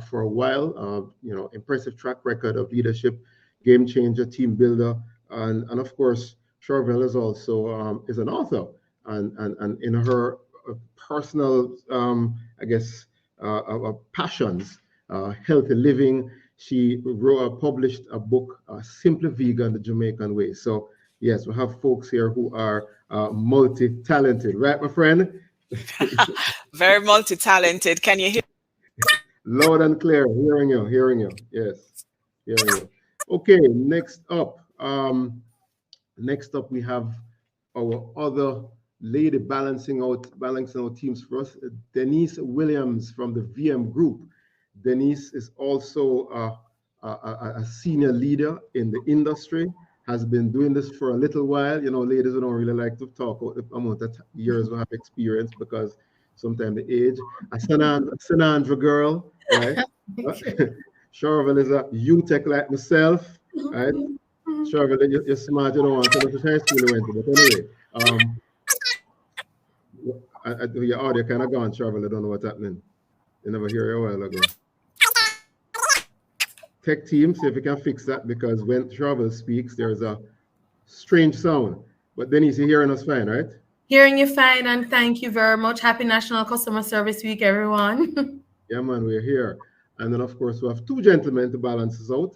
for a while. Impressive track record of leadership, game changer, team builder, and of course, Corville is also is an author. And in her personal, passions, healthy living, she published a book, Simply Vegan, the Jamaican Way. So yes, we have folks here who are multi-talented, right, my friend? Very multi-talented. Can you hear? Loud and clear. Hearing you. Hearing you. Yes. Hearing you. Okay. Next up, we have our other lady balancing out teams for us, Denise Williams from the VM Group. Denise is also a senior leader in the industry, has been doing this for a little while. You know, ladies who don't really like to talk about the amount of years we have experience because sometimes the age. A Sanandra girl, right? Charvel is a UTech like myself, right? Charvel, you're smart, you don't want to tell us which high school you went to, but anyway, your audio kind of gone, Charvel. I don't know what's happening. You never hear you a while ago. Tech team, see if you can fix that, because when Charvel speaks, there's a strange sound. But Denise, you're hearing us fine, right? Hearing you fine, and thank you very much. Happy National Customer Service Week, everyone. Yeah, man, we're here. And then, of course, we have two gentlemen to balance us out.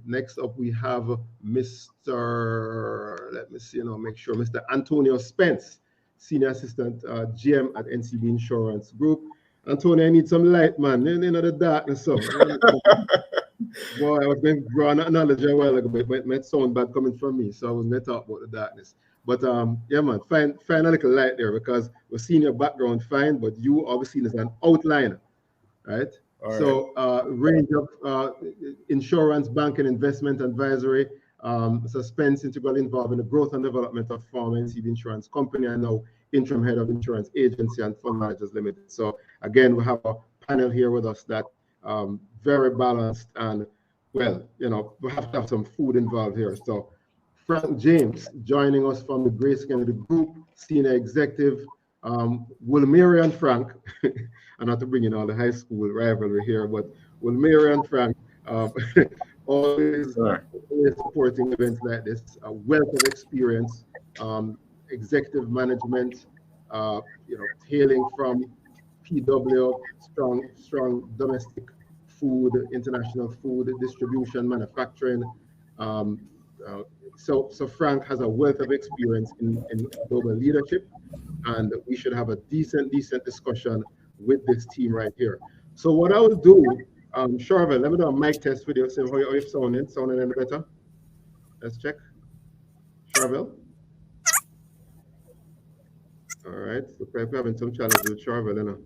Next up, we have Mr. Let me see, make sure, Mr. Antonio Spence, Senior Assistant GM at NCB Insurance Group. Antonio, I need some light, man. You know the darkness. So, boy, I was going to draw an analogy a while ago, but it might sound bad coming from me, so I was going to talk about the darkness. But yeah, man, find a little light there, because we're seeing your background fine, but you obviously as an outliner, right? So range of insurance, banking, investment, advisory, Spence integral involved in the growth and development of former NCB Insurance Company, and now interim head of insurance agency and fund managers limited. So again, we have a panel here with us that very balanced, and well, we have to have some food involved here. So Frank James joining us from the Grace Kennedy Group, senior executive. Wilmeri and Frank, and not to bring in all the high school rivalry here, but Wilmeri and Frank always supporting events like this, a wealth of experience, executive management, hailing from PW, strong domestic food, international food distribution, manufacturing. So Frank has a wealth of experience in global leadership, and we should have a decent discussion with this team right here. So what I will do, Charvel, let me do a mic test with you, see how you're sounding any better. Let's check. Charvel. All right, so we're having some challenges with Charvel,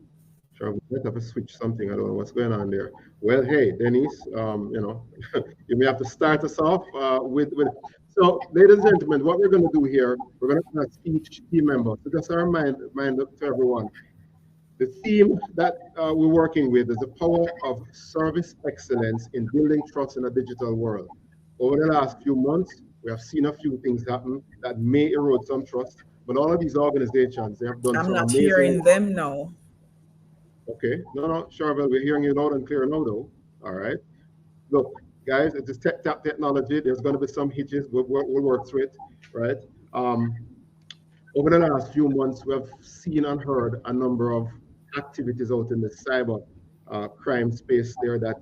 Charvel, let's have to switch something. I don't know what's going on there. Well, hey, Denise, you may have to start us off with. So, ladies and gentlemen, what we're going to do here, we're going to ask each team member. So just a reminder to everyone, the theme that we're working with is the power of service excellence in building trust in a digital world. Over the last few months, we have seen a few things happen that may erode some trust, but all of these organizations, they have done some amazing. I'm not hearing them now. Okay, no, Charvel, we're hearing you loud and clear now, though. All right. Look, guys, it is tech technology. There's going to be some hitches. We'll work through it, right? Over the last few months, we have seen and heard a number of activities out in the cyber crime space there that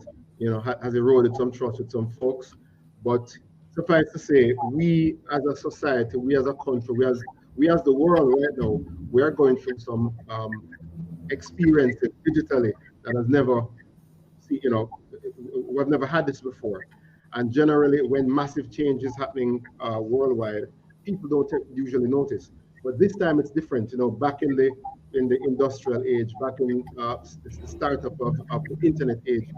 has eroded some trust with some folks. But suffice to say, we as a society, we as a country, we as the world right now, we are going through some experiences digitally that has never we've never had this before. And generally, when massive change is happening worldwide, people don't usually notice. But this time it's different. Back in the industrial age, back in the startup of the internet age,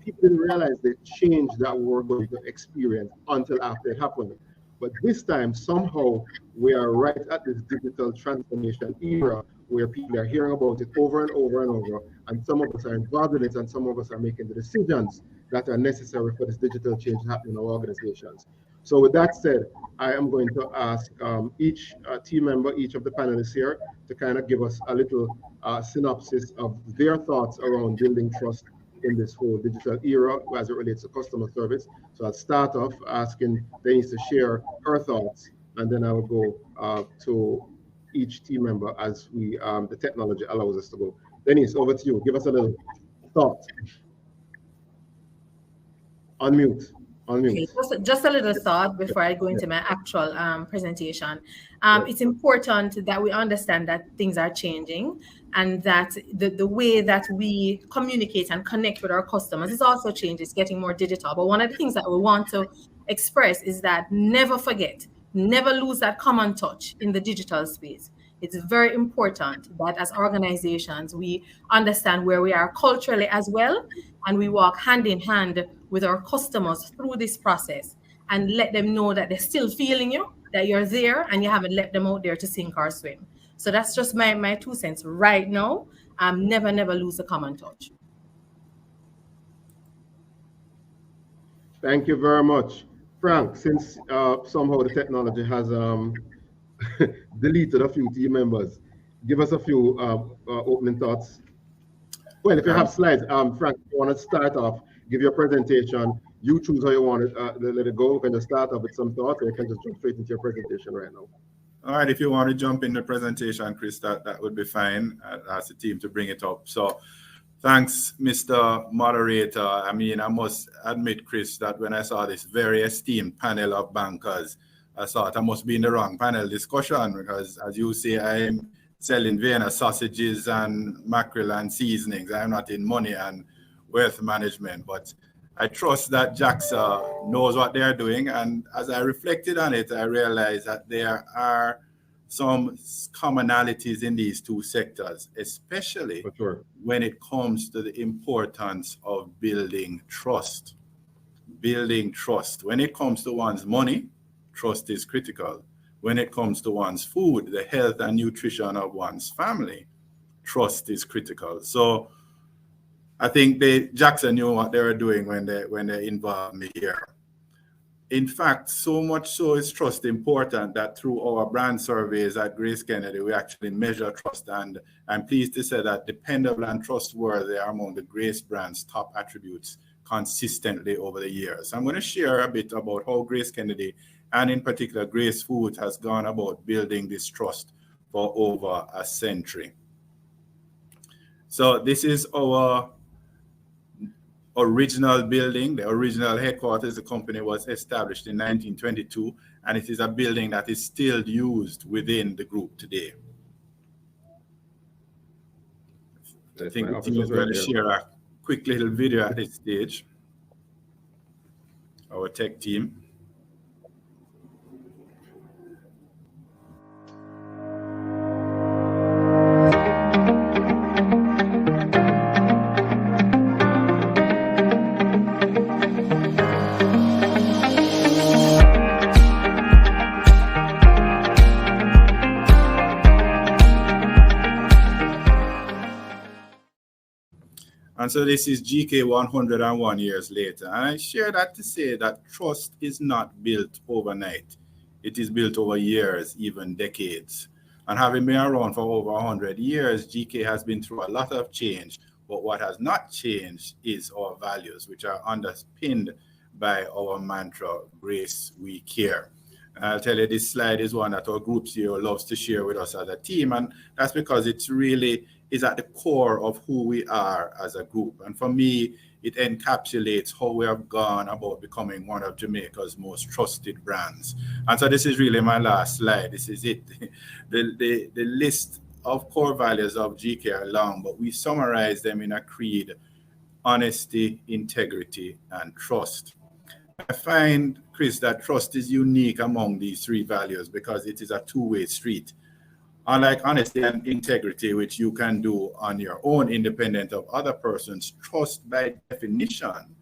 people didn't realize the change that we were going to experience until after it happened. But this time, somehow, we are right at this digital transformation era where people are hearing about it over and over and over, and some of us are involved in it, and some of us are making the decisions that are necessary for this digital change to happen in our organizations. So with that said, I am going to ask each team member, each of the panelists here, to kind of give us a little synopsis of their thoughts around building trust in this whole digital era as it relates to customer service. So I'll start off asking Denise to share her thoughts, and then I will go to each team member as the technology allows us to go. Denise, over to you. Give us a little thought. Unmute. On Okay, mute. just a little thought before I go into my actual presentation. It's important that we understand that things are changing and that the way that we communicate and connect with our customers is also changing. It's getting more digital. But one of the things that we want to express is that never forget, never lose that common touch in the digital space. It's very important that as organizations, we understand where we are culturally as well, and we walk hand in hand with our customers through this process and let them know that they're still feeling you, that you're there, and you haven't left them out there to sink or swim. So that's just my 2 cents right now. Never lose the common touch. Thank you very much. Frank, since somehow the technology has deleted a few team members, give us a few opening thoughts. Well, if you have slides, Frank, if you want to start off, give your presentation. You choose how you want to let it go. You can just start off with some thoughts, or you can just jump straight into your presentation right now. All right, if you want to jump in the presentation, Chris, that would be fine. Ask the team to bring it up. So thanks, Mr. Moderator. I mean, I must admit, Chris, that when I saw this very esteemed panel of bankers, I thought I must be in the wrong panel discussion because, as you say, I'm selling Vienna sausages and mackerel and seasonings. I'm not in money and wealth management, but I trust that JAXA knows what they're doing. And as I reflected on it, I realized that there are some commonalities in these two sectors, especially when it comes to the importance of building trust. Building trust. When it comes to one's money, trust is critical. When it comes to one's food, the health and nutrition of one's family, trust is critical. So I think Jackson knew what they were doing when they involved me here. In fact, so much so is trust important that through our brand surveys at Grace Kennedy, we actually measure trust. And I'm pleased to say that dependable and trustworthy are among the Grace brand's top attributes consistently over the years. I'm going to share a bit about how Grace Kennedy, and in particular Grace Foods, has gone about building this trust for over a century. So this is our original building. The original headquarters, the company was established in 1922, and it is a building that is still used within the group today. I think the team is going to share a quick little video at this stage. Our tech team. And so this is GK 101 years later. And I share that to say that trust is not built overnight. It is built over years, even decades. And having been around for over 100 years, GK has been through a lot of change. But what has not changed is our values, which are underpinned by our mantra, Grace, We Care. And I'll tell you, this slide is one that our group CEO loves to share with us as a team. And that's because it's really is at the core of who we are as a group. And for me, it encapsulates how we have gone about becoming one of Jamaica's most trusted brands. And so this is really my last slide. This is it. The list of core values of GK are long, but we summarize them in a creed: honesty, integrity, and trust. I find, Chris, that trust is unique among these three values because it is a two-way street. Unlike honesty and integrity, which you can do on your own, independent of other persons, trust by definition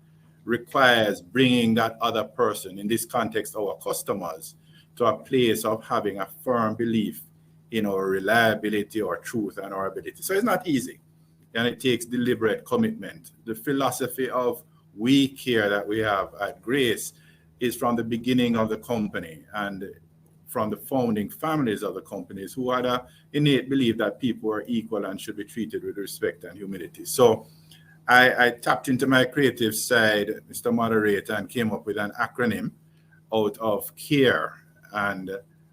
requires bringing that other person, in this context our customers, to a place of having a firm belief in our reliability or truth and our ability. So it's not easy, and it takes deliberate commitment. The philosophy of we care that we have at Grace is from the beginning of the company and from the founding families of the companies who had an innate belief that people are equal and should be treated with respect and humility. So I tapped into my creative side, Mr. Moderator, and came up with an acronym out of CARE. And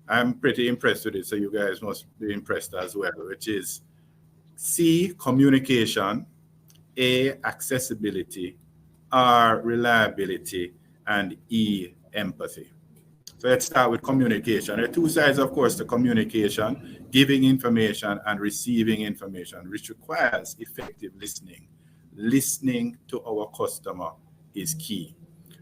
I'm pretty impressed with it, so you guys must be impressed as well, which is C, communication, A, accessibility, R, reliability, and E, empathy. So let's start with communication. There are two sides, of course, to communication: giving information and receiving information, which requires effective listening. Listening to our customer is key.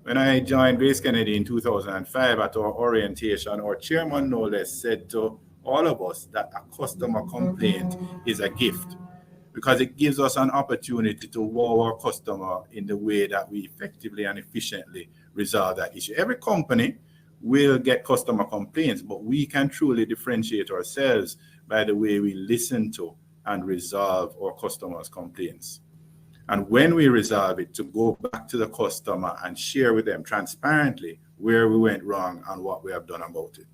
When I joined Grace Kennedy in 2005 at our orientation, our chairman, no less, said to all of us that a customer complaint is a gift, because it gives us an opportunity to wow our customer in the way that we effectively and efficiently resolve that issue. Every company will get customer complaints, but we can truly differentiate ourselves by the way we listen to and resolve our customers' complaints. And when we resolve it, to go back to the customer and share with them transparently where we went wrong and what we have done about it.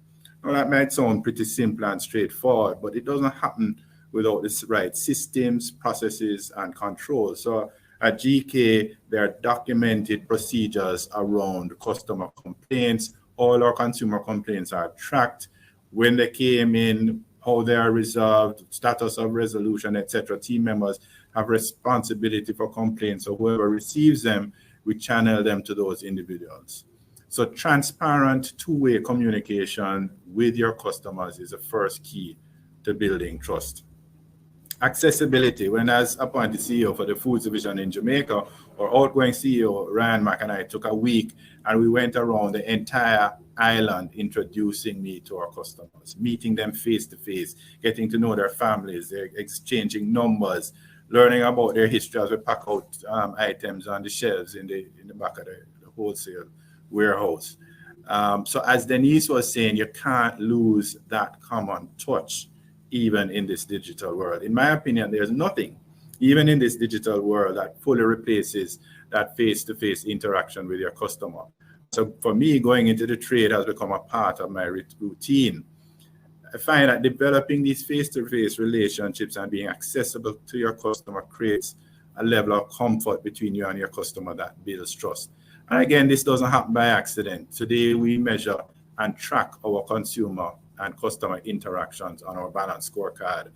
Now, that might sound pretty simple and straightforward, but it doesn't happen without the right systems, processes, and controls. So at GK, there are documented procedures around customer complaints. All our consumer complaints are tracked, when they came in, how they are resolved, status of resolution, etc. Team members have responsibility for complaints, so whoever receives them, we channel them to those individuals. So transparent two-way communication with your customers is the first key to building trust. Accessibility. When I was appointed CEO for the foods division in Jamaica, our outgoing CEO, Ryan Mack, and I took a week and we went around the entire island introducing me to our customers, meeting them face to face, getting to know their families, they're exchanging numbers, learning about their history as we pack out items on the shelves in the back of the wholesale warehouse. So as Denise was saying, you can't lose that common touch even in this digital world. In my opinion, there's nothing, even in this digital world, that fully replaces that face-to-face interaction with your customer. So for me, going into the trade has become a part of my routine. I find that developing these face-to-face relationships and being accessible to your customer creates a level of comfort between you and your customer that builds trust. And again, this doesn't happen by accident. Today, we measure and track our consumer and customer interactions on our balance scorecard.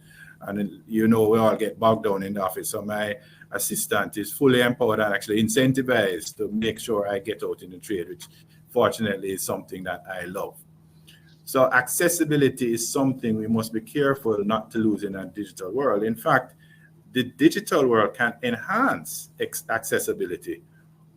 And you know, we all get bogged down in the office. So my assistant is fully empowered and actually incentivized to make sure I get out in the trade, which fortunately is something that I love. So accessibility is something we must be careful not to lose in a digital world. In fact, the digital world can enhance accessibility,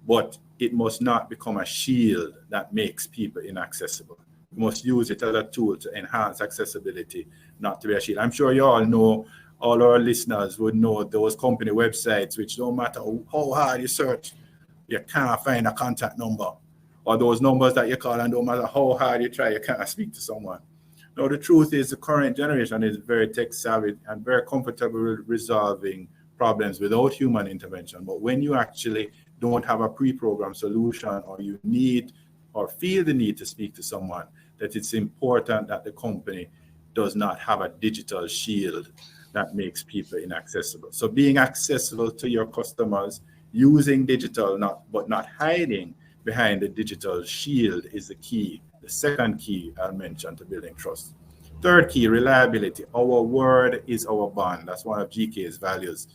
but it must not become a shield that makes people inaccessible. We must use it as a tool to enhance accessibility, not to be a shield. I'm sure you all know, all our listeners would know those company websites which no matter how hard you search, you can't find a contact number. Or those numbers that you call and no matter how hard you try, you can't speak to someone. No, the truth is the current generation is very tech savvy and very comfortable with resolving problems without human intervention. But when you actually don't have a pre-programmed solution, or you need or feel the need to speak to someone, that it's important that the company does not have a digital shield that makes people inaccessible. So being accessible to your customers, using digital, but not hiding behind the digital shield is the key. The second key I'll mention to building trust. Third key, reliability. Our word is our bond. That's one of GK's values.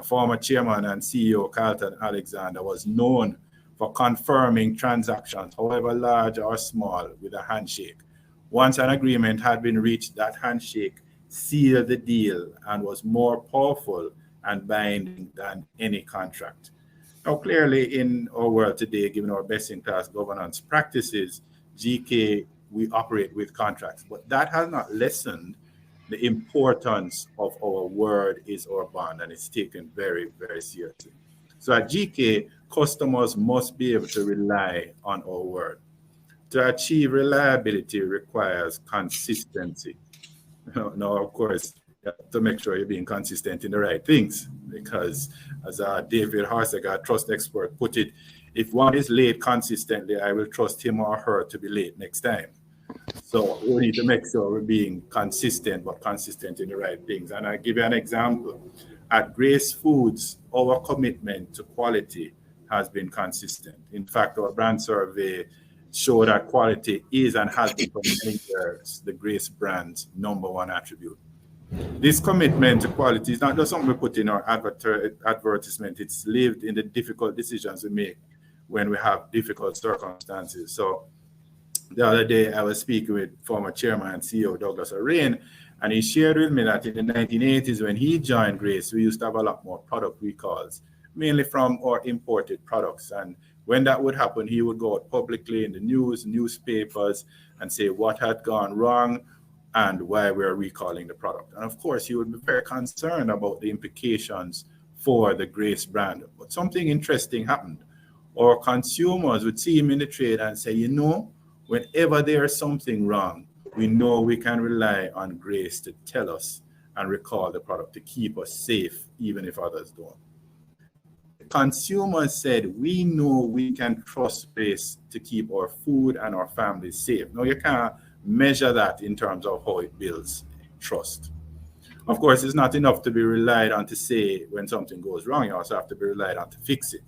Former chairman and CEO Carlton Alexander was known for confirming transactions, however large or small, with a handshake. Once an agreement had been reached, that handshake sealed the deal and was more powerful and binding than any contract. Now, clearly in our world today, given our best-in-class governance practices, GK, we operate with contracts, but that has not lessened the importance of our word is our bond, and it's taken very, very seriously. So at GK, customers must be able to rely on our word. To achieve reliability requires consistency. Now, of course, you have to make sure you're being consistent in the right things, because as David Harseg, our trust expert, put it, if one is late consistently, I will trust him or her to be late next time. So we need to make sure we're being consistent, but consistent in the right things. And I'll give you an example. At Grace Foods, our commitment to quality has been consistent. In fact, our brand survey showed that quality is and has been for many years the Grace brand's #1 attribute. This commitment to quality is not just something we put in our advertisement. It's lived in the difficult decisions we make when we have difficult circumstances. So the other day, I was speaking with former chairman and CEO Douglas Arain, and he shared with me that in the 1980s, when he joined Grace, we used to have a lot more product recalls, mainly from our imported products. And when that would happen, he would go out publicly in the news, newspapers, and say what had gone wrong and why we're recalling the product. And of course, he would be very concerned about the implications for the Grace brand. But something interesting happened. Our consumers would see him in the trade and say, you know, whenever there's something wrong, we know we can rely on Grace to tell us and recall the product to keep us safe, even if others don't. The consumers said, we know we can trust Grace to keep our food and our families safe. Now, you can't measure that in terms of how it builds trust. Of course, it's not enough to be relied on to say when something goes wrong. You also have to be relied on to fix it.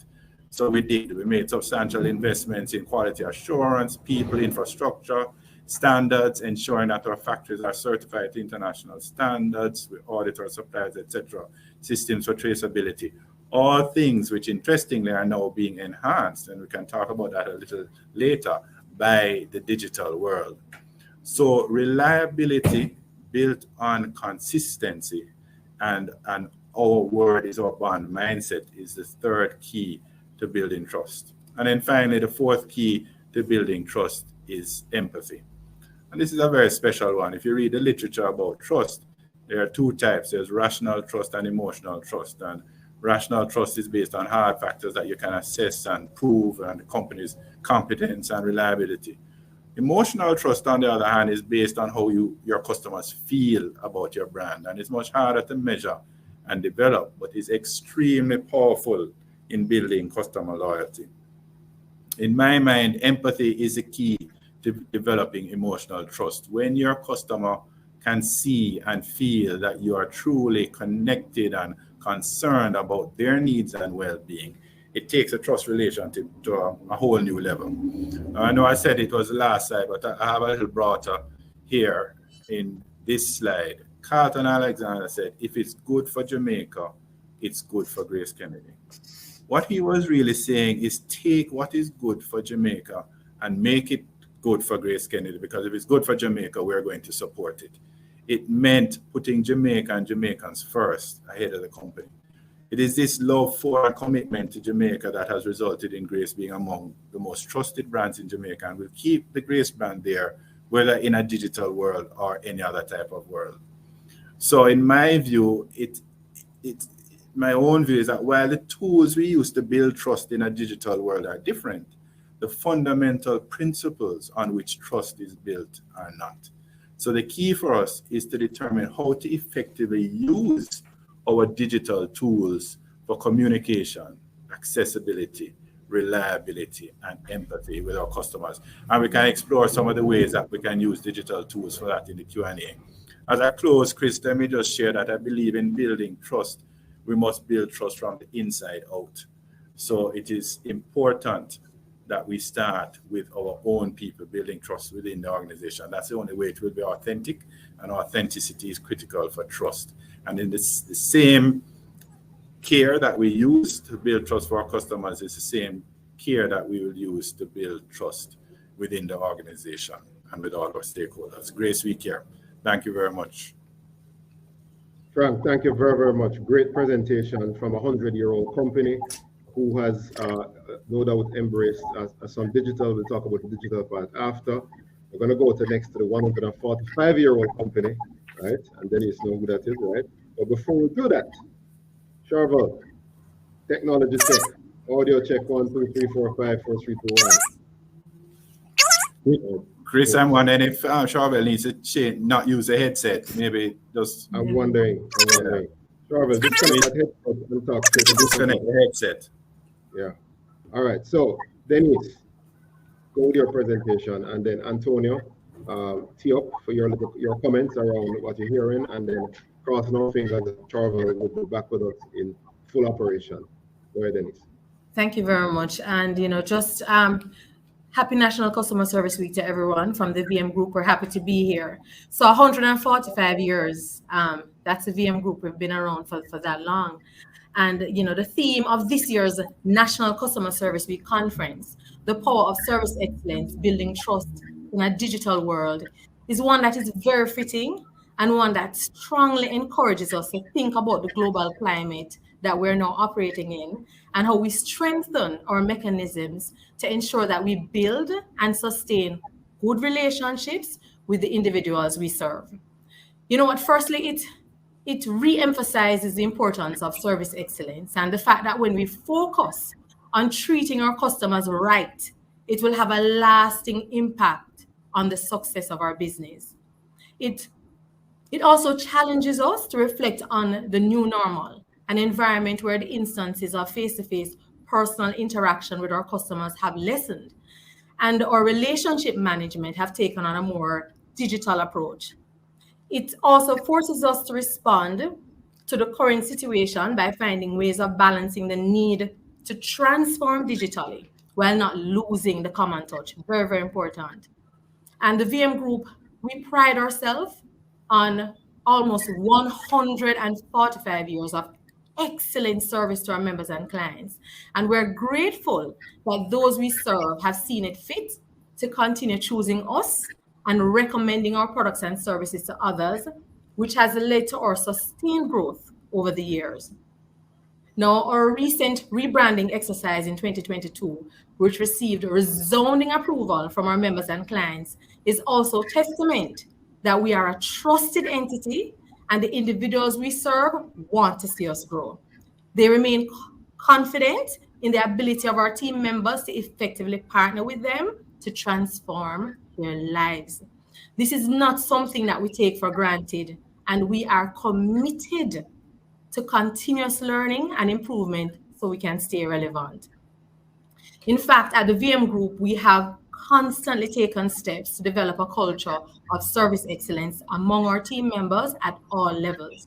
So we did. We made substantial investments in quality assurance, people, infrastructure, standards, ensuring that our factories are certified to international standards. We audit our suppliers, etc. Systems for traceability. All things which, interestingly, are now being enhanced, and we can talk about that a little later, by the digital world. So reliability built on consistency and our word is our bond mindset is the third key to building trust. And then finally, the fourth key to building trust is empathy. And this is a very special one. If you read the literature about trust, there are two types. There's rational trust and emotional trust. And rational trust is based on hard factors that you can assess and prove, and the company's competence and reliability. Emotional trust, on the other hand, is based on how your customers feel about your brand. And it's much harder to measure and develop, but it's extremely powerful in building customer loyalty. In my mind, empathy is the key to developing emotional trust. When your customer can see and feel that you are truly connected and concerned about their needs and well-being, it takes a trust relationship to a whole new level. I know I said it was the last slide, but I have a little broader here in this slide. Carlton Alexander said, if it's good for Jamaica, it's good for Grace Kennedy. What he was really saying is take what is good for Jamaica and make it good for Grace Kennedy, because if it's good for Jamaica, we're going to support it. It meant putting Jamaica and Jamaicans first ahead of the company. It is this love for and commitment to Jamaica that has resulted in Grace being among the most trusted brands in Jamaica, and will keep the Grace brand there, whether in a digital world or any other type of world. So in my view, my own view is that while the tools we use to build trust in a digital world are different, the fundamental principles on which trust is built are not. So the key for us is to determine how to effectively use our digital tools for communication, accessibility, reliability, and empathy with our customers. And we can explore some of the ways that we can use digital tools for that in the Q&A. As I close, Chris, let me just share that I believe in building trust. We must build trust from the inside out. So it is important that we start with our own people building trust within the organization. That's the only way it will be authentic, and authenticity is critical for trust. And in the same care that we use to build trust for our customers is the same care that we will use to build trust within the organization and with all our stakeholders. Grace, we care. Thank you very much. Frank, thank you very, very much. Great presentation from a 100-year-old company who has no doubt embraced some digital. We'll talk about the digital part after. We're going to go next to the 145-year-old company, right? And then you know who that is, right? But before we do that, Charvel, technology check, audio check 1, 2, 3, 4, 5, 4, 3, 2, 1. Chris, I'm wondering if Charvel needs to not use a headset. Maybe just. I'm wondering. Charvel, disconnect that headset and talk. Disconnect the headset. Yeah. All right. So, Denise, go with your presentation, and then Antonio, tee up for your comments around what you're hearing, and then crossing our fingers that Charvel will be back with us in full operation. Go ahead, Denise. Thank you very much. And, just happy National Customer Service Week to everyone from the VM Group. We're happy to be here. So 145 years, that's the VM Group. We've been around for that long. And the theme of this year's National Customer Service Week conference, the power of service excellence, building trust in a digital world, is one that is very fitting and one that strongly encourages us to think about the global climate that we're now operating in and how we strengthen our mechanisms to ensure that we build and sustain good relationships with the individuals we serve. You know what? Firstly, it re-emphasizes the importance of service excellence and the fact that when we focus on treating our customers right, it will have a lasting impact on the success of our business. It also challenges us to reflect on the new normal, an environment where the instances of face-to-face personal interaction with our customers have lessened and our relationship management have taken on a more digital approach. It also forces us to respond to the current situation by finding ways of balancing the need to transform digitally while not losing the common touch. Very, very important. And the VM Group, we pride ourselves on almost 145 years of excellent service to our members and clients. And we're grateful that those we serve have seen it fit to continue choosing us and recommending our products and services to others, which has led to our sustained growth over the years. Now, our recent rebranding exercise in 2022, which received resounding approval from our members and clients, is also testament that we are a trusted entity and the individuals we serve want to see us grow. They remain confident in the ability of our team members to effectively partner with them to transform their lives. This is not something that we take for granted, and we are committed to continuous learning and improvement so we can stay relevant. In fact, at the VM Group, we have constantly taken steps to develop a culture of service excellence among our team members at all levels.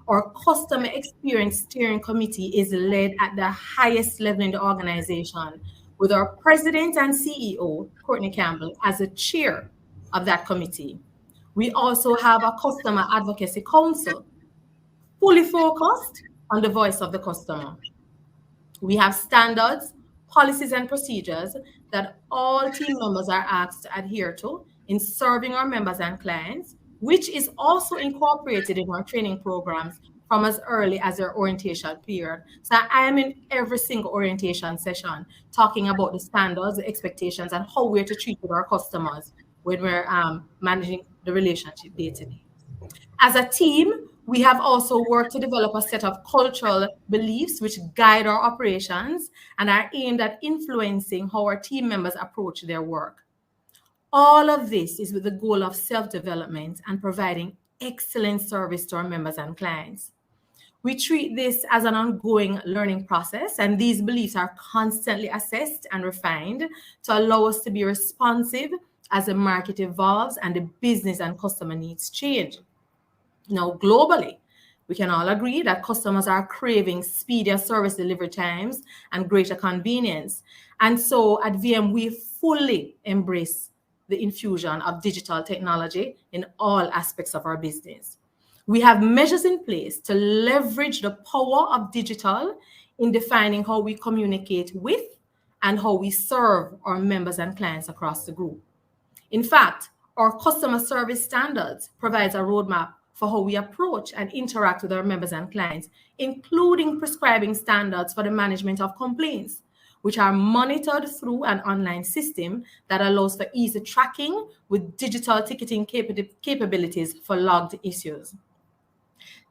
Our customer experience steering committee is led at the highest level in the organization, with our president and CEO, Courtney Campbell, as the chair of that committee. We also have a customer advocacy council, fully focused on the voice of the customer. We have standards, policies, and procedures that all team members are asked to adhere to in serving our members and clients, which is also incorporated in our training programs from as early as their orientation period. So I am in every single orientation session talking about the standards, the expectations, and how we're to treat with our customers when we're managing the relationship day to day. As a team, we have also worked to develop a set of cultural beliefs which guide our operations and are aimed at influencing how our team members approach their work. All of this is with the goal of self-development and providing excellent service to our members and clients. We treat this as an ongoing learning process, and these beliefs are constantly assessed and refined to allow us to be responsive as the market evolves and the business and customer needs change. Now, globally, we can all agree that customers are craving speedier service delivery times and greater convenience. And so at VM, we fully embrace the infusion of digital technology in all aspects of our business. We have measures in place to leverage the power of digital in defining how we communicate with and how we serve our members and clients across the group. In fact, our customer service standards provides a roadmap for how we approach and interact with our members and clients, including prescribing standards for the management of complaints, which are monitored through an online system that allows for easy tracking with digital ticketing capabilities for logged issues.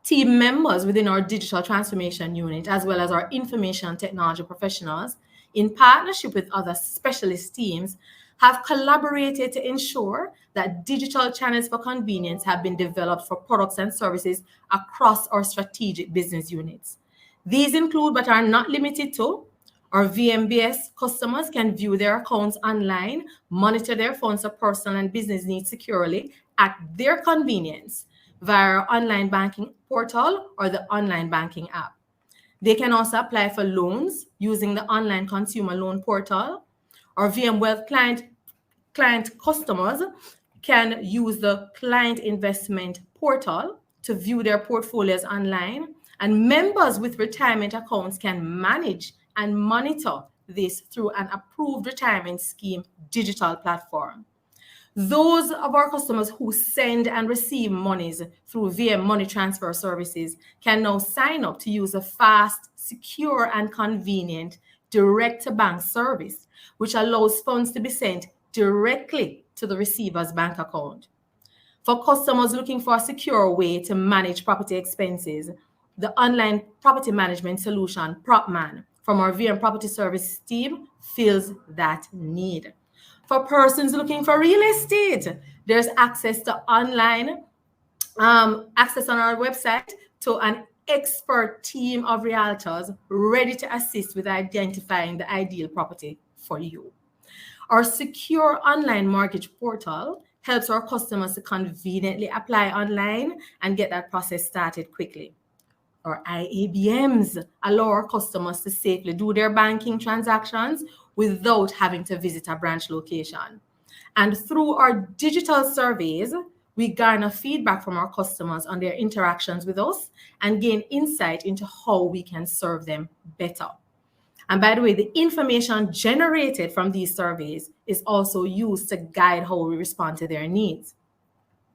Team members within our digital transformation unit, as well as our information technology professionals, in partnership with other specialist teams, have collaborated to ensure that digital channels for convenience have been developed for products and services across our strategic business units. These include, but are not limited to, our VMBS customers can view their accounts online, monitor their funds for personal and business needs securely at their convenience via our online banking portal or the online banking app. They can also apply for loans using the online consumer loan portal. Our VM Wealth client customers can use the client investment portal to view their portfolios online And members with retirement accounts can manage and monitor this through an approved retirement scheme digital platform. Those of our customers who send and receive monies through VM money transfer services can now sign up to use a fast, secure, and convenient direct-to-bank service, which allows funds to be sent directly to the receiver's bank account. For customers looking for a secure way to manage property expenses, the online property management solution, PropMan, from our VM Property Service team fills that need. For persons looking for real estate, there's access to online, access on our website to an expert team of realtors ready to assist with identifying the ideal property for you. Our secure online mortgage portal helps our customers to conveniently apply online and get that process started quickly. Our IABMs allow our customers to safely do their banking transactions without having to visit a branch location. And through our digital surveys, we garner feedback from our customers on their interactions with us and gain insight into how we can serve them better. And by the way, the information generated from these surveys is also used to guide how we respond to their needs.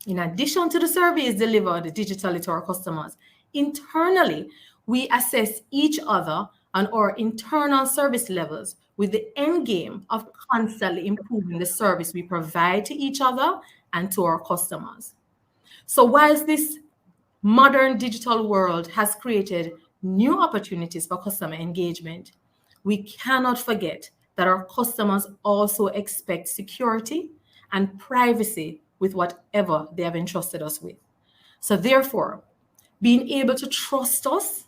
In addition to the surveys delivered digitally to our customers, internally, we assess each other on our internal service levels with the end game of constantly improving the service we provide to each other and to our customers. So whilst this modern digital world has created new opportunities for customer engagement, we cannot forget that our customers also expect security and privacy with whatever they have entrusted us with. So therefore, being able to trust us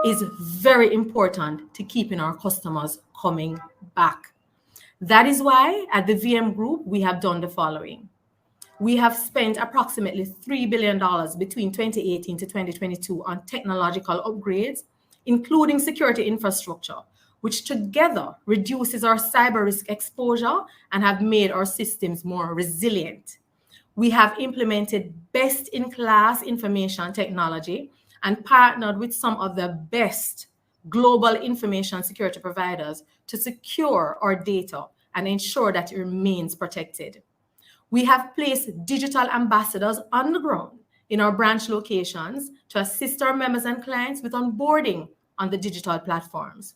is very important to keeping our customers coming back. That is why at the VM Group, we have done the following. We have spent approximately $3 billion between 2018 to 2022 on technological upgrades, including security infrastructure, which together reduces our cyber risk exposure and have made our systems more resilient. We have implemented best-in-class information technology and partnered with some of the best global information security providers to secure our data and ensure that it remains protected. We have placed digital ambassadors on the ground in our branch locations to assist our members and clients with onboarding on the digital platforms.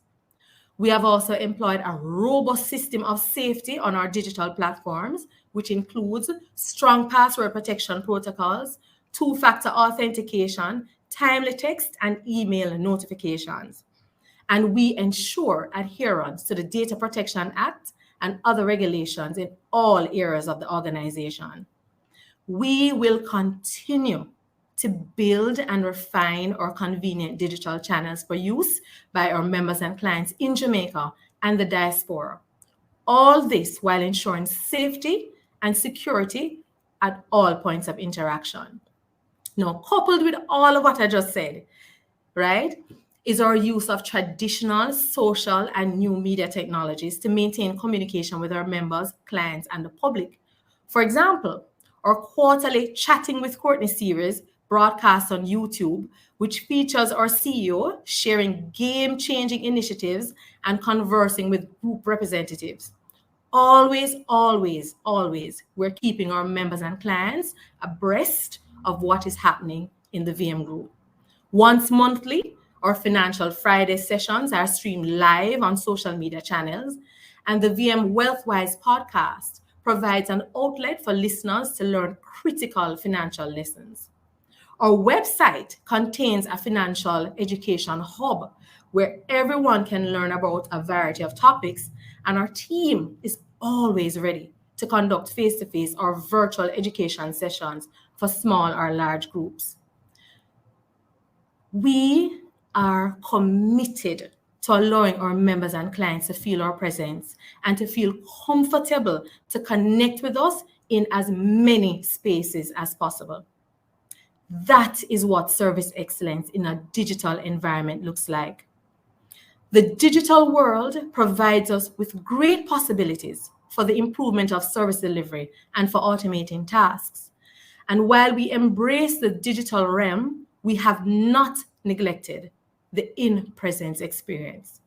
We have also employed a robust system of safety on our digital platforms, which includes strong password protection protocols, two-factor authentication, timely text and email notifications. And we ensure adherence to the Data Protection Act and other regulations in all areas of the organization. We will continue to build and refine our convenient digital channels for use by our members and clients in Jamaica and the diaspora. All this while ensuring safety and security at all points of interaction. Now, coupled with all of what I just said, right, is our use of traditional, social, and new media technologies to maintain communication with our members, clients, and the public. For example, our quarterly Chatting with Courtney series broadcast on YouTube, which features our CEO sharing game-changing initiatives and conversing with group representatives. Always, always, always, we're keeping our members and clients abreast of what is happening in the VM Group. Once monthly, our Financial Friday sessions are streamed live on social media channels, and the VM WealthWise podcast provides an outlet for listeners to learn critical financial lessons. Our website contains a financial education hub where everyone can learn about a variety of topics, and our team is always ready to conduct face-to-face or virtual education sessions for small or large groups. We are committed to allowing our members and clients to feel our presence and to feel comfortable to connect with us in as many spaces as possible. That is what service excellence in a digital environment looks like. The digital world provides us with great possibilities for the improvement of service delivery and for automating tasks. And while we embrace the digital realm, we have not neglected the in-presence experience.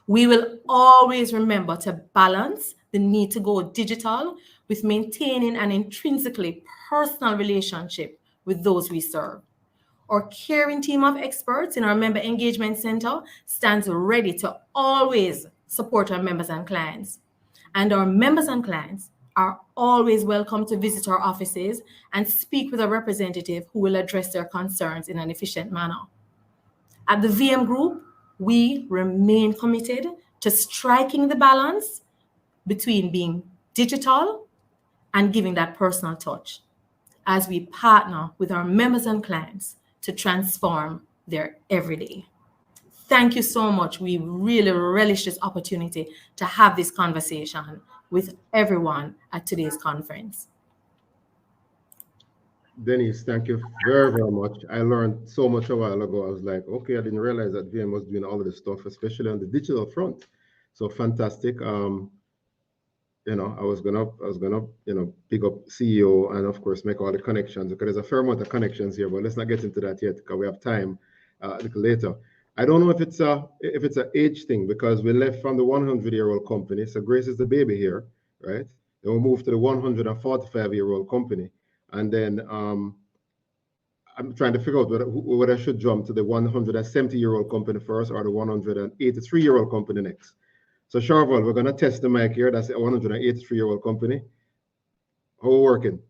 We will always remember to balance the need to go digital with maintaining an intrinsically personal relationship with those we serve. Our caring team of experts in our Member Engagement Center stands ready to always support our members and clients. And our members and clients are always welcome to visit our offices and speak with a representative who will address their concerns in an efficient manner. At the VM Group, we remain committed to striking the balance between being digital and giving that personal touch as we partner with our members and clients to transform their everyday. Thank you so much. We really relish this opportunity to have this conversation with everyone at today's conference. Denise, thank you very, very much. I learned so much a while ago. I was like, okay, I didn't realize that VM was doing all of this stuff, especially on the digital front. So fantastic. You know, I was gonna, you know, pick up CEO and of course make all the connections, because there's a fair amount of connections here, but let's not get into that yet because we have time a little later. I don't know if it's a age thing, because we left from the 100-year-old company. So Grace is the baby here, right? Then we moved to the 145-year-old company. And then I'm trying to figure out whether I should jump to the 170-year-old company first or the 183-year-old company next. So Charvel, we're going to test the mic here. That's a 183-year-old company. How are we working?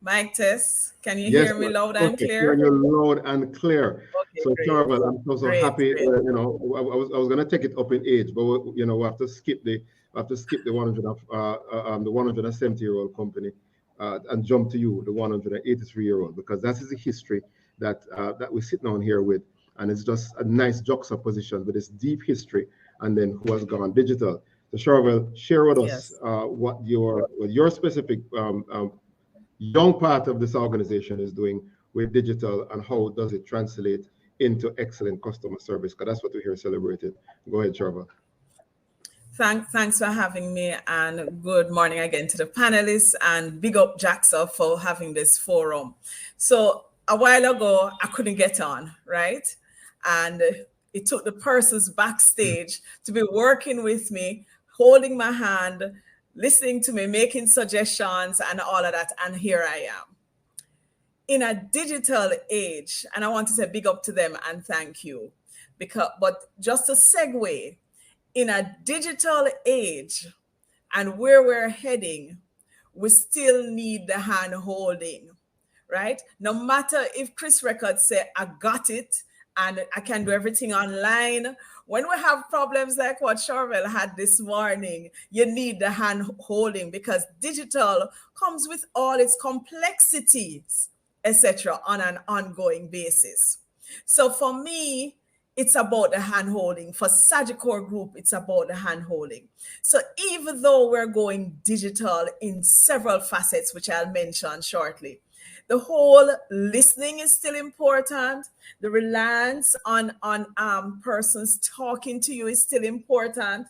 Mic test. Can you Yes, hear me loud and clear? Hearing you loud and clear. Okay, so great. Charvel, I'm so Great, happy. great. You know, I was going to take it up in age, but you know, we have to skip the 170-year-old company and jump to you, the 183-year-old, because that is the history that we're sitting on here with, and it's just a nice juxtaposition with this deep history, and then who has gone digital. So Charvel, share with us what your specific young part of this organization is doing with digital, and how does it translate into excellent customer service, because that's what we're here celebrating. Go ahead, Charvel. Thanks for having me, and good morning again to the panelists, and big up JAXA for having this forum. So a while ago, I couldn't get on, right? And it took the persons backstage to be working with me, holding my hand, listening to me, making suggestions and all of that. And here I am. In a digital age, and I want to say big up to them and thank you. But just a segue, in a digital age and where we're heading, we still need the hand holding, right? No matter if Chris Records say, I got it and I can do everything online. When we have problems like what Charvel had this morning, you need the hand holding, because digital comes with all its complexities, etc., on an ongoing basis. So for me, it's about the hand holding. For Sagicor Group, it's about the hand holding. So even though we're going digital in several facets, which I'll mention shortly, the whole listening is still important. The reliance on persons talking to you is still important.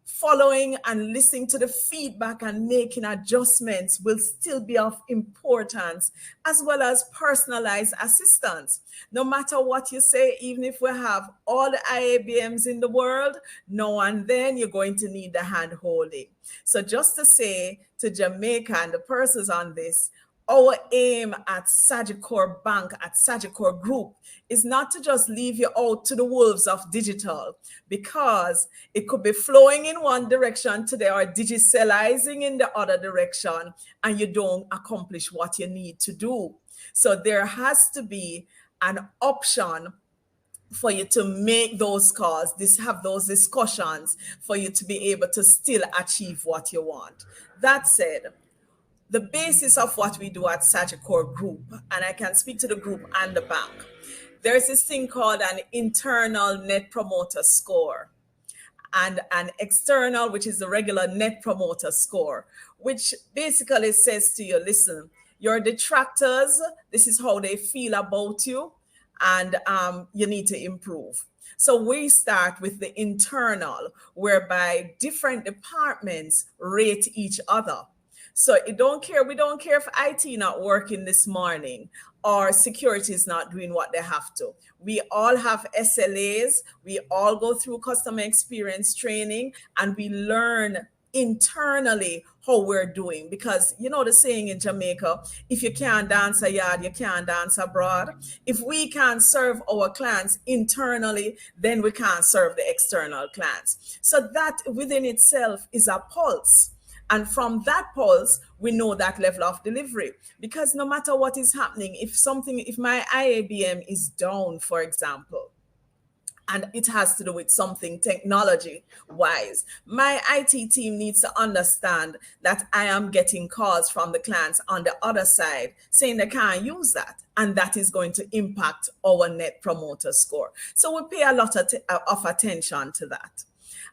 Following and listening to the feedback and making adjustments will still be of importance, as well as personalized assistance. No matter what you say, even if we have all the IABMs in the world, now and then you're going to need the hand holding. So just to say to Jamaica and the persons on this, our aim at Sagicor Bank, at Sagicor Group, is not to just leave you out to the wolves of digital, because it could be flowing in one direction today or digitalizing in the other direction, and you don't accomplish what you need to do. So there has to be an option for you to make those calls, have those discussions, for you to be able to still achieve what you want. That said, the basis of what we do at Sagicor Group, and I can speak to the group and the bank, there's this thing called an internal net promoter score and an external, which is the regular net promoter score, which basically says to you, listen, your detractors, this is how they feel about you, and you need to improve. So we start with the internal, whereby different departments rate each other. So we don't care if IT not working this morning or security is not doing what they have to. We all have SLAs. We all go through customer experience training, and we learn internally how we're doing, because you know the saying in Jamaica, if you can't dance a yard, you can't dance abroad. If we can't serve our clients internally, then we can't serve the external clients. So that within itself is a pulse. And from that pulse, we know that level of delivery, because no matter what is happening, if my IABM is down, for example, and it has to do with something technology wise, my IT team needs to understand that I am getting calls from the clients on the other side saying they can't use that. And that is going to impact our net promoter score. So we pay a lot of attention to that.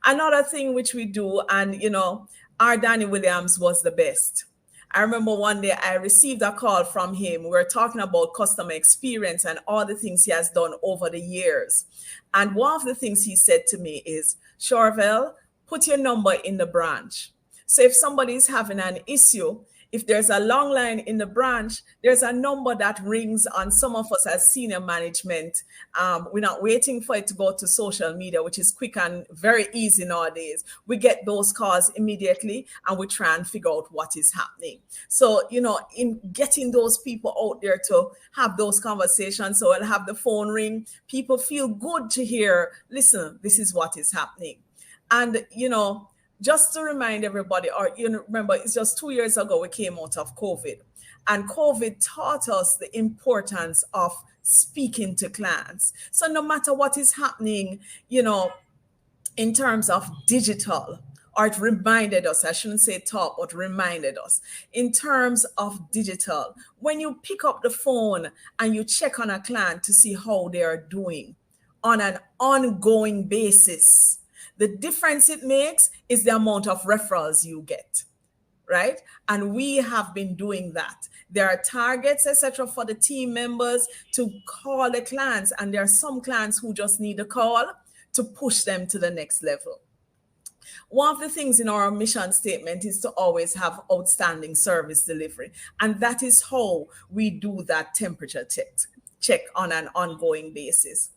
Another thing which we do, and you know, our Danny Williams was the best. I remember one day I received a call from him. We were talking about customer experience and all the things he has done over the years. And one of the things he said to me is, Charvel, put your number in the branch. So if somebody is having an issue, if there's a long line in the branch, there's a number that rings on some of us as senior management. We're not waiting for it to go to social media, which is quick and very easy nowadays. We get those calls immediately and we try and figure out what is happening. So, you know, in getting those people out there to have those conversations, so I'll have the phone ring, people feel good to hear, listen, this is what is happening. And, you know, just to remind everybody, or you know, remember, it's just 2 years ago we came out of COVID, and COVID taught us the importance of speaking to clients. So no matter what is happening, you know, in terms of digital, or it reminded us, I shouldn't say taught, but reminded us, in terms of digital, when you pick up the phone and you check on a client to see how they are doing on an ongoing basis, the difference it makes is the amount of referrals you get, right? And we have been doing that. There are targets, etc., for the team members to call the clients, and there are some clients who just need a call to push them to the next level. One of the things in our mission statement is to always have outstanding service delivery, and that is how we do that temperature check on an ongoing basis.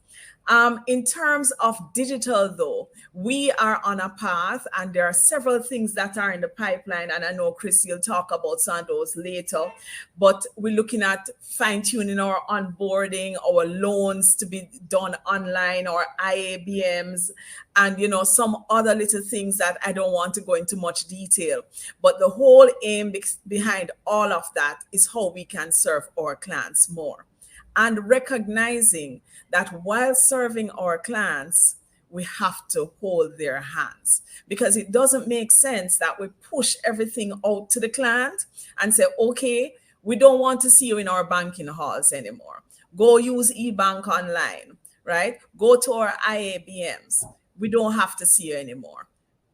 In terms of digital, though, we are on a path, and there are several things that are in the pipeline. And I know, Chris, you'll talk about some of those later. But we're looking at fine-tuning our onboarding, our loans to be done online, our IABMs, and you know, some other little things that I don't want to go into much detail. But the whole aim behind all of that is how we can serve our clients more, and recognizing that while serving our clients, we have to hold their hands, because it doesn't make sense that we push everything out to the client and say, okay, we don't want to see you in our banking halls anymore. Go use eBank online, right? Go to our IABMs. We don't have to see you anymore.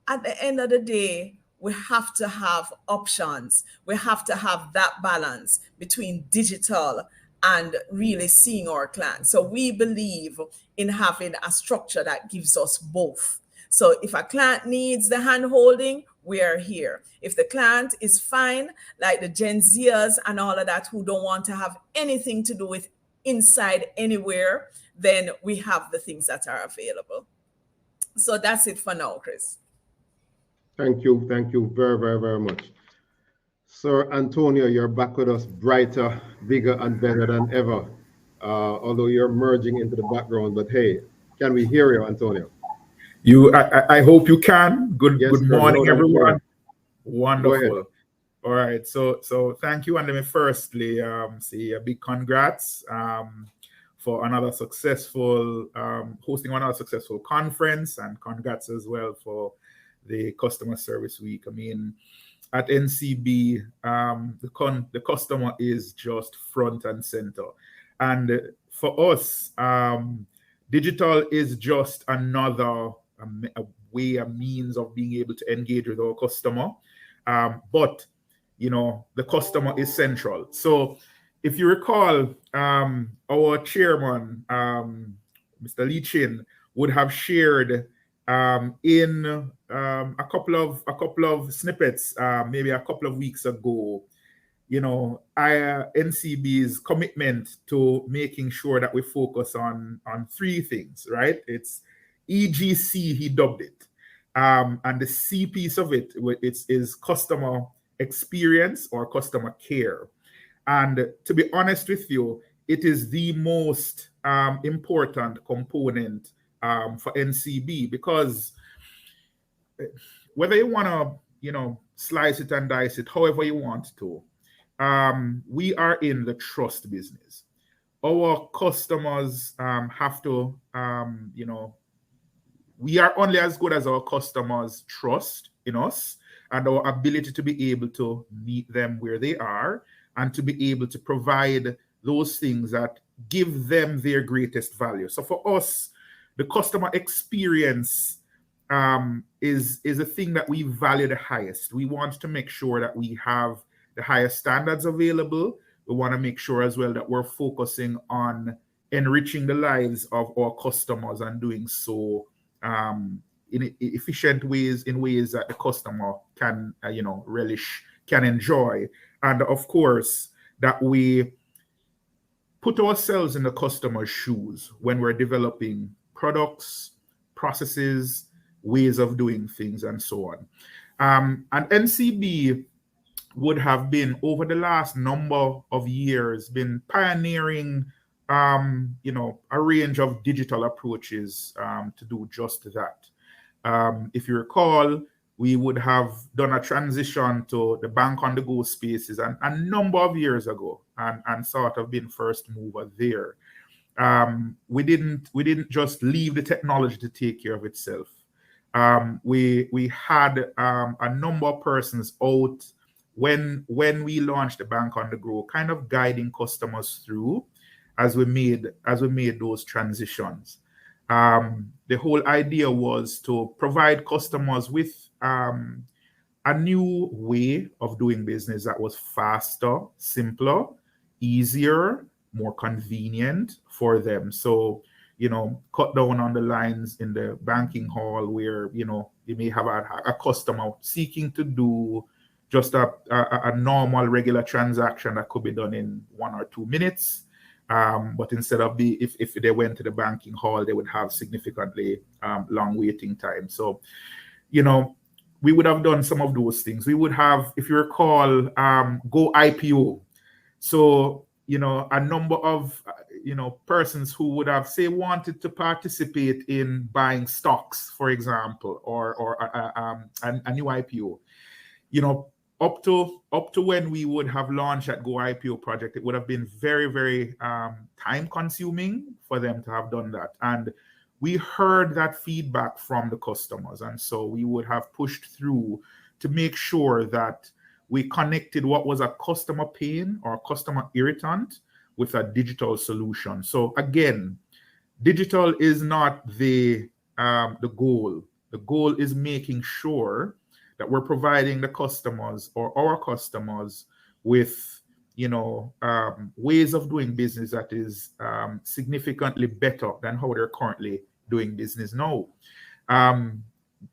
At the end of the day, we have to have options. We have to have that balance between digital and really seeing our clients. So we believe in having a structure that gives us both. So if a client needs the hand holding, we are here. If the client is fine, like the Gen Zers and all of that, who don't want to have anything to do with inside anywhere, then we have the things that are available. So that's it for now, Chris. Thank you very, very, very much. Sir Antonio, you're back with us, brighter, bigger, and better than ever. Although you're merging into the background, but hey, can we hear you, Antonio? I hope you can. Good morning, everyone. Clear. Wonderful. All right, so thank you, and let me firstly say a big congrats for another successful hosting another successful conference, and congrats as well for the Customer Service Week. I mean, at NCB, the customer is just front and center. And for us, digital is just another a means of being able to engage with our customer. But, you know, the customer is central. So if you recall, our chairman, Mr. Lee Chin, would have shared In a couple of snippets, maybe a couple of weeks ago, NCB's commitment to making sure that we focus on three things, right? It's EGC, he dubbed it. And the C piece of it is customer experience or customer care. And to be honest with you, it is the most important component for NCB, because whether you want to, slice it and dice it however you want to, we are in the trust business. Our customers have to, we are only as good as our customers' trust in us and our ability to be able to meet them where they are and to be able to provide those things that give them their greatest value. So for us, the customer experience is a thing that we value the highest. We want to make sure that we have the highest standards available. We want to make sure as well that we're focusing on enriching the lives of our customers and doing so in efficient ways, in ways that the customer can, relish, can enjoy. And of course, that we put ourselves in the customer's shoes when we're developing products, processes, ways of doing things, and so on. And NCB would have been, over the last number of years, been pioneering a range of digital approaches to do just that. If you recall, we would have done a transition to the bank on the go spaces a number of years ago, and sort of been first mover there. We didn't just leave the technology to take care of itself. We had a number of persons out when we launched the bank on the go, kind of guiding customers through as we made those transitions. The whole idea was to provide customers with a new way of doing business that was faster, simpler, easier, more convenient for them. So, cut down on the lines in the banking hall where, you may have a customer seeking to do just a normal, regular transaction that could be done in 1 or 2 minutes. But instead of if they went to the banking hall, they would have significantly long waiting time. So, we would have done some of those things. We would have, if you recall, go IPO. So, a number of, persons who would have, say, wanted to participate in buying stocks, for example, or a new IPO, up to when we would have launched that Go IPO project, it would have been very, very time consuming for them to have done that. And we heard that feedback from the customers. And so we would have pushed through to make sure that we connected what was a customer pain or customer irritant with a digital solution. So again, digital is not the goal. The goal is making sure that we're providing the customers or our customers with, ways of doing business that is significantly better than how they're currently doing business now.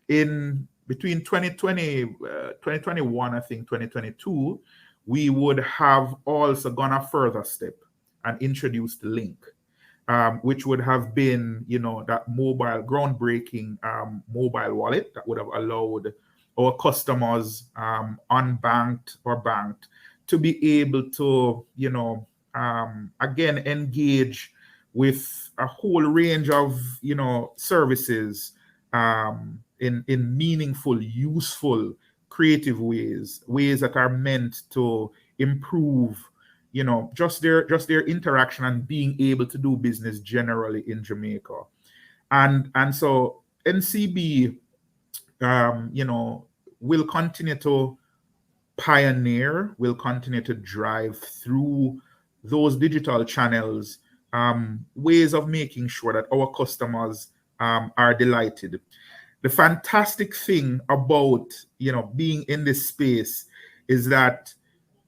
In between 2021, I think 2022, we would have also gone a further step and introduced Link, which would have been, that mobile, groundbreaking mobile wallet that would have allowed our customers, unbanked or banked, to be able to, again, engage with a whole range of, services in meaningful, useful, creative ways that are meant to improve, just their interaction and being able to do business generally in Jamaica. And so NCB, will continue to pioneer, will continue to drive through those digital channels, ways of making sure that our customers are delighted. The fantastic thing about, being in this space is that,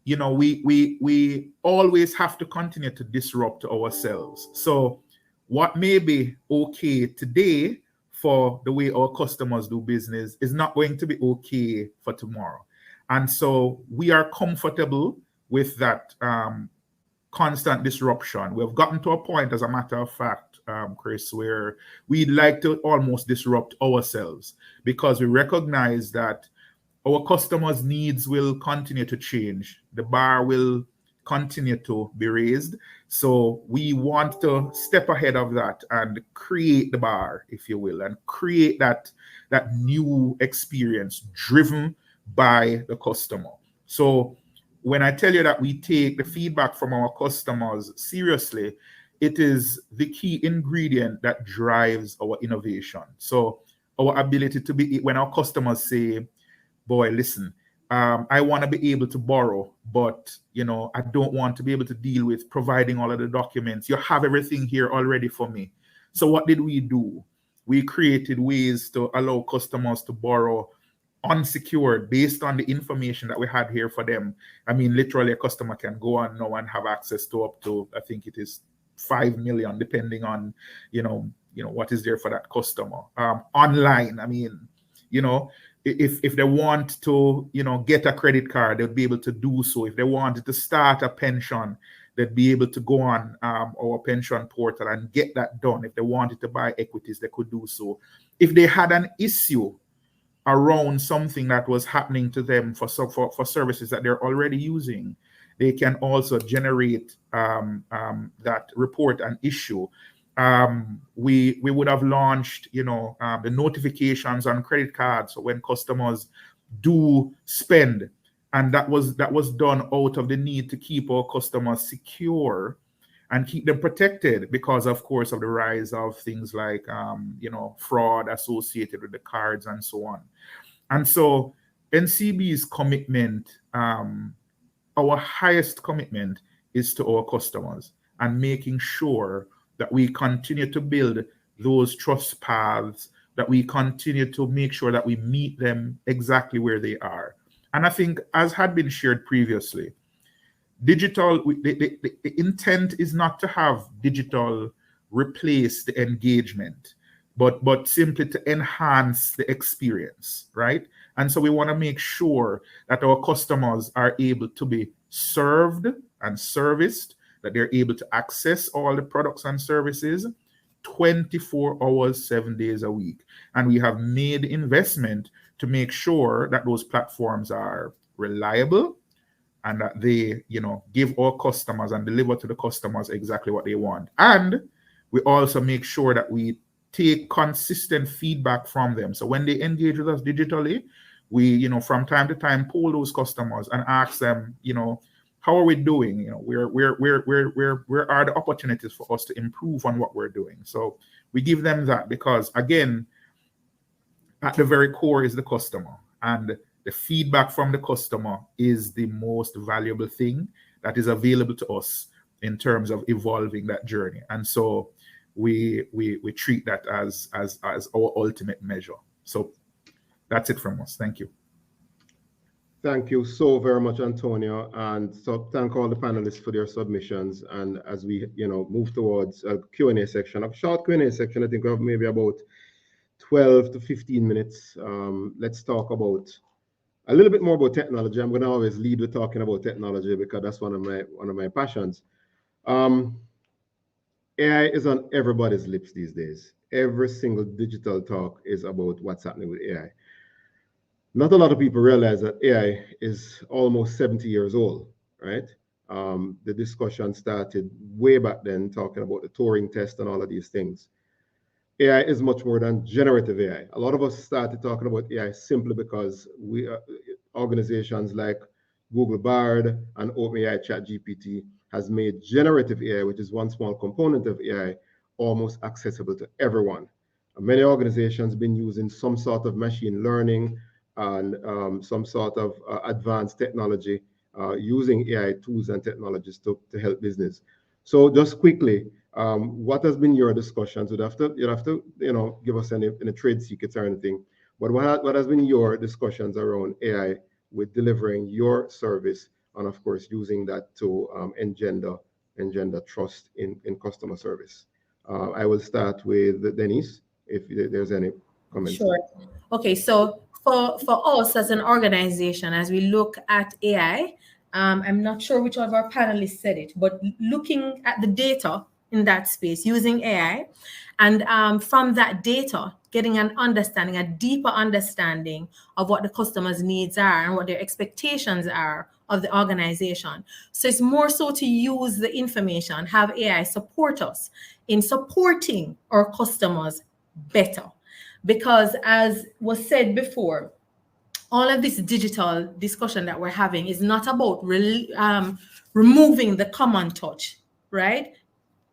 we always have to continue to disrupt ourselves. So what may be okay today for the way our customers do business is not going to be okay for tomorrow. And so we are comfortable with that constant disruption. We've gotten to a point, as a matter of fact, Chris, where we'd like to almost disrupt ourselves because we recognize that our customers' needs will continue to change. The bar will continue to be raised. So we want to step ahead of that and create the bar, if you will, and create that new experience driven by the customer. So when I tell you that we take the feedback from our customers seriously, it is the key ingredient that drives our innovation. So our ability to be, when our customers say, boy, listen, I want to be able to borrow, but I don't want to be able to deal with providing all of the documents. You have everything here already for me. So what did we do? We created ways to allow customers to borrow unsecured based on the information that we had here for them. I mean, literally a customer can go on now and have access to up to, I think it is 5 million, depending on, what is there for that customer. Online, I mean, if they want to, get a credit card, they'll be able to do so. If they wanted to start a pension, they'd be able to go on our pension portal and get that done. If they wanted to buy equities, they could do so. If they had an issue around something that was happening to them for services that they're already using, they can also generate that report and issue. We would have launched, the notifications on credit cards so when customers do spend, and that was done out of the need to keep our customers secure and keep them protected because, of course, of the rise of things like, fraud associated with the cards and so on. And so NCB's commitment, our highest commitment is to our customers and making sure that we continue to build those trust paths, that we continue to make sure that we meet them exactly where they are. And I think, as had been shared previously, digital, the intent is not to have digital replace the engagement, but simply to enhance the experience, right? And so we want to make sure that our customers are able to be served and serviced, that they're able to access all the products and services 24 hours, 7 days a week. And we have made investment to make sure that those platforms are reliable and that they, give our customers and deliver to the customers exactly what they want. And we also make sure that we take consistent feedback from them. So when they engage with us digitally, we, from time to time, poll those customers and ask them, how are we doing? Where are the opportunities for us to improve on what we're doing? So we give them that because, again, at the very core is the customer, and the feedback from the customer is the most valuable thing that is available to us in terms of evolving that journey. And so we treat that as our ultimate measure. So that's it from us. Thank you. Thank you so very much, Antonio. And so thank all the panelists for their submissions. And as we, move towards a Q&A section, a short Q&A section, I think we have maybe about 12 to 15 minutes. Let's talk about a little bit more about technology. I'm going to always lead with talking about technology because that's one of my passions. AI is on everybody's lips these days. Every single digital talk is about what's happening with AI. Not a lot of people realize that AI is almost 70 years old, right? The discussion started way back then, talking about the Turing test and all of these things. AI is much more than generative AI. A lot of us started talking about AI simply because organizations like Google Bard and OpenAI ChatGPT has made generative AI, which is one small component of AI, almost accessible to everyone. Many organizations have been using some sort of machine learning and some sort of advanced technology using AI tools and technologies to help business. So just quickly, what has been your discussions? You'd have to give us any trade secrets or anything. But what has been your discussions around AI with delivering your service and, of course, using that to engender trust in customer service? I will start with Denise, if there's any comments. Sure. Okay, so for us as an organization, as we look at AI, I'm not sure which of our panelists said it, but looking at the data in that space using AI, and from that data, getting an understanding, a deeper understanding of what the customer's needs are and what their expectations are of the organization. So it's more so to use the information, have AI support us in supporting our customers better. Because as was said before, all of this digital discussion that we're having is not about removing the common touch, right?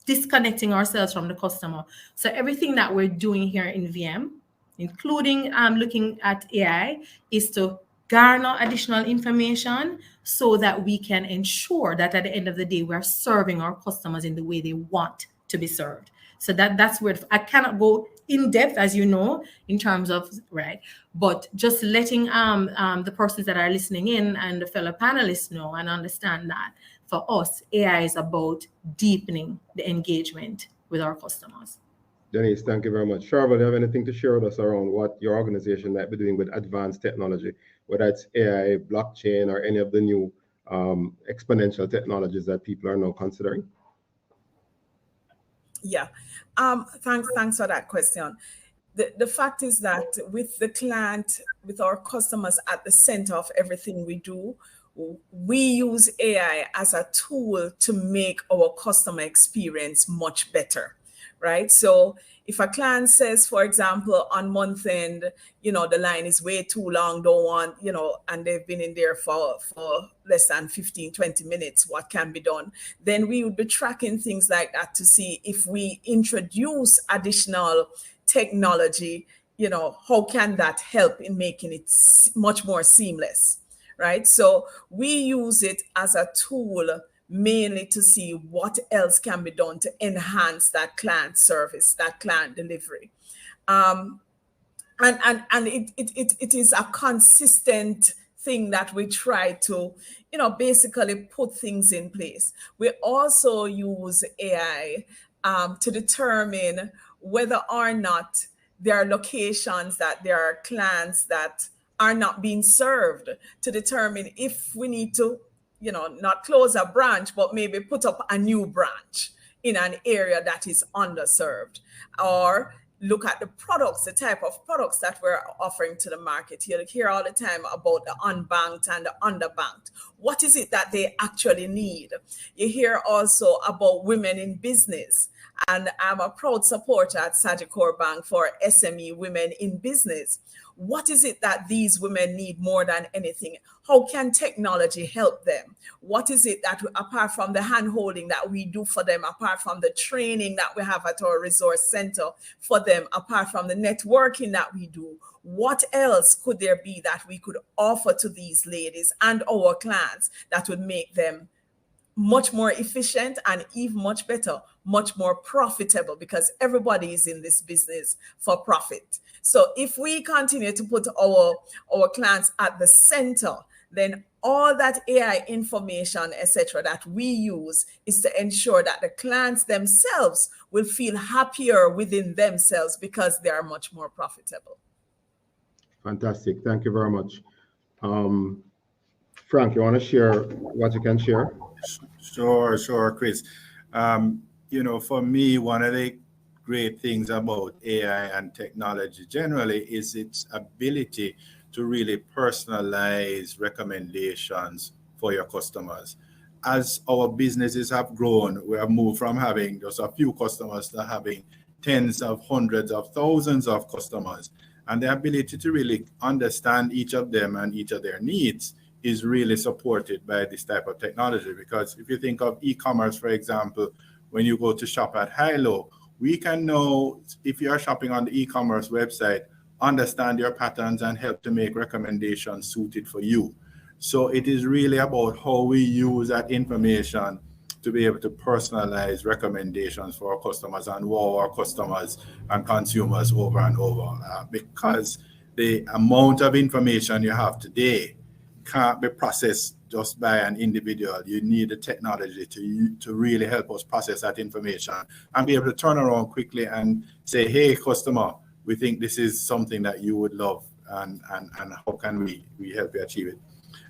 Disconnecting ourselves from the customer. So everything that we're doing here in VM, including looking at AI, is to garner additional information so that we can ensure that at the end of the day, we're serving our customers in the way they want to be served. So that's where I cannot go in depth, as you know, in terms of, right, but just letting the persons that are listening in and the fellow panelists know and understand that for us, AI is about deepening the engagement with our customers. Denise, thank you very much. Sharva, do you have anything to share with us around what your organization might be doing with advanced technology, whether it's AI, blockchain, or any of the new exponential technologies that people are now considering? Yeah, thanks for that question. The fact is that with the client, with our customers at the center of everything we do, we use AI as a tool to make our customer experience much better, right? So if a client says, for example, on month end, the line is way too long, don't want, and they've been in there for less than 15, 20 minutes, what can be done? Then we would be tracking things like that to see if we introduce additional technology, how can that help in making it much more seamless, right? So we use it as a tool mainly to see what else can be done to enhance that client service, that client delivery. And it is a consistent thing that we try to, basically put things in place. We also use AI to determine whether or not there are locations that there are clients that are not being served, to determine if we need to, not close a branch, but maybe put up a new branch in an area that is underserved, or look at the products, the type of products that we're offering to the market. You hear all the time about the unbanked and the underbanked. What is it that they actually need? You hear also about women in business. And I'm a proud supporter at Sagicor Bank for SME women in business. What is it that these women need more than anything? How can technology help them? What is it that, apart from the hand-holding that we do for them, apart from the training that we have at our resource center for them, apart from the networking that we do, what else could there be that we could offer to these ladies and our clients that would make them much more efficient and even much better, much more profitable, because everybody is in this business for profit. So if we continue to put our clients at the center, then all that AI information, etc., that we use is to ensure that the clients themselves will feel happier within themselves because they are much more profitable. Fantastic. Thank you very much. Frank, you want to share what you can share? Sure, Chris. For me, one of the great things about AI and technology generally is its ability to really personalize recommendations for your customers. As our businesses have grown, we have moved from having just a few customers to having tens of hundreds of thousands of customers. And the ability to really understand each of them and each of their needs is really supported by this type of technology. Because if you think of e-commerce, for example, when you go to shop at Hilo, we can know if you are shopping on the e-commerce website, understand your patterns and help to make recommendations suited for you. So it is really about how we use that information to be able to personalize recommendations for our customers and wow our customers and consumers over and over. Because the amount of information you have today can't be processed just by an individual. You need the technology to really help us process that information and be able to turn around quickly and say, hey, customer, we think this is something that you would love, and how can we help you achieve it.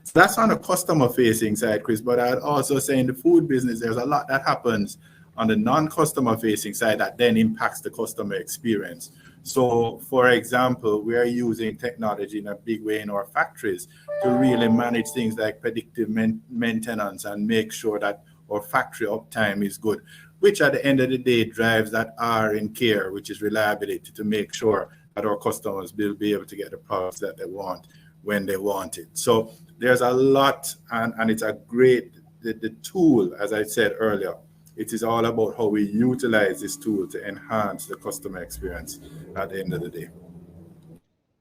So that's on the customer facing side, Chris, but I'd also say in the food business, there's a lot that happens on the non-customer facing side that then impacts the customer experience. So for example, we are using technology in a big way in our factories to really manage things like predictive maintenance and make sure that our factory uptime is good, which at the end of the day drives that R in care, which is reliability, to make sure that our customers will be able to get the products that they want when they want it. So there's a lot, and it's a great, the tool, as I said earlier, it is all about how we utilize this tool to enhance the customer experience at the end of the day.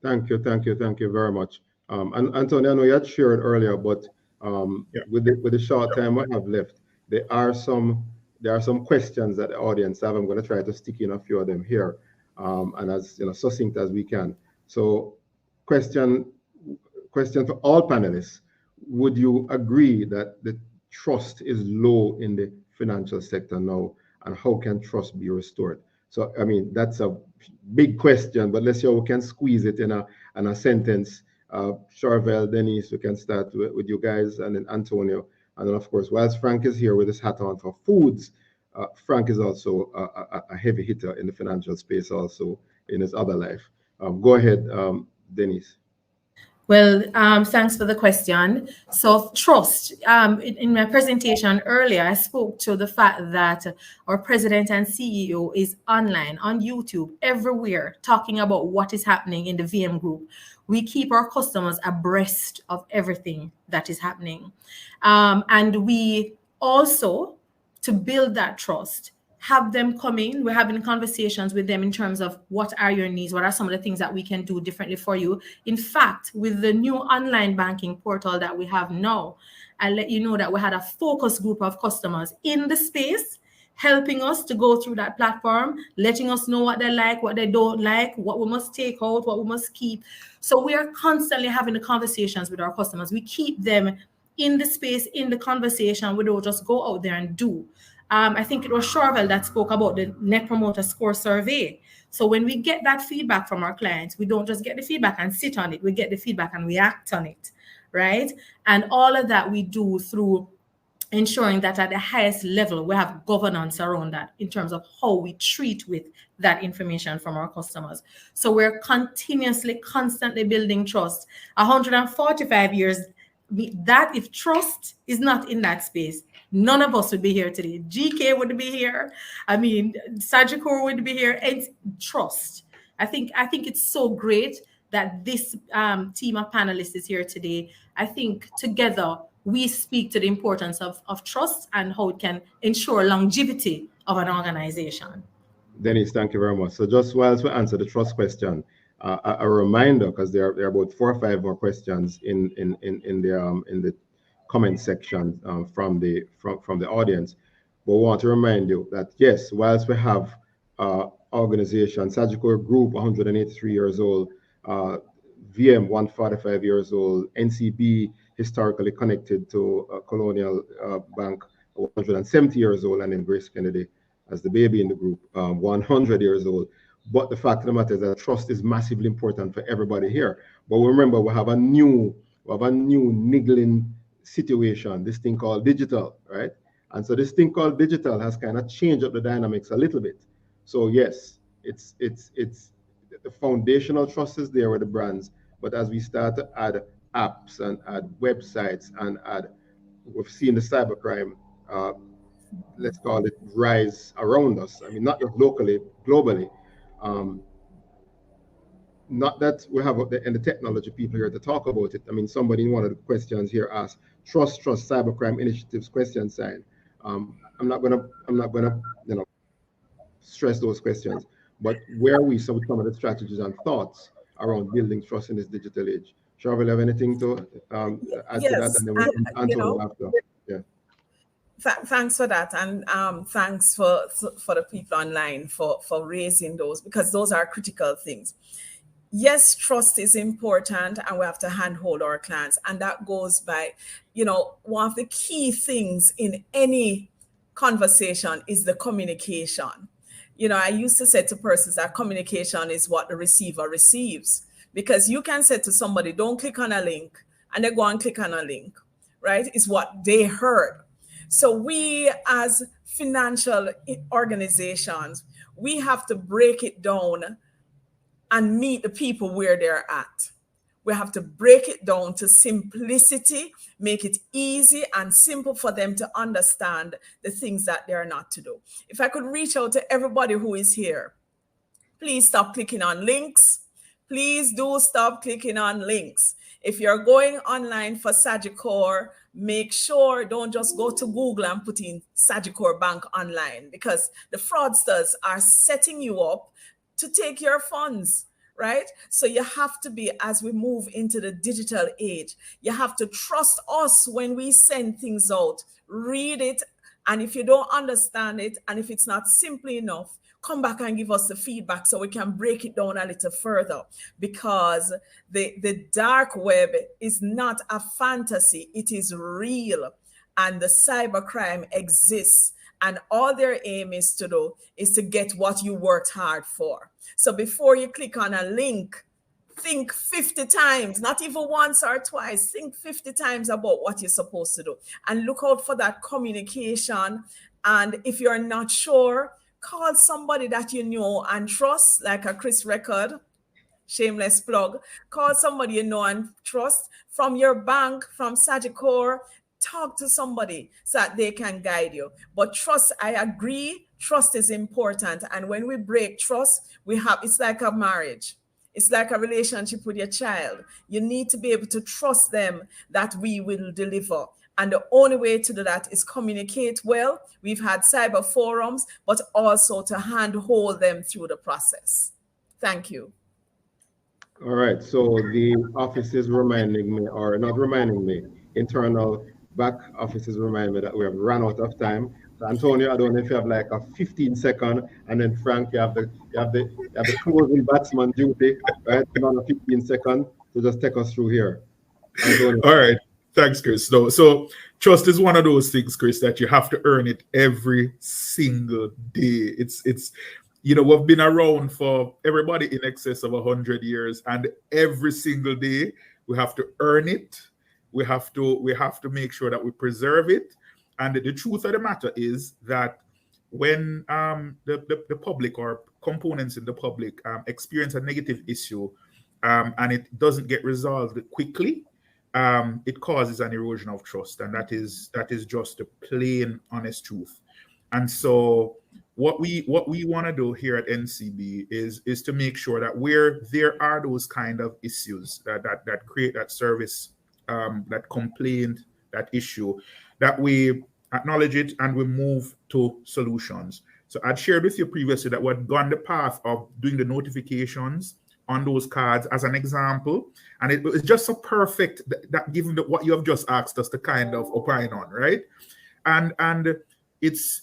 Thank you very much. And Anthony, I know you had shared earlier, but with the short time I have left, there are some questions that the audience have. I'm going to try to stick in a few of them here, and as succinct as we can. So, question for all panelists: would you agree that the trust is low in the financial sector now, and how can trust be restored? So, I mean, that's a big question, but let's see how we can squeeze it in a sentence. Charvel, Denise, we can start with you guys, and then Antonio. And then, of course, whilst Frank is here with his hat on for foods, Frank is also a heavy hitter in the financial space, also in his other life. Go ahead, Denise. Well, thanks for the question. So trust, in my presentation earlier, I spoke to the fact that our president and CEO is online, on YouTube, everywhere, talking about what is happening in the VM group. We keep our customers abreast of everything that is happening. And we also, to build that trust, have them come in. We're having conversations with them in terms of what are your needs, what are some of the things that we can do differently for you. In fact, with the new online banking portal that we have now, I'll let you know that we had a focus group of customers in the space, helping us to go through that platform, letting us know what they like, what they don't like, what we must take out, what we must keep. So we are constantly having the conversations with our customers. We keep them in the space, in the conversation. We don't just go out there and do. I think it was Charvel that spoke about the Net Promoter Score survey. So when we get that feedback from our clients, we don't just get the feedback and sit on it. We get the feedback and we act on it, right? And all of that we do through ensuring that at the highest level, we have governance around that in terms of how we treat with that information from our customers. So we're continuously, constantly building trust. 145 years, that if trust is not in that space, none of us would be here today. GK would be here. I mean, Sajikor would be here. It's trust. I think it's so great that this team of panelists is here today. I think together we speak to the importance of trust and how it can ensure longevity of an organization. Denise, thank you very much. So just whilst we answer the trust question, a reminder, because there are about 4 or 5 more questions in the comment section from the audience. But we want to remind you that yes, whilst we have organization, Sagicor Group 183 years old, VM 145 years old, NCB historically connected to Colonial Bank 170 years old, and then Grace Kennedy as the baby in the group 100 years old. But the fact of the matter is that trust is massively important for everybody here. But remember, we have a new niggling situation, this thing called digital, right? And so this thing called digital has kind of changed up the dynamics a little bit. So yes, it's the foundational trust is there with the brands, but as we start to add apps and add websites and we've seen the cybercrime, let's call it, rise around us. I mean, not just locally, globally. Not that we have the technology people here to talk about it. I mean, somebody in one of the questions here asked, trust cybercrime initiatives question sign. I'm not gonna stress those questions, but where are we some of the strategies and thoughts around building trust in this digital age? Charvel, have anything to add to that? And then we'll Antonio after. Yeah. Thanks for that, and thanks for the people online for raising those, because those are critical things. Yes, trust is important, and we have to handhold our clients, and that goes by, one of the key things in any conversation is the communication. I used to say to persons that communication is what the receiver receives, because you can say to somebody, don't click on a link, and they go and click on a link, right? It's what they heard. So we as financial organizations, we have to break it down and meet the people where they're at. We have to break it down to simplicity, make it easy and simple for them to understand the things that they're not to do. If I could reach out to everybody who is here, please stop clicking on links. Please do stop clicking on links. If you're going online for Sagicor, make sure don't just go to Google and put in Sagicor Bank online, because the fraudsters are setting you up to take your funds, right? So you have to be, as we move into the digital age, you have to trust us when we send things out. Read it, and if you don't understand it, and if it's not simple enough, come back and give us the feedback so we can break it down a little further, because the dark web is not a fantasy, it is real, and the cybercrime exists, and all their aim is to do is to get what you worked hard for. So before you click on a link, think 50 times, not even once or twice, think 50 times about what you're supposed to do, and look out for that communication. And if you're not sure, call somebody that you know and trust, like a Chris Record, shameless plug. Call somebody you know and trust from your bank, from Sagicor. Talk to somebody so that they can guide you. But trust, I agree, trust is important. And when we break trust, it's like a marriage. It's like a relationship with your child. You need to be able to trust them that we will deliver. And the only way to do that is communicate well. We've had cyber forums, but also to handhold them through the process. Thank you. All right, so the office is reminding me, or not reminding me, internal back office is reminding me that we have run out of time. So Antonio, I don't know if you have like a 15-second, and then Frank, you have the closing batsman duty, right? Another 15 seconds to just take us through here. Antonio. All right. Thanks, Chris. So trust is one of those things, Chris, that you have to earn it every single day. It's we've been around for everybody in excess of 100 years, and every single day we have to earn it. We have to make sure that we preserve it. And the truth of the matter is that when the public or components in the public experience a negative issue and it doesn't get resolved quickly, it causes an erosion of trust, and that is just the plain, honest truth. And so what we want to do here at NCB is to make sure that where there are those kind of issues that create that service, that complaint, that issue, that we acknowledge it and we move to solutions. So I'd shared with you previously that we've gone the path of doing the notifications on those cards as an example, and it was just so perfect that given what you have just asked us to kind of opine on, right? And it's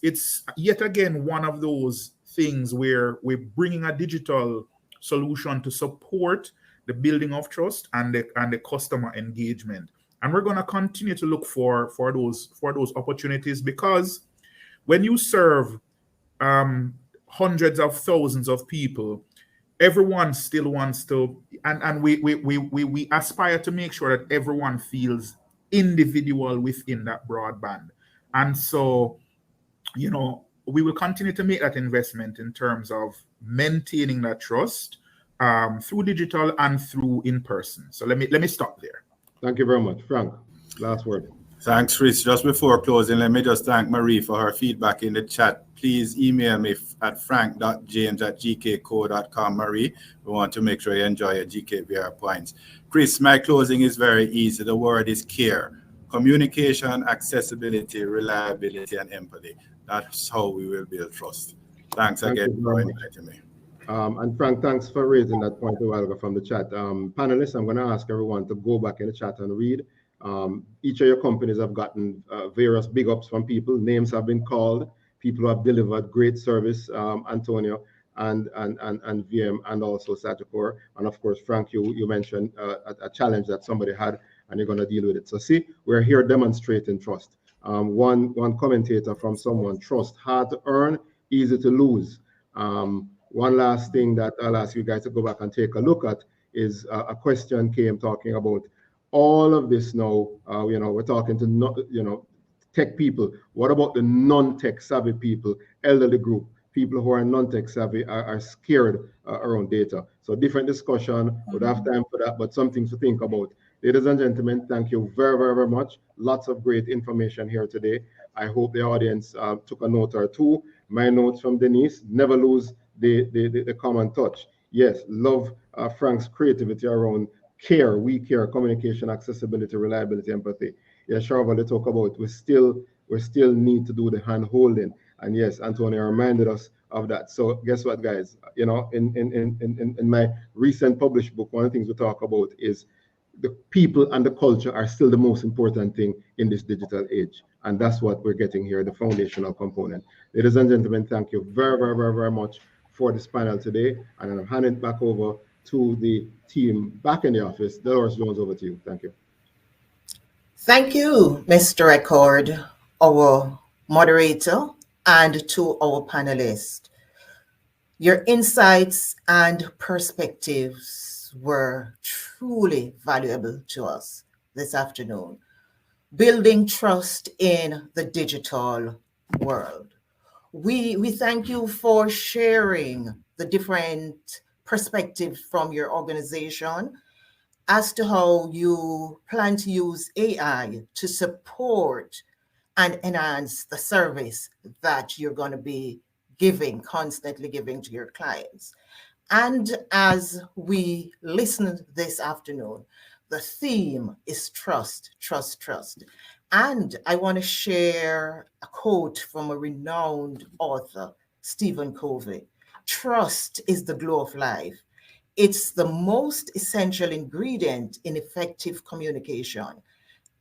yet again one of those things where we're bringing a digital solution to support the building of trust and the customer engagement, and we're going to continue to look for those opportunities, because when you serve hundreds of thousands of people, everyone still wants to, and we aspire to make sure that everyone feels individual within that broadband. And so, we will continue to make that investment in terms of maintaining that trust through digital and through in person. So let me stop there. Thank you very much. Frank, last word. Thanks, Chris. Just before closing, let me just thank Marie for her feedback in the chat. Please email me at frank.james@gkco.com, Marie. We want to make sure you enjoy your GKVR points. Chris, my closing is very easy. The word is care. Communication, accessibility, reliability, and empathy. That's how we will build trust. Thanks again for inviting me. And Frank, thanks for raising that point a while ago from the chat. Panelists, I'm going to ask everyone to go back in the chat and read. Each of your companies have gotten various big ups from people. Names have been called. People who have delivered great service, Antonio and VM, and also Sagicor. And of course, Frank, you mentioned a challenge that somebody had, and you're going to deal with it. So see, we're here demonstrating trust. One commentator from someone, trust, hard to earn, easy to lose. One last thing that I'll ask you guys to go back and take a look at is a question came talking about all of this now. We're talking to tech people. What about the non-tech savvy people, elderly group, people who are non-tech savvy are scared around data? So different discussion, would have time for that, but something to think about. Ladies and gentlemen, thank you very, very, very much. Lots of great information here today. I hope the audience took a note or two. My notes from Denise: never lose the common touch. Yes, love Frank's creativity around care, we care, communication, accessibility, reliability, empathy. Yeah, Sharva, they talk about we still need to do the hand holding. And yes, Antonio reminded us of that. So guess what, guys? In my recent published book, one of the things we talk about is the people and the culture are still the most important thing in this digital age. And that's what we're getting here, the foundational component. Ladies and gentlemen, thank you very, very, very, very much for this panel today. And I'm handing it back over to the team back in the office. Dolores Jones, over to you. Thank you. Thank you, Mr. Record, our moderator, and to our panelists. Your insights and perspectives were truly valuable to us this afternoon. Building trust in the digital world. We thank you for sharing the different perspectives from your organization as to how you plan to use AI to support and enhance the service that you're going to be constantly giving to your clients. And as we listen this afternoon, the theme is trust, trust, trust. And I want to share a quote from a renowned author, Stephen Covey. Trust is the glow of life. It's the most essential ingredient in effective communication.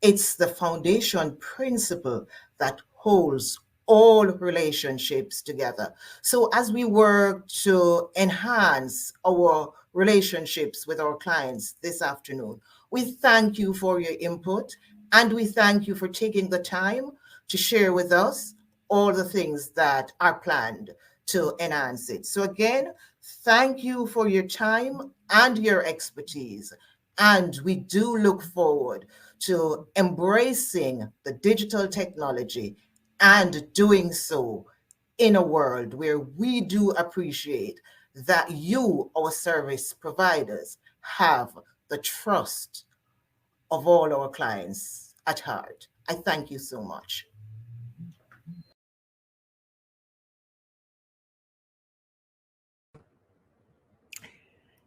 It's the foundation principle that holds all relationships together. So as we work to enhance our relationships with our clients this afternoon, we thank you for your input, and we thank you for taking the time to share with us all the things that are planned to enhance it. So again, thank you for your time and your expertise. And we do look forward to embracing the digital technology and doing so in a world where we do appreciate that you, our service providers, have the trust of all our clients at heart. I thank you so much.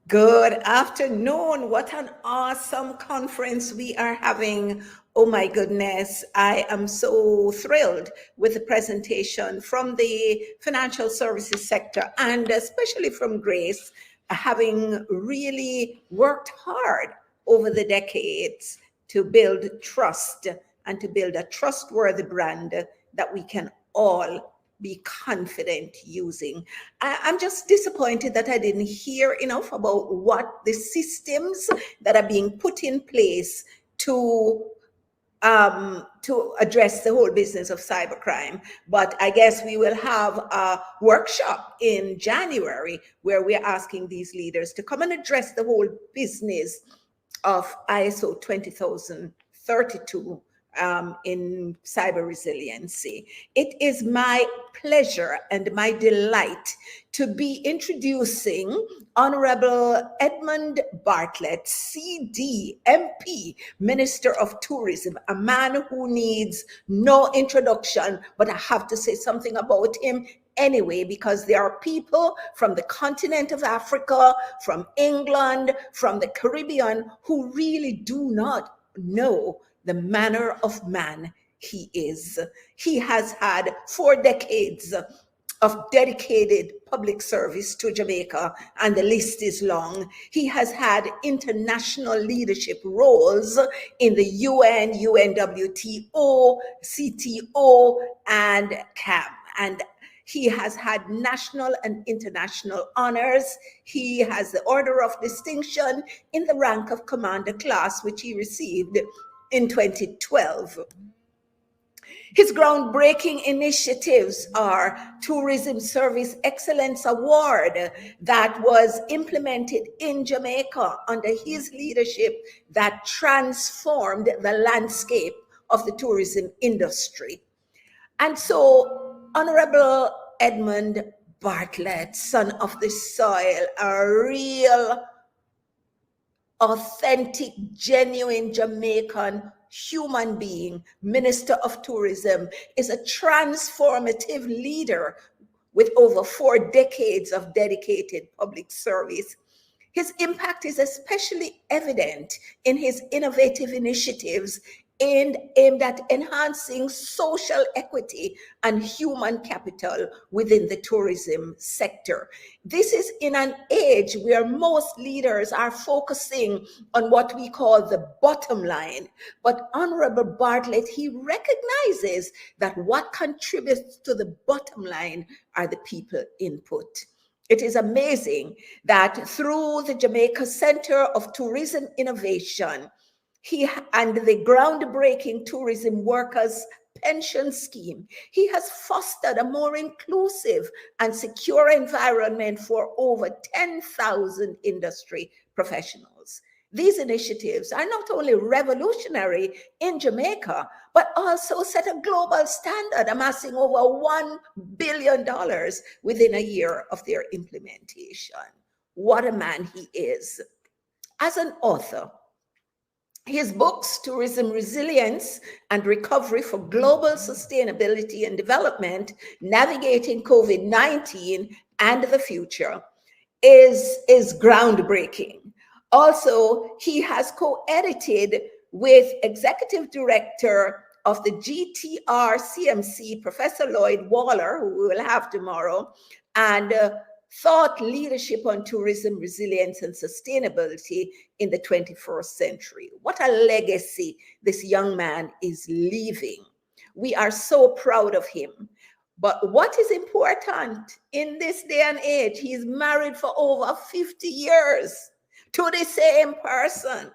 Good afternoon. What an awesome conference we are having. Oh my goodness. I am so thrilled with the presentation from the financial services sector, and especially from Grace, having really worked hard over the decades to build trust and to build a trustworthy brand that we can all be confident using. I'm just disappointed that I didn't hear enough about what the systems that are being put in place to address the whole business of cybercrime. But I guess we will have a workshop in January where we're asking these leaders to come and address the whole business of ISO 20032 in cyber resiliency. It is my pleasure and my delight to be introducing Honorable Edmund Bartlett, CD, MP, Minister of Tourism, a man who needs no introduction, but I have to say something about him anyway, because there are people from the continent of Africa, from England, from the Caribbean, who really do not know the manner of man he is. He has had 4 decades of dedicated public service to Jamaica, and the list is long. He has had international leadership roles in the UN, UNWTO, CTO, and CAM. And he has had national and international honors. He has the Order of Distinction in the rank of Commander Class, which he received in 2012. His groundbreaking initiatives are Tourism Service Excellence Award that was implemented in Jamaica under his leadership that transformed the landscape of the tourism industry. And so, Honorable Edmund Bartlett, son of the soil, a real, authentic, genuine Jamaican human being, Minister of Tourism, is a transformative leader with over 4 decades of dedicated public service. His impact is especially evident in his innovative initiatives aimed at enhancing social equity and human capital within the tourism sector. This is in an age where most leaders are focusing on what we call the bottom line. But Honorable Bartlett, he recognizes that what contributes to the bottom line are the people input. It is amazing that through the Jamaica Center of Tourism Innovation, he and the groundbreaking tourism workers pension scheme, he has fostered a more inclusive and secure environment for over 10,000 industry professionals. These initiatives are not only revolutionary in Jamaica, but also set a global standard, amassing over $1 billion within a year of their implementation. What a man he is. As an author, his books, Tourism Resilience and Recovery for Global Sustainability and Development, Navigating COVID-19 and the Future, is groundbreaking. Also, he has co-edited with Executive Director of the GTR CMC, Professor Lloyd Waller, who we will have tomorrow, and Thought Leadership on Tourism Resilience and Sustainability in the 21st Century. What a legacy this young man is leaving. We are so proud of him. But what is important in this day and age, he's married for over 50 years to the same person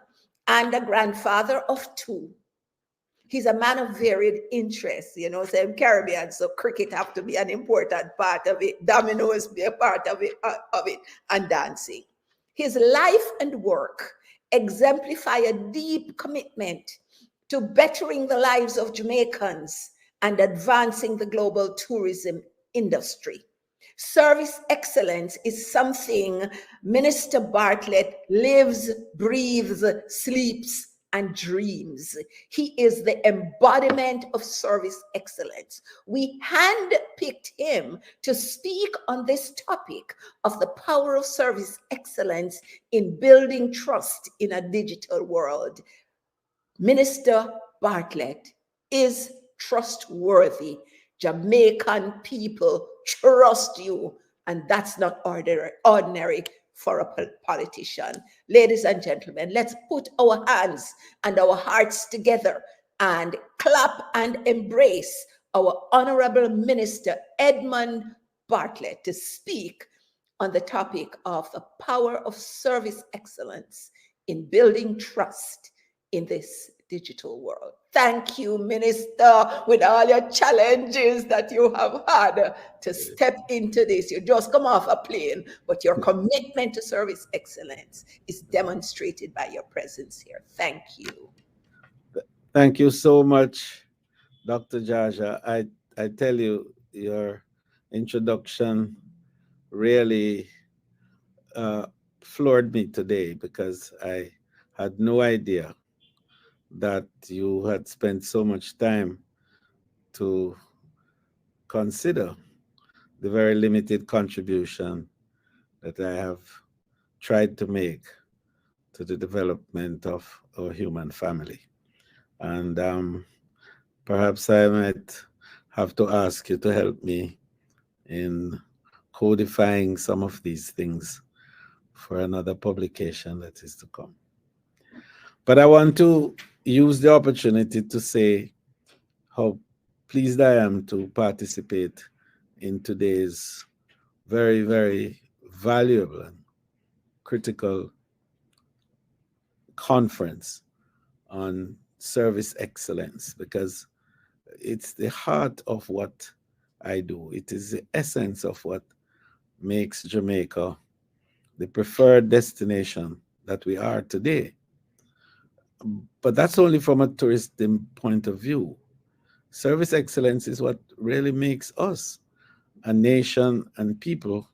and a grandfather of 2. He's a man of varied interests, you know, same Caribbean, so cricket have to be an important part of it, dominoes be a part of it, and dancing. His life and work exemplify a deep commitment to bettering the lives of Jamaicans and advancing the global tourism industry. Service excellence is something Minister Bartlett lives, breathes, sleeps, and dreams. He is the embodiment of service excellence. We handpicked him to speak on this topic of the power of service excellence in building trust in a digital world. Minister Bartlett is trustworthy. Jamaican people trust you, and that's not ordinary for a politician. Ladies and gentlemen, let's put our hands and our hearts together and clap and embrace our Honorable Minister Edmund Bartlett to speak on the topic of the power of service excellence in building trust in this digital world. Thank you, Minister, with all your challenges that you have had to step into this. You just come off a plane, but your commitment to service excellence is demonstrated by your presence here. Thank you. Thank you so much, Dr. Jaja. I tell you, your introduction really floored me today, because I had no idea that you had spent so much time to consider the very limited contribution that I have tried to make to the development of our human family. And perhaps I might have to ask you to help me in codifying some of these things for another publication that is to come. But I want to use the opportunity to say how pleased I am to participate in today's very, very valuable and critical conference on service excellence, because it's the heart of what I do. It is the essence of what makes Jamaica the preferred destination that we are today. But that's only from a tourist point of view. Service excellence is what really makes us a nation and people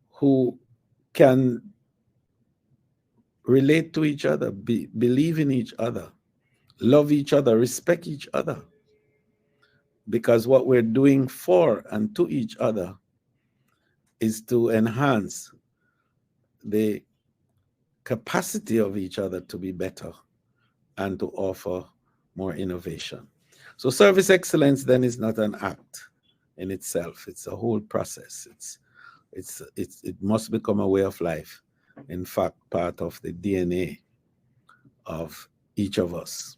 who can relate to each other, believe in each other, love each other, respect each other. Because what we're doing for and to each other is to enhance the capacity of each other to be better and to offer more innovation. So service excellence then is not an act in itself. It's a whole process. It must become a way of life. In fact, part of the DNA of each of us.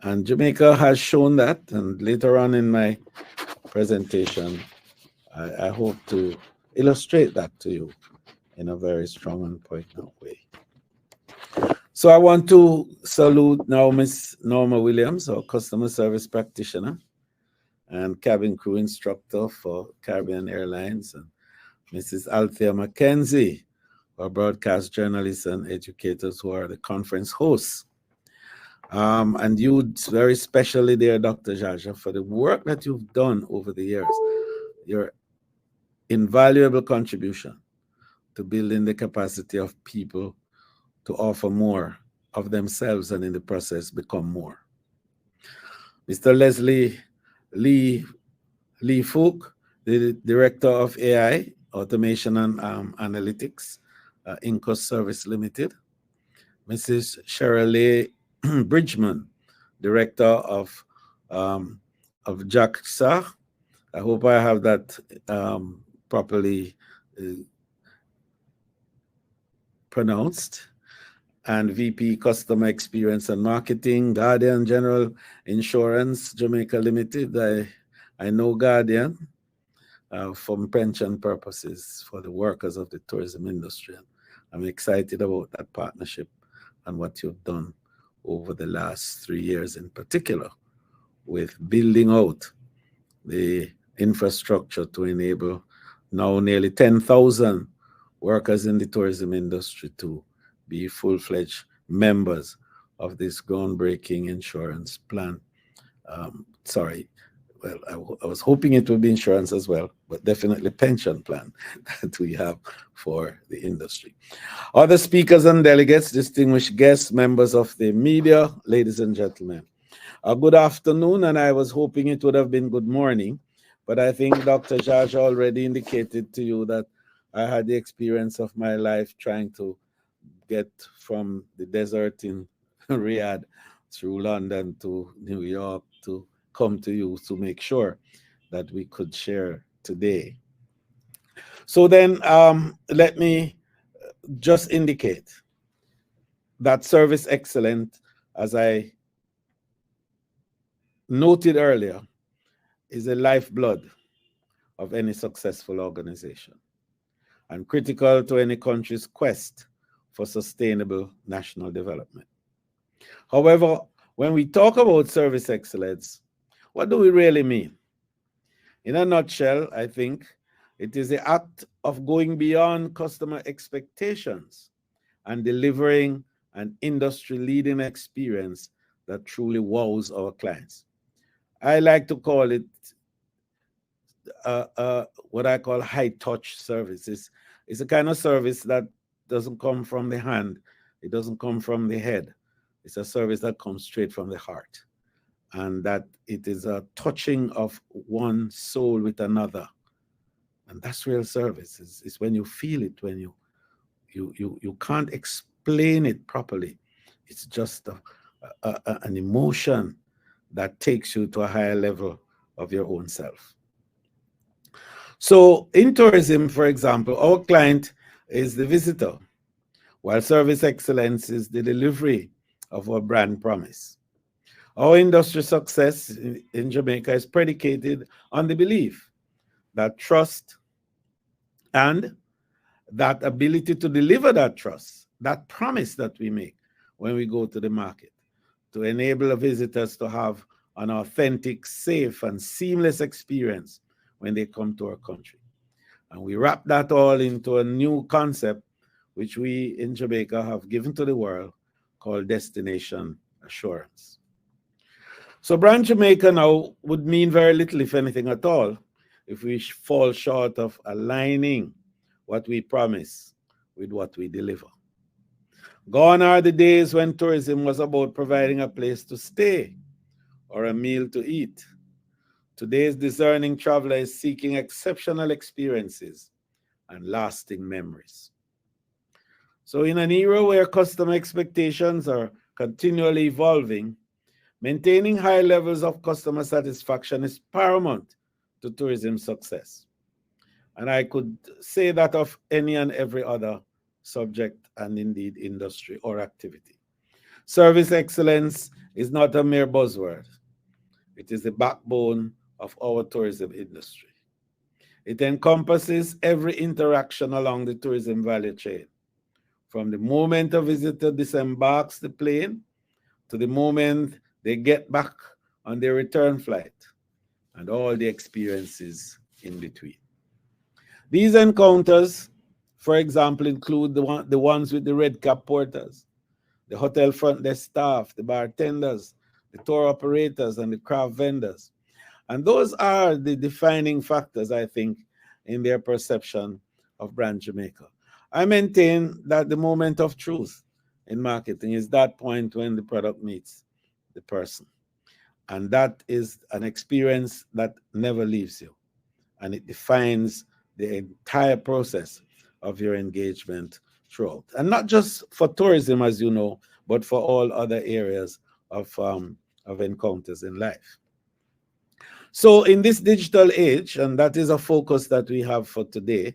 And Jamaica has shown that, and later on in my presentation, I hope to illustrate that to you in a very strong and poignant way. So I want to salute now Miss Norma Williams, our customer service practitioner and cabin crew instructor for Caribbean Airlines, and Mrs. Althea Mackenzie, our broadcast journalists and educators who are the conference hosts. And you very specially there, Dr. Jaja, for the work that you've done over the years, your invaluable contribution to building the capacity of people to offer more of themselves and in the process become more. Mr. Leslie Lee Fook, the Director of AI, Automation and Analytics, Incos Service Limited. Mrs. Cheryl Bridgman, Director of JAXA. I hope I have that properly pronounced. And VP Customer Experience and Marketing, Guardian General Insurance, Jamaica Limited. I know Guardian for pension purposes for the workers of the tourism industry. I'm excited about that partnership and what you've done over the last 3 years in particular with building out the infrastructure to enable now nearly 10,000 workers in the tourism industry to be full-fledged members of this groundbreaking insurance plan. I was hoping it would be insurance as well, but definitely pension plan that we have for the industry. Other speakers and delegates, distinguished guests, members of the media, ladies and gentlemen, good afternoon, and I was hoping it would have been good morning, but I think Dr. Jaja already indicated to you that I had the experience of my life trying to get from the desert in Riyadh through London to New York to come to you to make sure that we could share today. So then let me just indicate that service excellence, as I noted earlier, is the lifeblood of any successful organization and critical to any country's quest for sustainable national development. However, when we talk about service excellence, what do we really mean? In a nutshell, I think it is the act of going beyond customer expectations and delivering an industry-leading experience that truly wows our clients. I like to call it what I call high-touch services. It's a kind of service that doesn't come from the hand. It doesn't come from the head. It's a service that comes straight from the heart, and that it is a touching of one soul with another. And that's real service. It's when you feel it, when you can't explain it properly. It's just an emotion that takes you to a higher level of your own self. So in tourism, for example, our client is the visitor, while service excellence is the delivery of our brand promise. Our industry success in Jamaica is predicated on the belief that trust and that ability to deliver that trust, that promise that we make when we go to the market, to enable the visitors to have an authentic, safe, and seamless experience when they come to our country. And we wrap that all into a new concept, which we in Jamaica have given to the world, called Destination Assurance. So Brand Jamaica now would mean very little, if anything at all, if we fall short of aligning what we promise with what we deliver. Gone are the days when tourism was about providing a place to stay or a meal to eat. Today's discerning traveler is seeking exceptional experiences and lasting memories. So in an era where customer expectations are continually evolving, maintaining high levels of customer satisfaction is paramount to tourism success. And I could say that of any and every other subject and indeed industry or activity. Service excellence is not a mere buzzword. It is the backbone of our tourism industry. It encompasses every interaction along the tourism value chain, from the moment a visitor disembarks the plane to the moment they get back on their return flight, and all the experiences in between. These encounters, for example, include the ones with the red cap porters, the hotel front desk staff, the bartenders, the tour operators, and the craft vendors. And those are the defining factors, I think, in their perception of Brand Jamaica. I maintain that the moment of truth in marketing is that point when the product meets the person. And that is an experience that never leaves you. And it defines the entire process of your engagement throughout. And not just for tourism, as you know, but for all other areas of encounters in life. So in this digital age, and that is a focus that we have for today,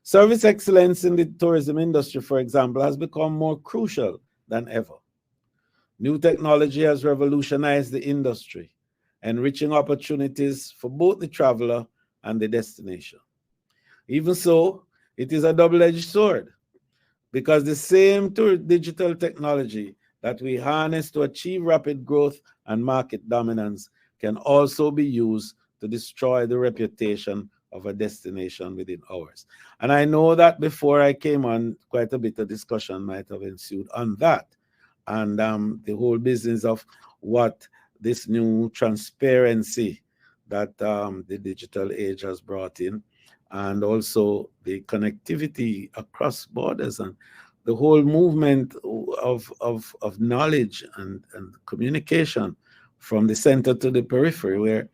service excellence in the tourism industry, for example, has become more crucial than ever. New technology has revolutionized the industry, enriching opportunities for both the traveler and the destination. Even so, it is a double-edged sword, because the same digital technology that we harness to achieve rapid growth and market dominance can also be used to destroy the reputation of a destination within hours. And I know that before I came on, quite a bit of discussion might have ensued on that. And the whole business of what this new transparency that the digital age has brought in, and also the connectivity across borders and the whole movement of knowledge and communication from the center to the periphery, where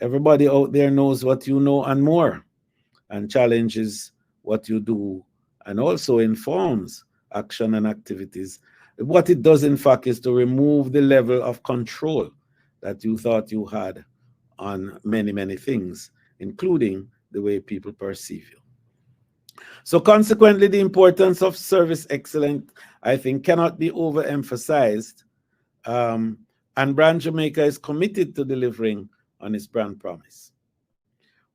everybody out there knows what you know and more, and challenges what you do, and also informs action and activities. What it does, in fact, is to remove the level of control that you thought you had on many, many things, including the way people perceive you. So consequently, the importance of service excellence, I think, cannot be overemphasized. And Brand Jamaica is committed to delivering on its brand promise.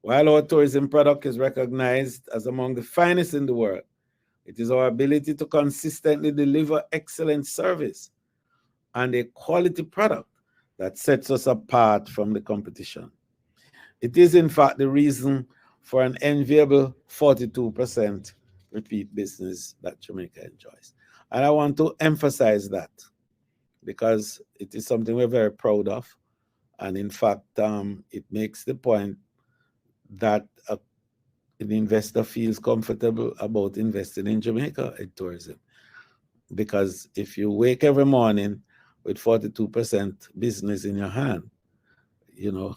While our tourism product is recognized as among the finest in the world, it is our ability to consistently deliver excellent service and a quality product that sets us apart from the competition. It is, in fact, the reason for an enviable 42% repeat business that Jamaica enjoys. And I want to emphasize that, because it is something we're very proud of. And in fact, it makes the point that an investor feels comfortable about investing in Jamaica in tourism. Because if you wake every morning with 42% business in your hand, you know,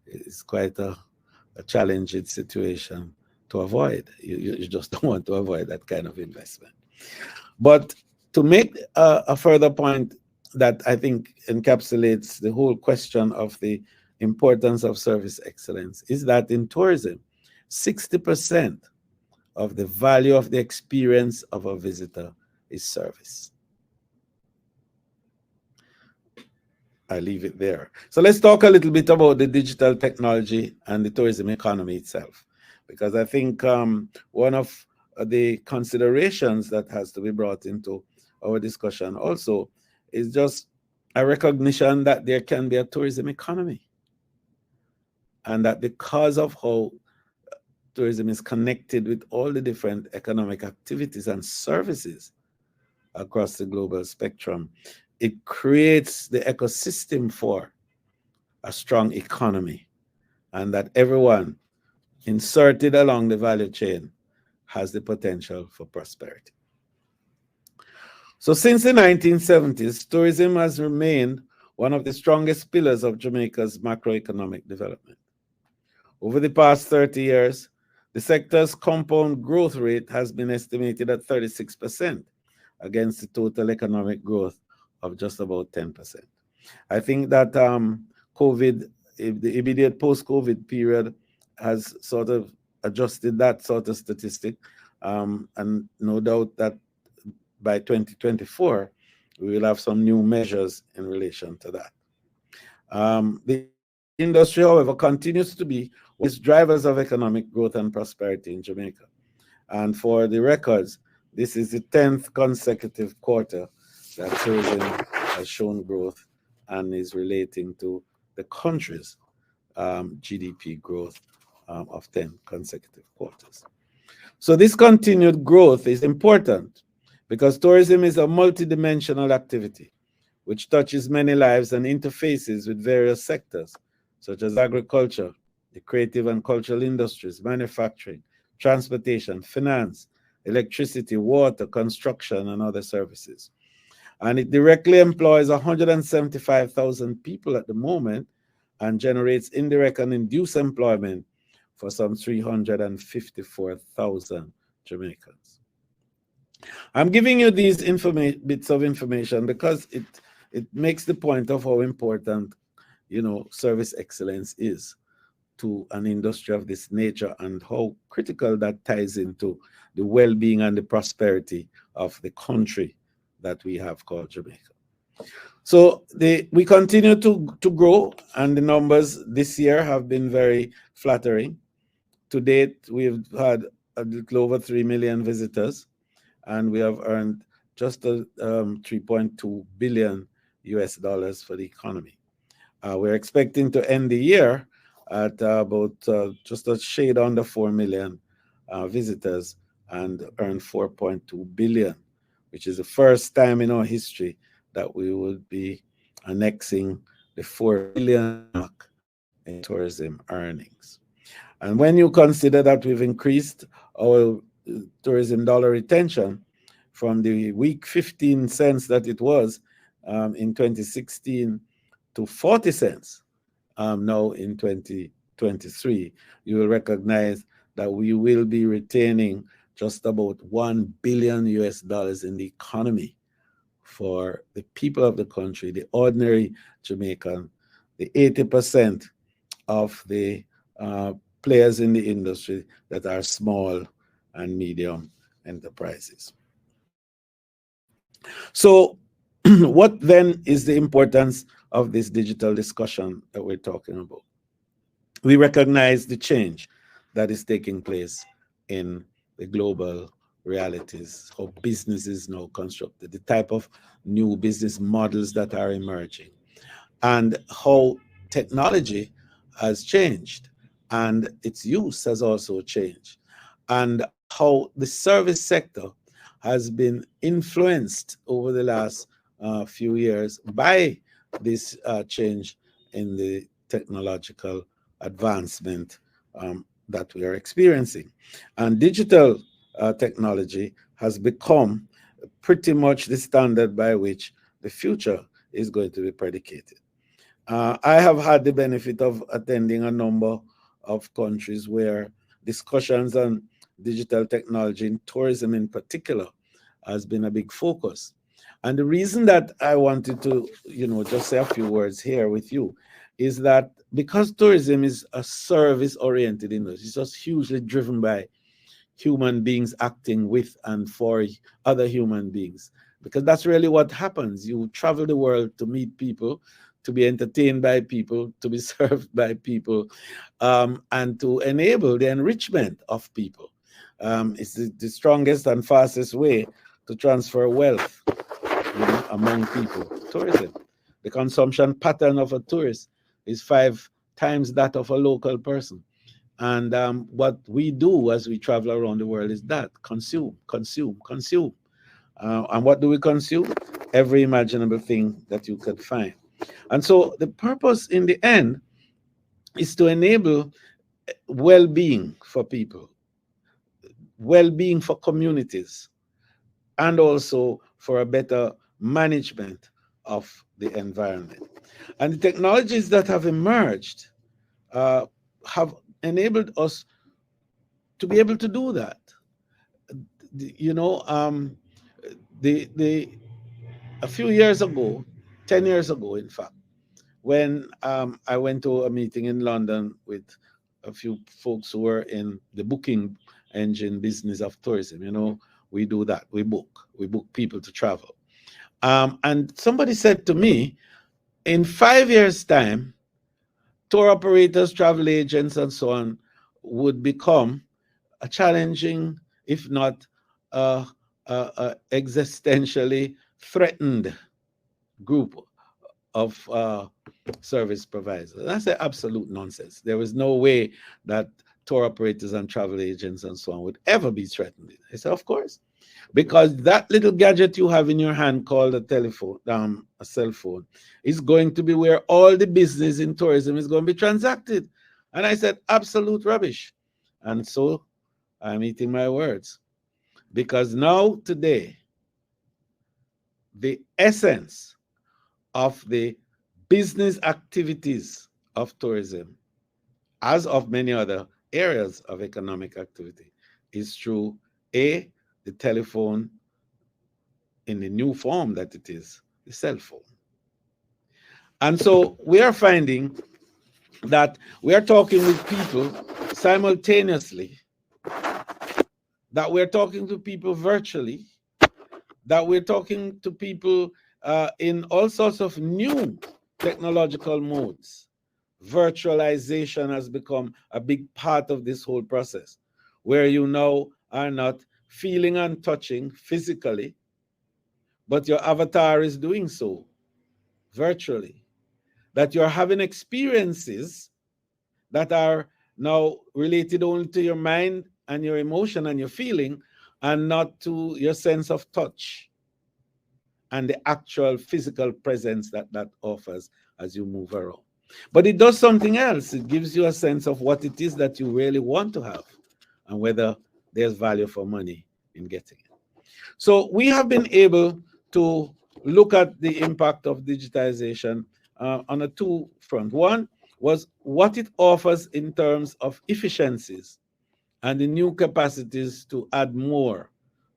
it's quite a challenging situation to avoid. You just don't want to avoid that kind of investment. But to make a further point that I think encapsulates the whole question of the importance of service excellence is that in tourism, 60% of the value of the experience of a visitor is service. I leave it there. So let's talk a little bit about the digital technology and the tourism economy itself, because I think one of the considerations that has to be brought into our discussion also is just a recognition that there can be a tourism economy, and that because of how tourism is connected with all the different economic activities and services across the global spectrum, it creates the ecosystem for a strong economy, and that everyone inserted along the value chain has the potential for prosperity. So since the 1970s, tourism has remained one of the strongest pillars of Jamaica's macroeconomic development. Over the past 30 years, the sector's compound growth rate has been estimated at 36% against the total economic growth of just about 10%. I think that the immediate post-COVID period has sort of adjusted that sort of statistic, and no doubt that by 2024, we will have some new measures in relation to that. The industry, however, continues to be one of the drivers of economic growth and prosperity in Jamaica. And for the records, this is the 10th consecutive quarter that tourism has shown growth and is relating to the country's GDP growth of 10 consecutive quarters. So this continued growth is important because tourism is a multidimensional activity which touches many lives and interfaces with various sectors such as agriculture, the creative and cultural industries, manufacturing, transportation, finance, electricity, water, construction, and other services. And it directly employs 175,000 people at the moment and generates indirect and induced employment for some 354,000 Jamaicans. I'm giving you these bits of information because it makes the point of how important, service excellence is to an industry of this nature and how critical that ties into the well-being and the prosperity of the country that we have called Jamaica. So we continue to grow, and the numbers this year have been very flattering. To date, we've had a little over 3 million visitors, and we have earned just $3.2 billion for the economy. We're expecting to end the year at about just a shade under 4 million visitors and earn 4.2 billion, which is the first time in our history that we would be annexing the 4 billion mark in tourism earnings. And when you consider that we've increased our tourism dollar retention from the weak 15 cents that it was in 2016 to 40 cents now in 2023, you will recognize that we will be retaining just about $1 billion in the economy for the people of the country, the ordinary Jamaican, the 80% of the players in the industry that are small and medium enterprises. So what then is the importance of this digital discussion that we're talking about? We recognize the change that is taking place in the global realities, how business is now constructed, the type of new business models that are emerging, and how technology has changed and its use has also changed, and how the service sector has been influenced over the last few years by this change in the technological advancement that we are experiencing. And digital technology has become pretty much the standard by which the future is going to be predicated. I have had the benefit of attending a number of countries where discussions on digital technology in tourism in particular has been a big focus. And the reason that I wanted to, just say a few words here with you is that because tourism is a service-oriented industry, it's just hugely driven by human beings acting with and for other human beings. Because that's really what happens. You travel the world to meet people, to be entertained by people, to be served by people, and to enable the enrichment of people. It's the strongest and fastest way to transfer wealth among people, tourism. The consumption pattern of a tourist is 5 times that of a local person. And what we do as we travel around the world is that consume, consume, consume. And what do we consume? Every imaginable thing that you could find. And so the purpose in the end is to enable well-being for people, well-being for communities, and also for a better management of the environment. And the technologies that have emerged have enabled us to be able to do that. You know, a few years ago, 10 years ago, in fact, when I went to a meeting in London with a few folks who were in the booking engine business of tourism, you know, we do that. We book people to travel. And somebody said to me, in 5 years' time, tour operators, travel agents, and so on would become a challenging, if not existentially threatened group of service providers. And that's absolute nonsense. There is no way that tour operators and travel agents and so on would ever be threatened. I said, of course, because that little gadget you have in your hand called a telephone, a cell phone, is going to be where all the business in tourism is going to be transacted. And I said, absolute rubbish. And so I'm eating my words, because now today, the essence of the business activities of tourism, as of many other areas of economic activity, is through the telephone in the new form that it is, the cell phone. And so we are finding that we are talking with people simultaneously, that we're talking to people virtually, that we're talking to people in all sorts of new technological modes. Virtualization has become a big part of this whole process, where you now are not feeling and touching physically, but your avatar is doing so virtually. That you're having experiences that are now related only to your mind and your emotion and your feeling, and not to your sense of touch and the actual physical presence that that offers as you move around. But it does something else. It gives you a sense of what it is that you really want to have and whether there's value for money in getting it. So we have been able to look at the impact of digitization on a two front. One was what it offers in terms of efficiencies and the new capacities to add more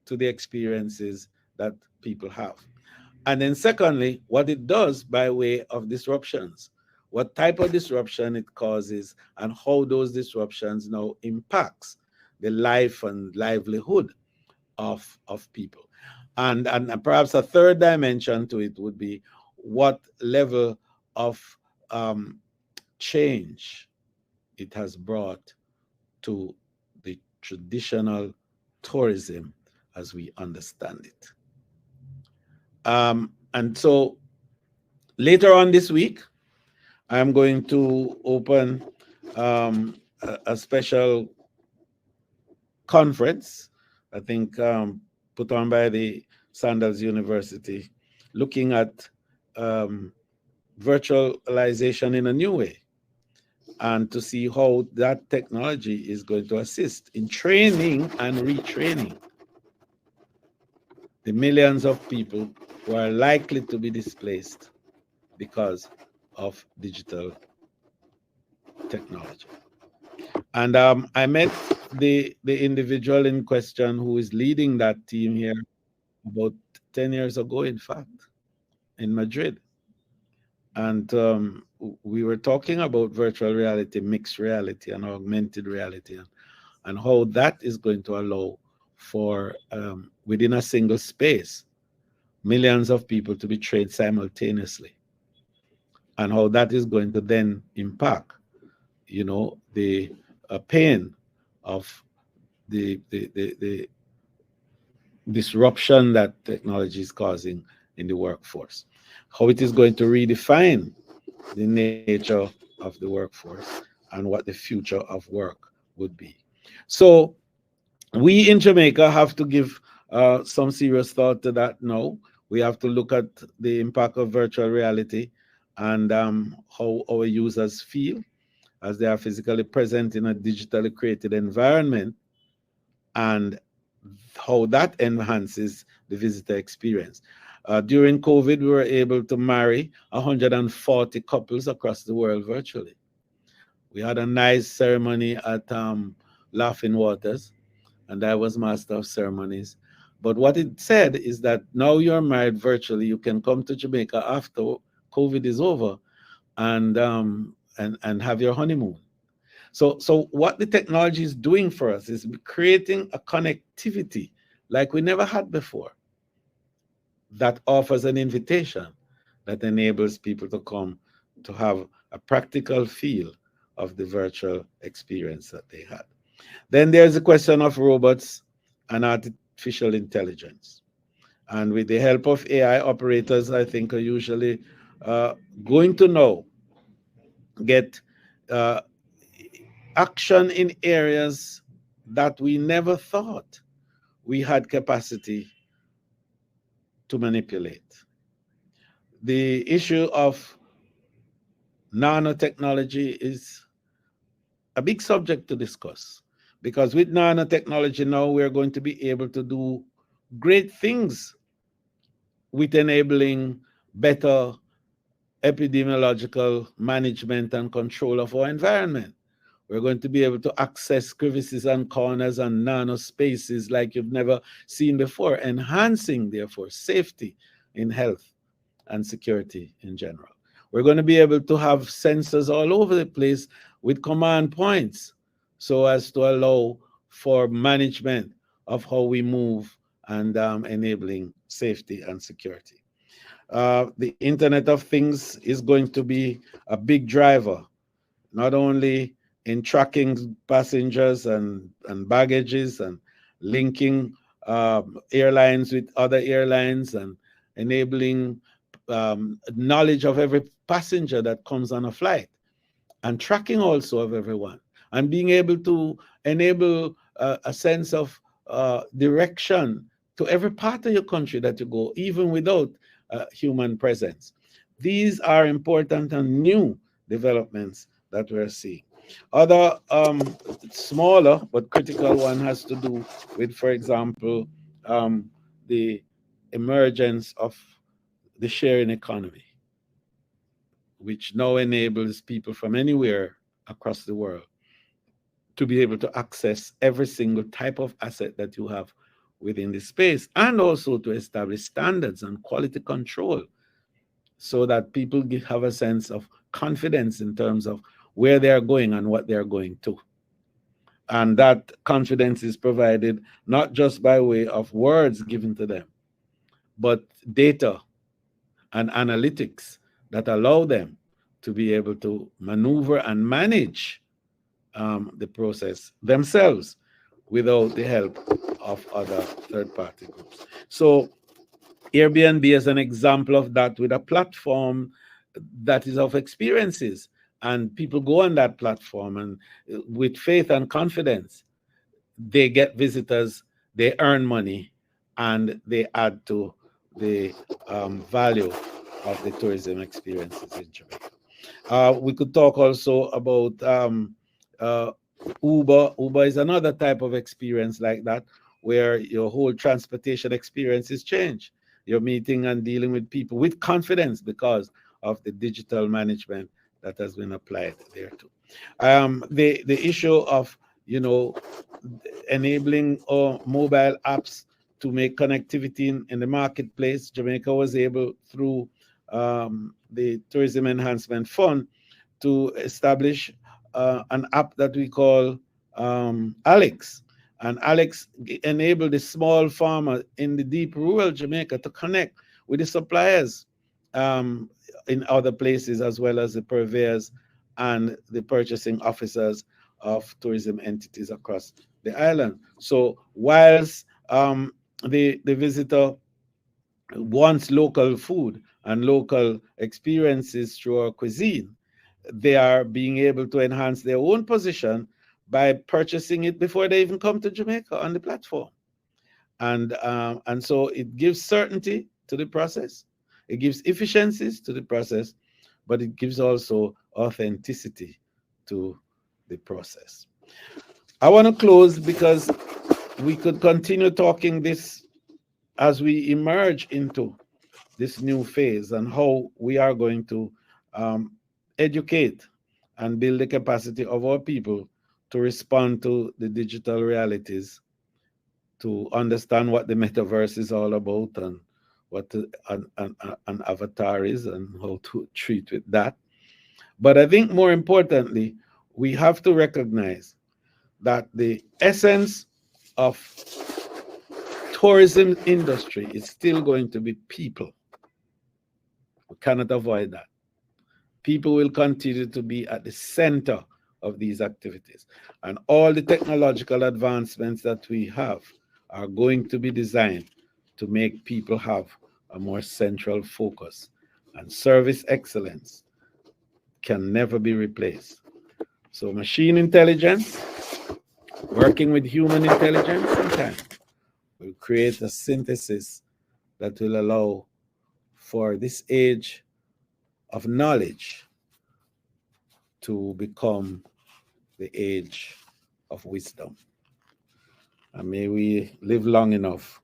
to the experiences that people have. And then secondly, what it does by way of disruptions, what type of disruption it causes, and how those disruptions now impacts the life and livelihood of people. And perhaps a third dimension to it would be what level of change it has brought to the traditional tourism as we understand it. And so later on this week, I'm going to open a special conference, I think put on by the Sandals University, looking at virtualization in a new way, and to see how that technology is going to assist in training and retraining the millions of people who are likely to be displaced because of digital technology. And I met the individual in question who is leading that team here about 10 years ago, in fact, in Madrid. And we were talking about virtual reality, mixed reality, and augmented reality, and how that is going to allow for, within a single space, millions of people to be trained simultaneously, and how that is going to then impact, you know, the pain of the disruption that technology is causing in the workforce. how it is going to redefine the nature of the workforce and what the future of work would be. So we in Jamaica have to give some serious thought to that now. We have to look at the impact of virtual reality and how our users feel as they are physically present in a digitally created environment, and how that enhances the visitor experience. During COVID, we were able to marry 140 couples across the world virtually. We had a nice ceremony at Laughing Waters, and I was master of ceremonies. But what it said is that now you're married virtually, you can come to Jamaica after COVID is over and have your honeymoon. So what the technology is doing for us is creating a connectivity like we never had before that offers an invitation that enables people to come to have a practical feel of the virtual experience that they had. Then there's the question of robots and artificial intelligence. And with the help of AI, operators, I think, are usually going to now get action in areas that we never thought we had capacity to manipulate. The issue of nanotechnology is a big subject to discuss, because with nanotechnology now we're going to be able to do great things with enabling better epidemiological management and control of our environment. We're going to be able to access crevices and corners and nano spaces like you've never seen before, enhancing, therefore, safety in health and security in general. We're going to be able to have sensors all over the place with command points so as to allow for management of how we move and enabling safety and security. The Internet of Things is going to be a big driver, not only in tracking passengers and baggages and linking airlines with other airlines and enabling knowledge of every passenger that comes on a flight, and tracking also of everyone, and being able to enable a sense of direction to every part of your country that you go, even without human presence. These are important and new developments that we're seeing. Other smaller but critical one has to do with, for example, the emergence of the sharing economy, which now enables people from anywhere across the world to be able to access every single type of asset that you have within the space, and also to establish standards and quality control so that people have a sense of confidence in terms of where they are going and what they are going to. And that confidence is provided not just by way of words given to them, but data and analytics that allow them to be able to maneuver and manage the process themselves without the help of other third-party groups. So Airbnb is an example of that, with a platform that is of experiences, and people go on that platform, and with faith and confidence, they get visitors, they earn money, and they add to the value of the tourism experiences in Jamaica. We could talk also about Uber. Uber is another type of experience like that, where your whole transportation experience is changed. You're meeting and dealing with people with confidence because of the digital management that has been applied there too. The issue of, enabling mobile apps to make connectivity in the marketplace. Jamaica was able, through the Tourism Enhancement Fund, to establish an app that we call Alex. And Alex enabled the small farmer in the deep rural Jamaica to connect with the suppliers in other places, as well as the purveyors and the purchasing officers of tourism entities across the island. So whilst the visitor wants local food and local experiences through our cuisine, they are being able to enhance their own position by purchasing it before they even come to Jamaica on the platform. And so it gives certainty to the process, it gives efficiencies to the process, but it gives also authenticity to the process. I want to close because we could continue talking this as we emerge into this new phase and how we are going to educate and build the capacity of our people to respond to the digital realities, to understand what the metaverse is all about and what an avatar is and how to treat with that. But I think more importantly, we have to recognize that the essence of tourism industry is still going to be people. We cannot avoid that. People will continue to be at the center of these activities. And all the technological advancements that we have are going to be designed to make people have a more central focus. And service excellence can never be replaced. So machine intelligence, working with human intelligence sometimes, will create a synthesis that will allow for this age of knowledge to become the age of wisdom. And may we live long enough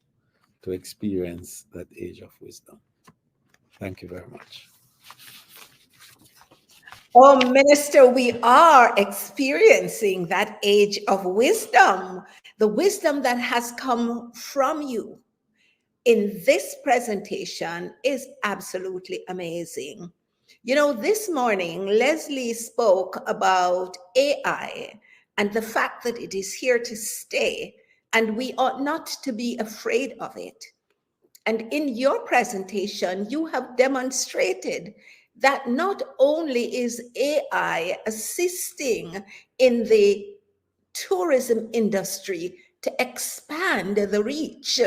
to experience that age of wisdom. Thank you very much. Oh, Minister, we are experiencing that age of wisdom, the wisdom that has come from you in this presentation is absolutely amazing. You know, this morning, Leslie spoke about AI and the fact that it is here to stay, and we ought not to be afraid of it. And in your presentation, you have demonstrated that not only is AI assisting in the tourism industry to expand the reach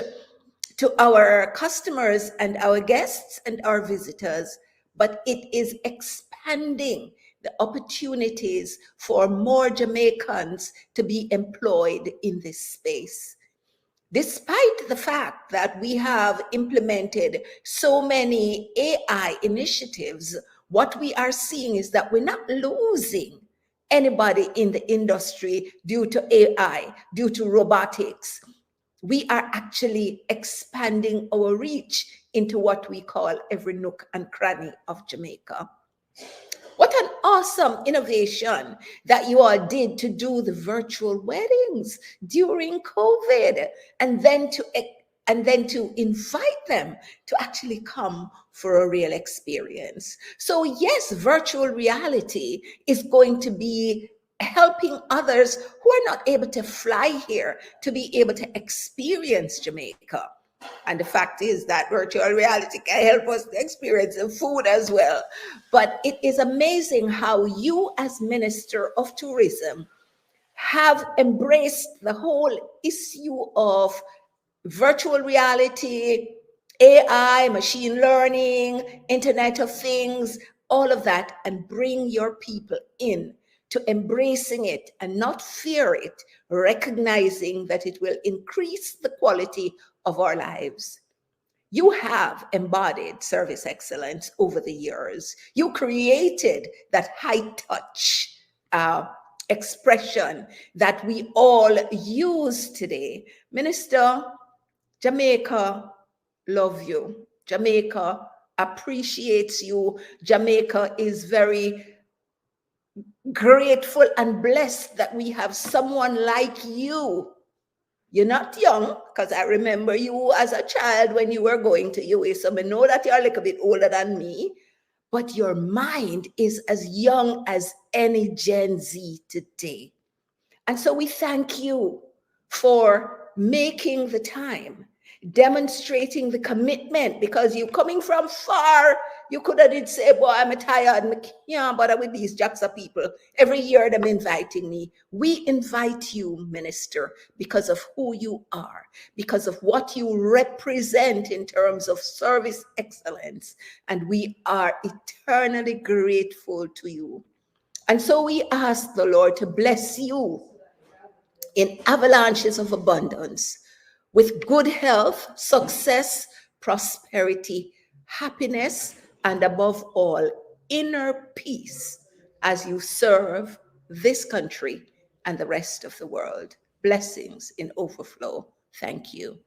to our customers and our guests and our visitors, but it is expanding the opportunities for more Jamaicans to be employed in this space. Despite the fact that we have implemented so many AI initiatives, what we are seeing is that we're not losing anybody in the industry due to AI, due to robotics. We are actually expanding our reach into what we call every nook and cranny of Jamaica. What an awesome innovation that you all did to do the virtual weddings during COVID, and then to invite them to actually come for a real experience. So yes, virtual reality is going to be helping others who are not able to fly here to be able to experience Jamaica. And the fact is that virtual reality can help us to experience the food as well. But it is amazing how you, as Minister of Tourism, have embraced the whole issue of virtual reality, AI, machine learning, Internet of Things, all of that, and bring your people in to embracing it and not fear it, recognizing that it will increase the quality of our lives. You have embodied service excellence over the years. You created that high touch expression that we all use today. Minister, Jamaica love you. Jamaica appreciates you. Jamaica is very grateful and blessed that we have someone like you. You're not young, because I remember you as a child when you were going to UA, so I know that you're a little bit older than me, but your mind is as young as any Gen Z today. And so we thank you for making the time, demonstrating the commitment, because you're coming from far You could have did say, boy, I'm tired. I can't bother with these JAXA people. Every year them inviting me. We invite you, Minister, because of who you are, because of what you represent in terms of service excellence. And we are eternally grateful to you. And so we ask the Lord to bless you in avalanches of abundance with good health, success, prosperity, happiness, and above all, inner peace as you serve this country and the rest of the world. Blessings in overflow. Thank you.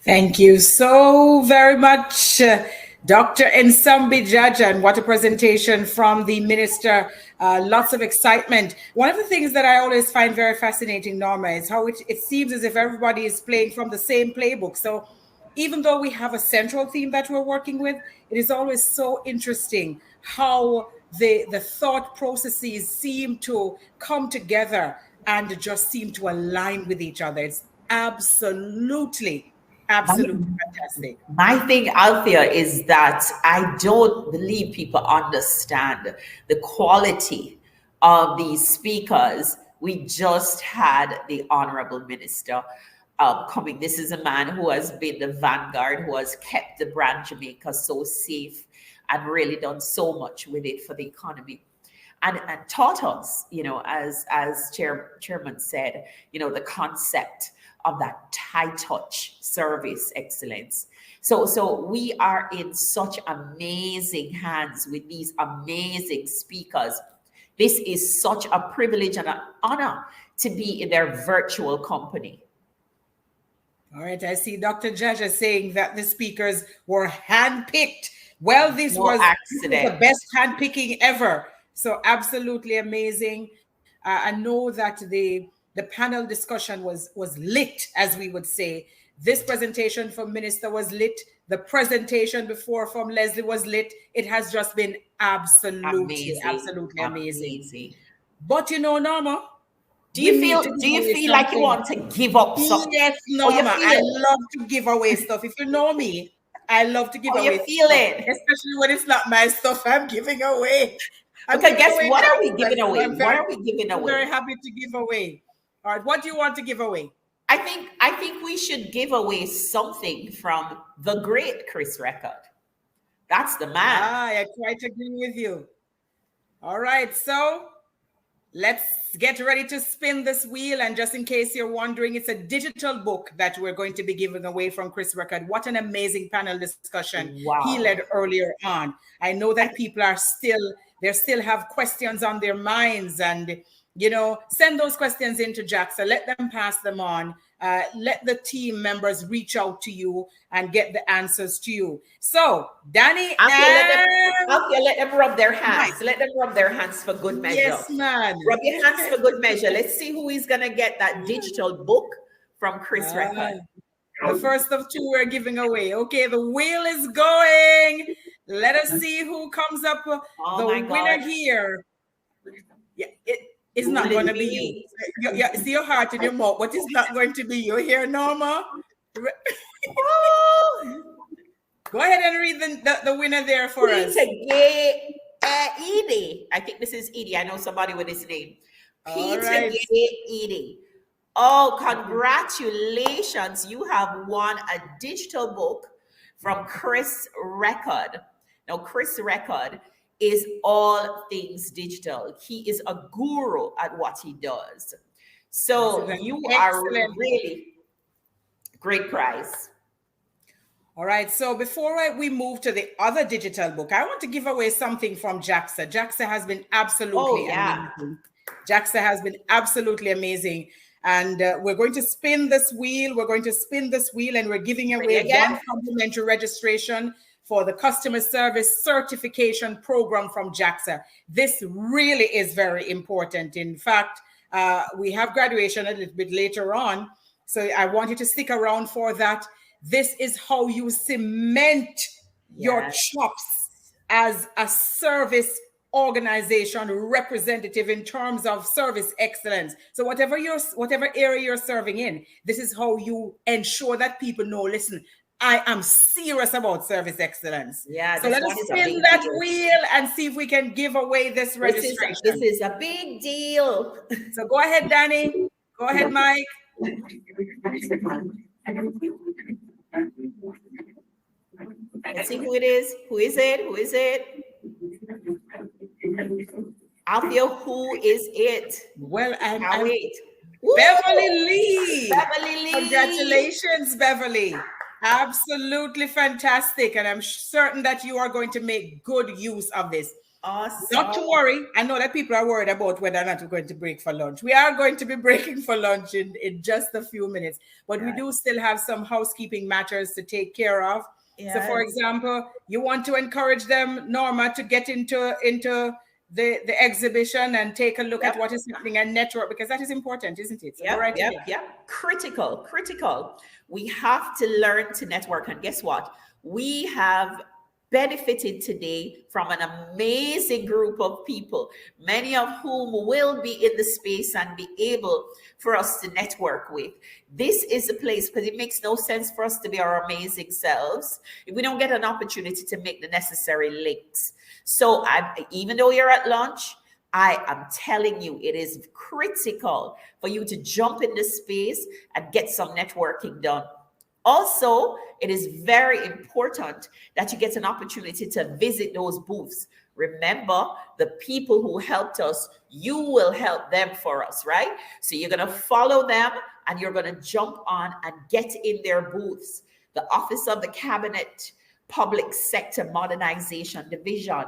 Thank you so very much, Dr. Nsambi Jaja, and what a presentation from the minister. Lots of excitement. One of the things that I always find very fascinating, Norma, is how it seems as if everybody is playing from the same playbook. So even though we have a central theme that we're working with, it is always so interesting how the thought processes seem to come together and just seem to align with each other. It's absolutely fantastic. My thing, Althea, is that I don't believe people understand the quality of these speakers. We just had the Honorable Minister coming. This is a man who has been the vanguard, who has kept the brand Jamaica so safe and really done so much with it for the economy. And taught us, as Chairman said, the concept of that high touch service excellence. So we are in such amazing hands with these amazing speakers. This is such a privilege and an honor to be in their virtual company. All right, I see Dr. Jaja saying that the speakers were handpicked. Well, this was the best handpicking ever. So absolutely amazing. I know that the panel discussion was lit, as we would say. This presentation from Minister was lit. The presentation before from Leslie was lit. It has just been absolutely amazing. But Norma, do you feel like you want to give up something? Yes, Norma, I love to give away stuff. If you know me, I love to give away you feel stuff, it? especially when it's not my stuff I'm giving away. Okay, guess what are we giving away? What are we giving away? I'm very happy to give away. All right, what do you want to give away? I think we should give away something from the great Chris Record. That's the man. I quite agree with you. All right, so let's get ready to spin this wheel. And just in case you're wondering, it's a digital book that we're going to be giving away from Chris Record. What an amazing panel discussion he led earlier on. I know that people are still have questions on their minds, and send those questions into JAXA. Let them pass them on. Let the team members reach out to you and get the answers to you. So, Danny, let them rub their hands. Right. Let them rub their hands for good measure. Yes, man. Rub your hands for good measure. Let's see who is going to get that digital book from Chris Record. The first of two we're giving away. Okay, the wheel is going. Let us see who comes up. The winner here. Yeah, it's not going to be you. Yeah, see your heart in your mouth, but it's not going to be you. Here, Norma. Go ahead and read the winner there for us. Edie. I think this is Edie. I know somebody with this name. Peter Edie. Oh, congratulations. You have won a digital book from Chris Record. Now, Chris Record is all things digital. He is a guru at what he does. So you are really great prize. All right. So before we move to the other digital book, I want to give away something from JAXA. JAXA has been absolutely amazing. JAXA has been absolutely amazing. And we're going to spin this wheel. And we're giving away one complimentary registration for the customer service certification program from JAXA. This really is very important. In fact, we have graduation a little bit later on. So I want you to stick around for that. This is how you cement your chops as a service organization representative in terms of service excellence. So whatever area you're serving in, this is how you ensure that people know, listen, I am serious about service excellence. Yeah, so this let us one is a spin big that deal. wheel and see if we can give away this registration. This is a big deal. So go ahead, Danny. Go ahead, Mike. Let's see who it is. Who is it? Who is it? Althea, who is it? Well, Can't wait. Beverly Lee. Beverly Lee. Congratulations, Beverly. Absolutely fantastic. And I'm certain that you are going to make good use of this. Awesome. Not to worry. I know that people are worried about whether or not we're going to break for lunch. We are going to be breaking for lunch in just a few minutes, but we do still have some housekeeping matters to take care of. So for example, you want to encourage them, Norma, to get into the exhibition and take a look at what is happening and network, because that is important, isn't it? So Critical. We have to learn to network. And guess what? We have benefited today from an amazing group of people, many of whom will be in the space and be able for us to network with. This is the place, because it makes no sense for us to be our amazing selves if we don't get an opportunity to make the necessary links. So even though you're at lunch, I am telling you, it is critical for you to jump in this space and get some networking done. Also, it is very important that you get an opportunity to visit those booths. Remember, the people who helped us, you will help them for us, right? So you're going to follow them and you're going to jump on and get in their booths. The Office of the Cabinet Public Sector Modernization Division,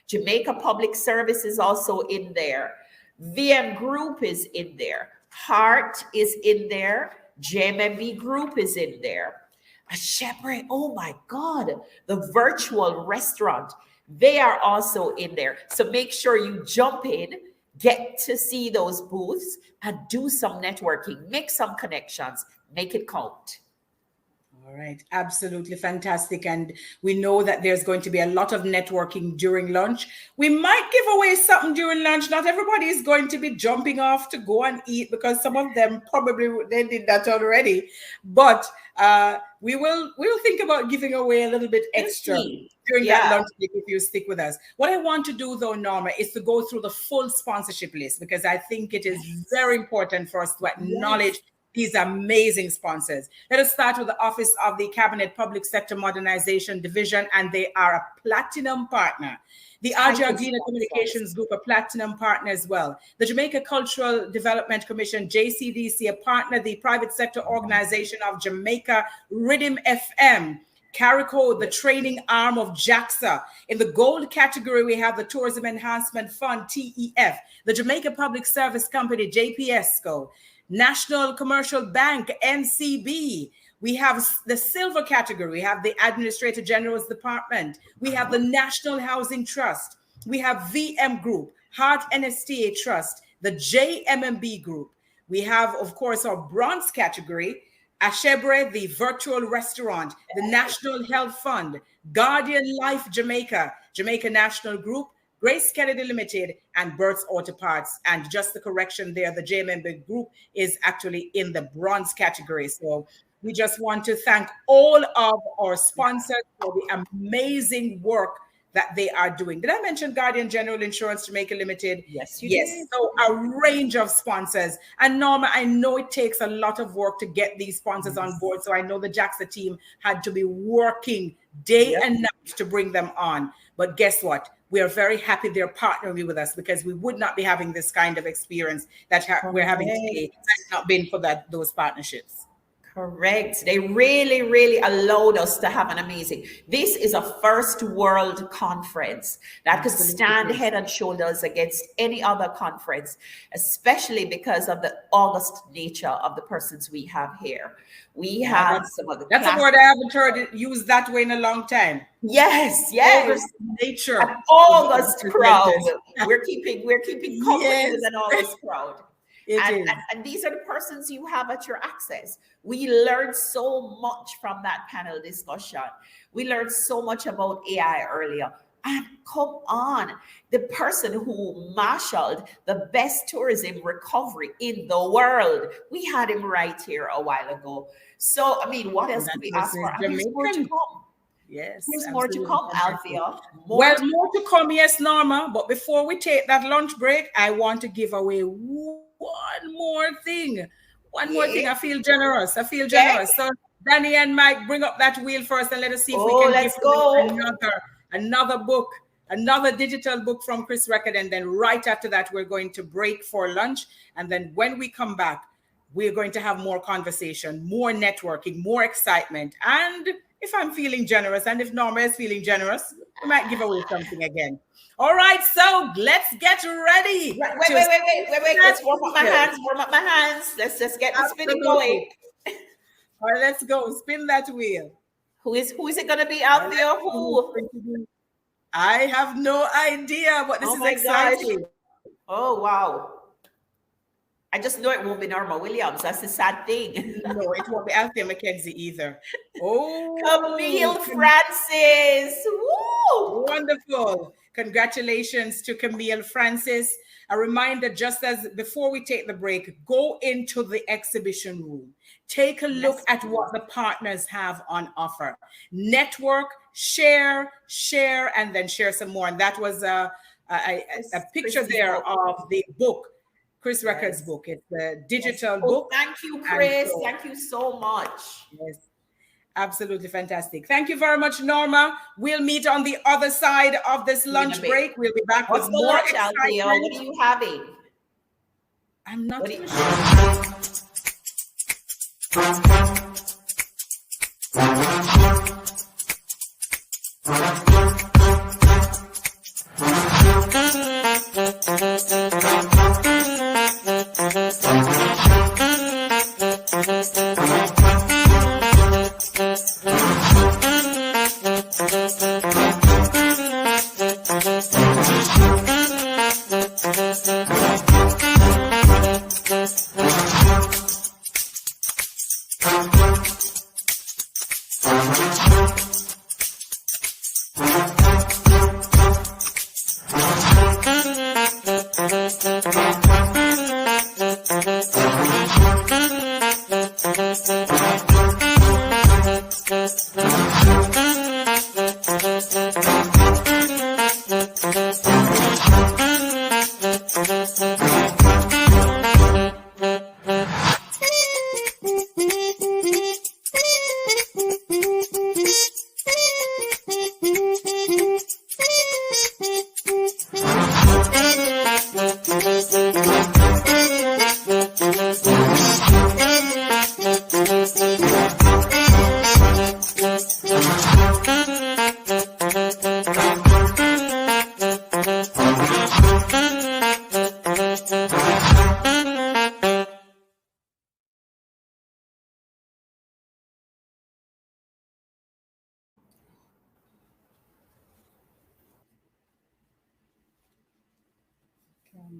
Jamaica Public Service is also in there. VM Group is in there. Heart is in there. JMMB Group is in there. A Shepherd, oh my God, the virtual restaurant, they are also in there. So make sure you jump in, get to see those booths and do some networking, make some connections, make it count. All right, absolutely fantastic. And we know that there's going to be a lot of networking during lunch. We might give away something during lunch. Not everybody is going to be jumping off to go and eat, because some of them probably they did that already. But we'll think about giving away a little bit extra during that lunch break if you stick with us. What I want to do though, Norma, is to go through the full sponsorship list, because I think it is very important for us to acknowledge these amazing sponsors. Let us start with the Office of the Cabinet Public Sector Modernization Division, and they are a platinum partner. The Argentina Communications Group, a platinum partner as well. The Jamaica Cultural Development Commission, JCDC, a partner. The private sector organization of Jamaica, Rhythm FM. CARICO, the training arm of JAXA. In the gold category, we have the Tourism Enhancement Fund, TEF. The Jamaica Public Service Company, JPSCO. National Commercial Bank, NCB. We have the silver category. We have the Administrator General's Department. We have the National Housing Trust. We have VM Group, Heart NSTA Trust, the JMMB Group. We have, of course, our bronze category, Ashebre, the virtual restaurant, the National Health Fund, Guardian Life Jamaica, Jamaica National Group, Grace Kennedy Limited, and Bert's Auto Parts. And just the correction there, the JMMB Group is actually in the bronze category. So we just want to thank all of our sponsors for the amazing work that they are doing. Did I mention Guardian General Insurance Jamaica Limited? Yes, you did. So a range of sponsors. And Norma, I know it takes a lot of work to get these sponsors on board. So I know the JAXA team had to be working day and night to bring them on. But guess what? We are very happy they're partnering with us, because we would not be having this kind of experience that we're having today had it not been for those partnerships. Correct. They really, really allowed us to have an amazing. This is a first world conference that could stand head and shoulders against any other conference, especially because of the august nature of the persons we have here. We have some of the That's a word I haven't heard it used that way in a long time. Yes. August nature. An august crowd. We're keeping company with an august crowd. And these are the persons you have at your access. We learned so much from that panel discussion. We learned so much about AI earlier. And come on, the person who marshaled the best tourism recovery in the world, we had him right here a while ago. So, I mean, what else That could we ask person for? is And there's more to Jamaican. come. Yes, There's more to absolutely come, fantastic. Althea. More to come, yes, Norma. But before we take that lunch break, I want to give away one more thing. One more thing. I feel generous. So Danny and Mike, bring up that wheel first and let us see if we can give another book, another digital book from Chris Record. And then right after that, we're going to break for lunch. And then when we come back, we're going to have more conversation, more networking, more excitement. And if I'm feeling generous, and if Norma is feeling generous, we might give away something again. All right, so let's get ready. Wait. Let's warm up my hands. Let's just get the spinning going. All right, let's go. Spin that wheel. Who is it going to be out there? Who? I have no idea, but this is exciting. Gosh. Oh, wow. I just know it won't be Norma Williams. That's the sad thing. No, it won't be Althea Mackenzie either. Oh, Camille Francis. Woo! Wonderful. Congratulations to Camille Francis. A reminder, just as before we take the break, go into the exhibition room. Take a look at what the partners have on offer. Network, share, and then share some more. And that was a picture there of the book. Chris Records book. It's the digital book. Thank you, Chris. Thank you so much. Yes, absolutely fantastic. Thank you very much, Norma. We'll meet on the other side of this lunch break. We'll be back with more excitement. What are you having? I'm not even sure.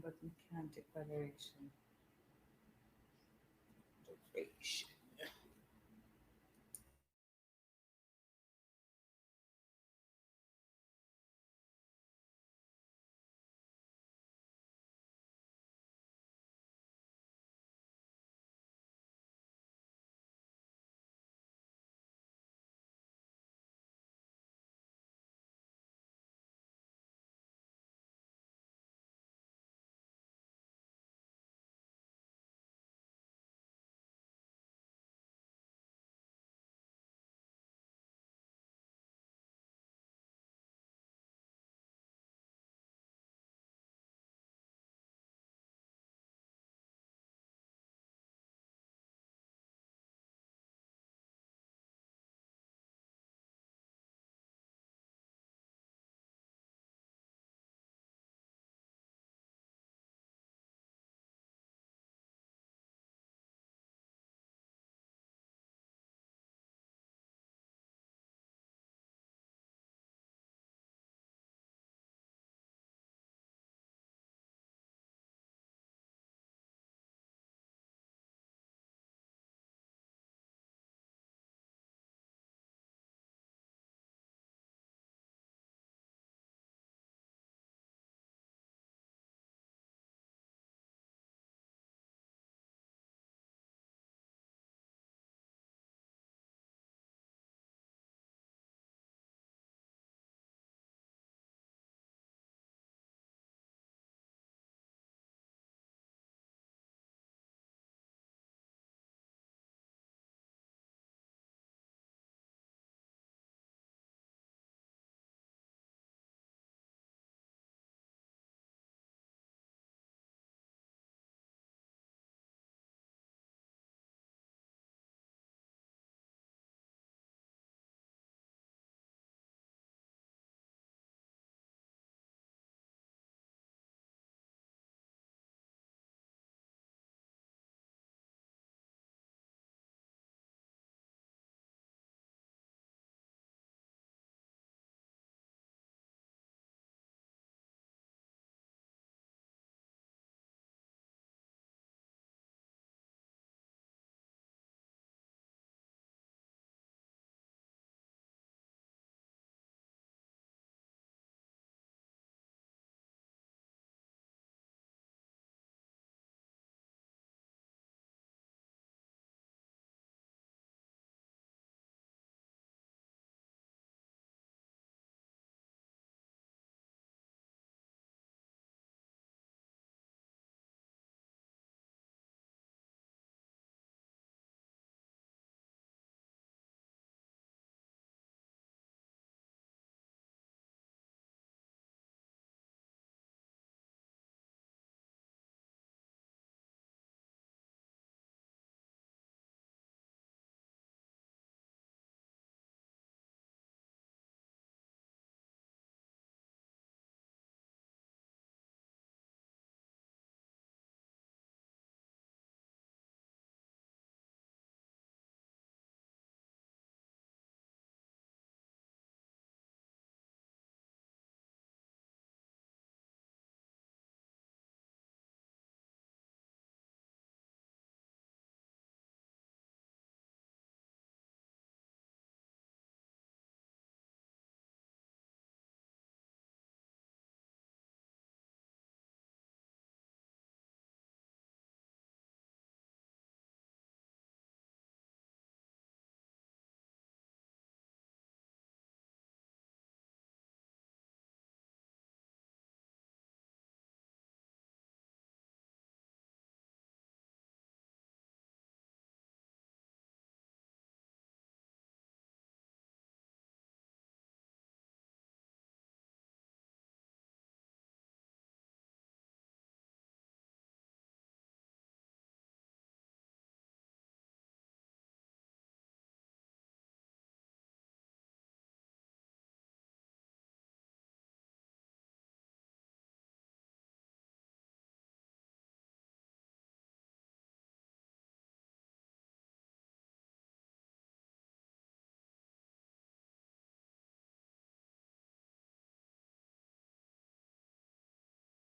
But we can't declaration.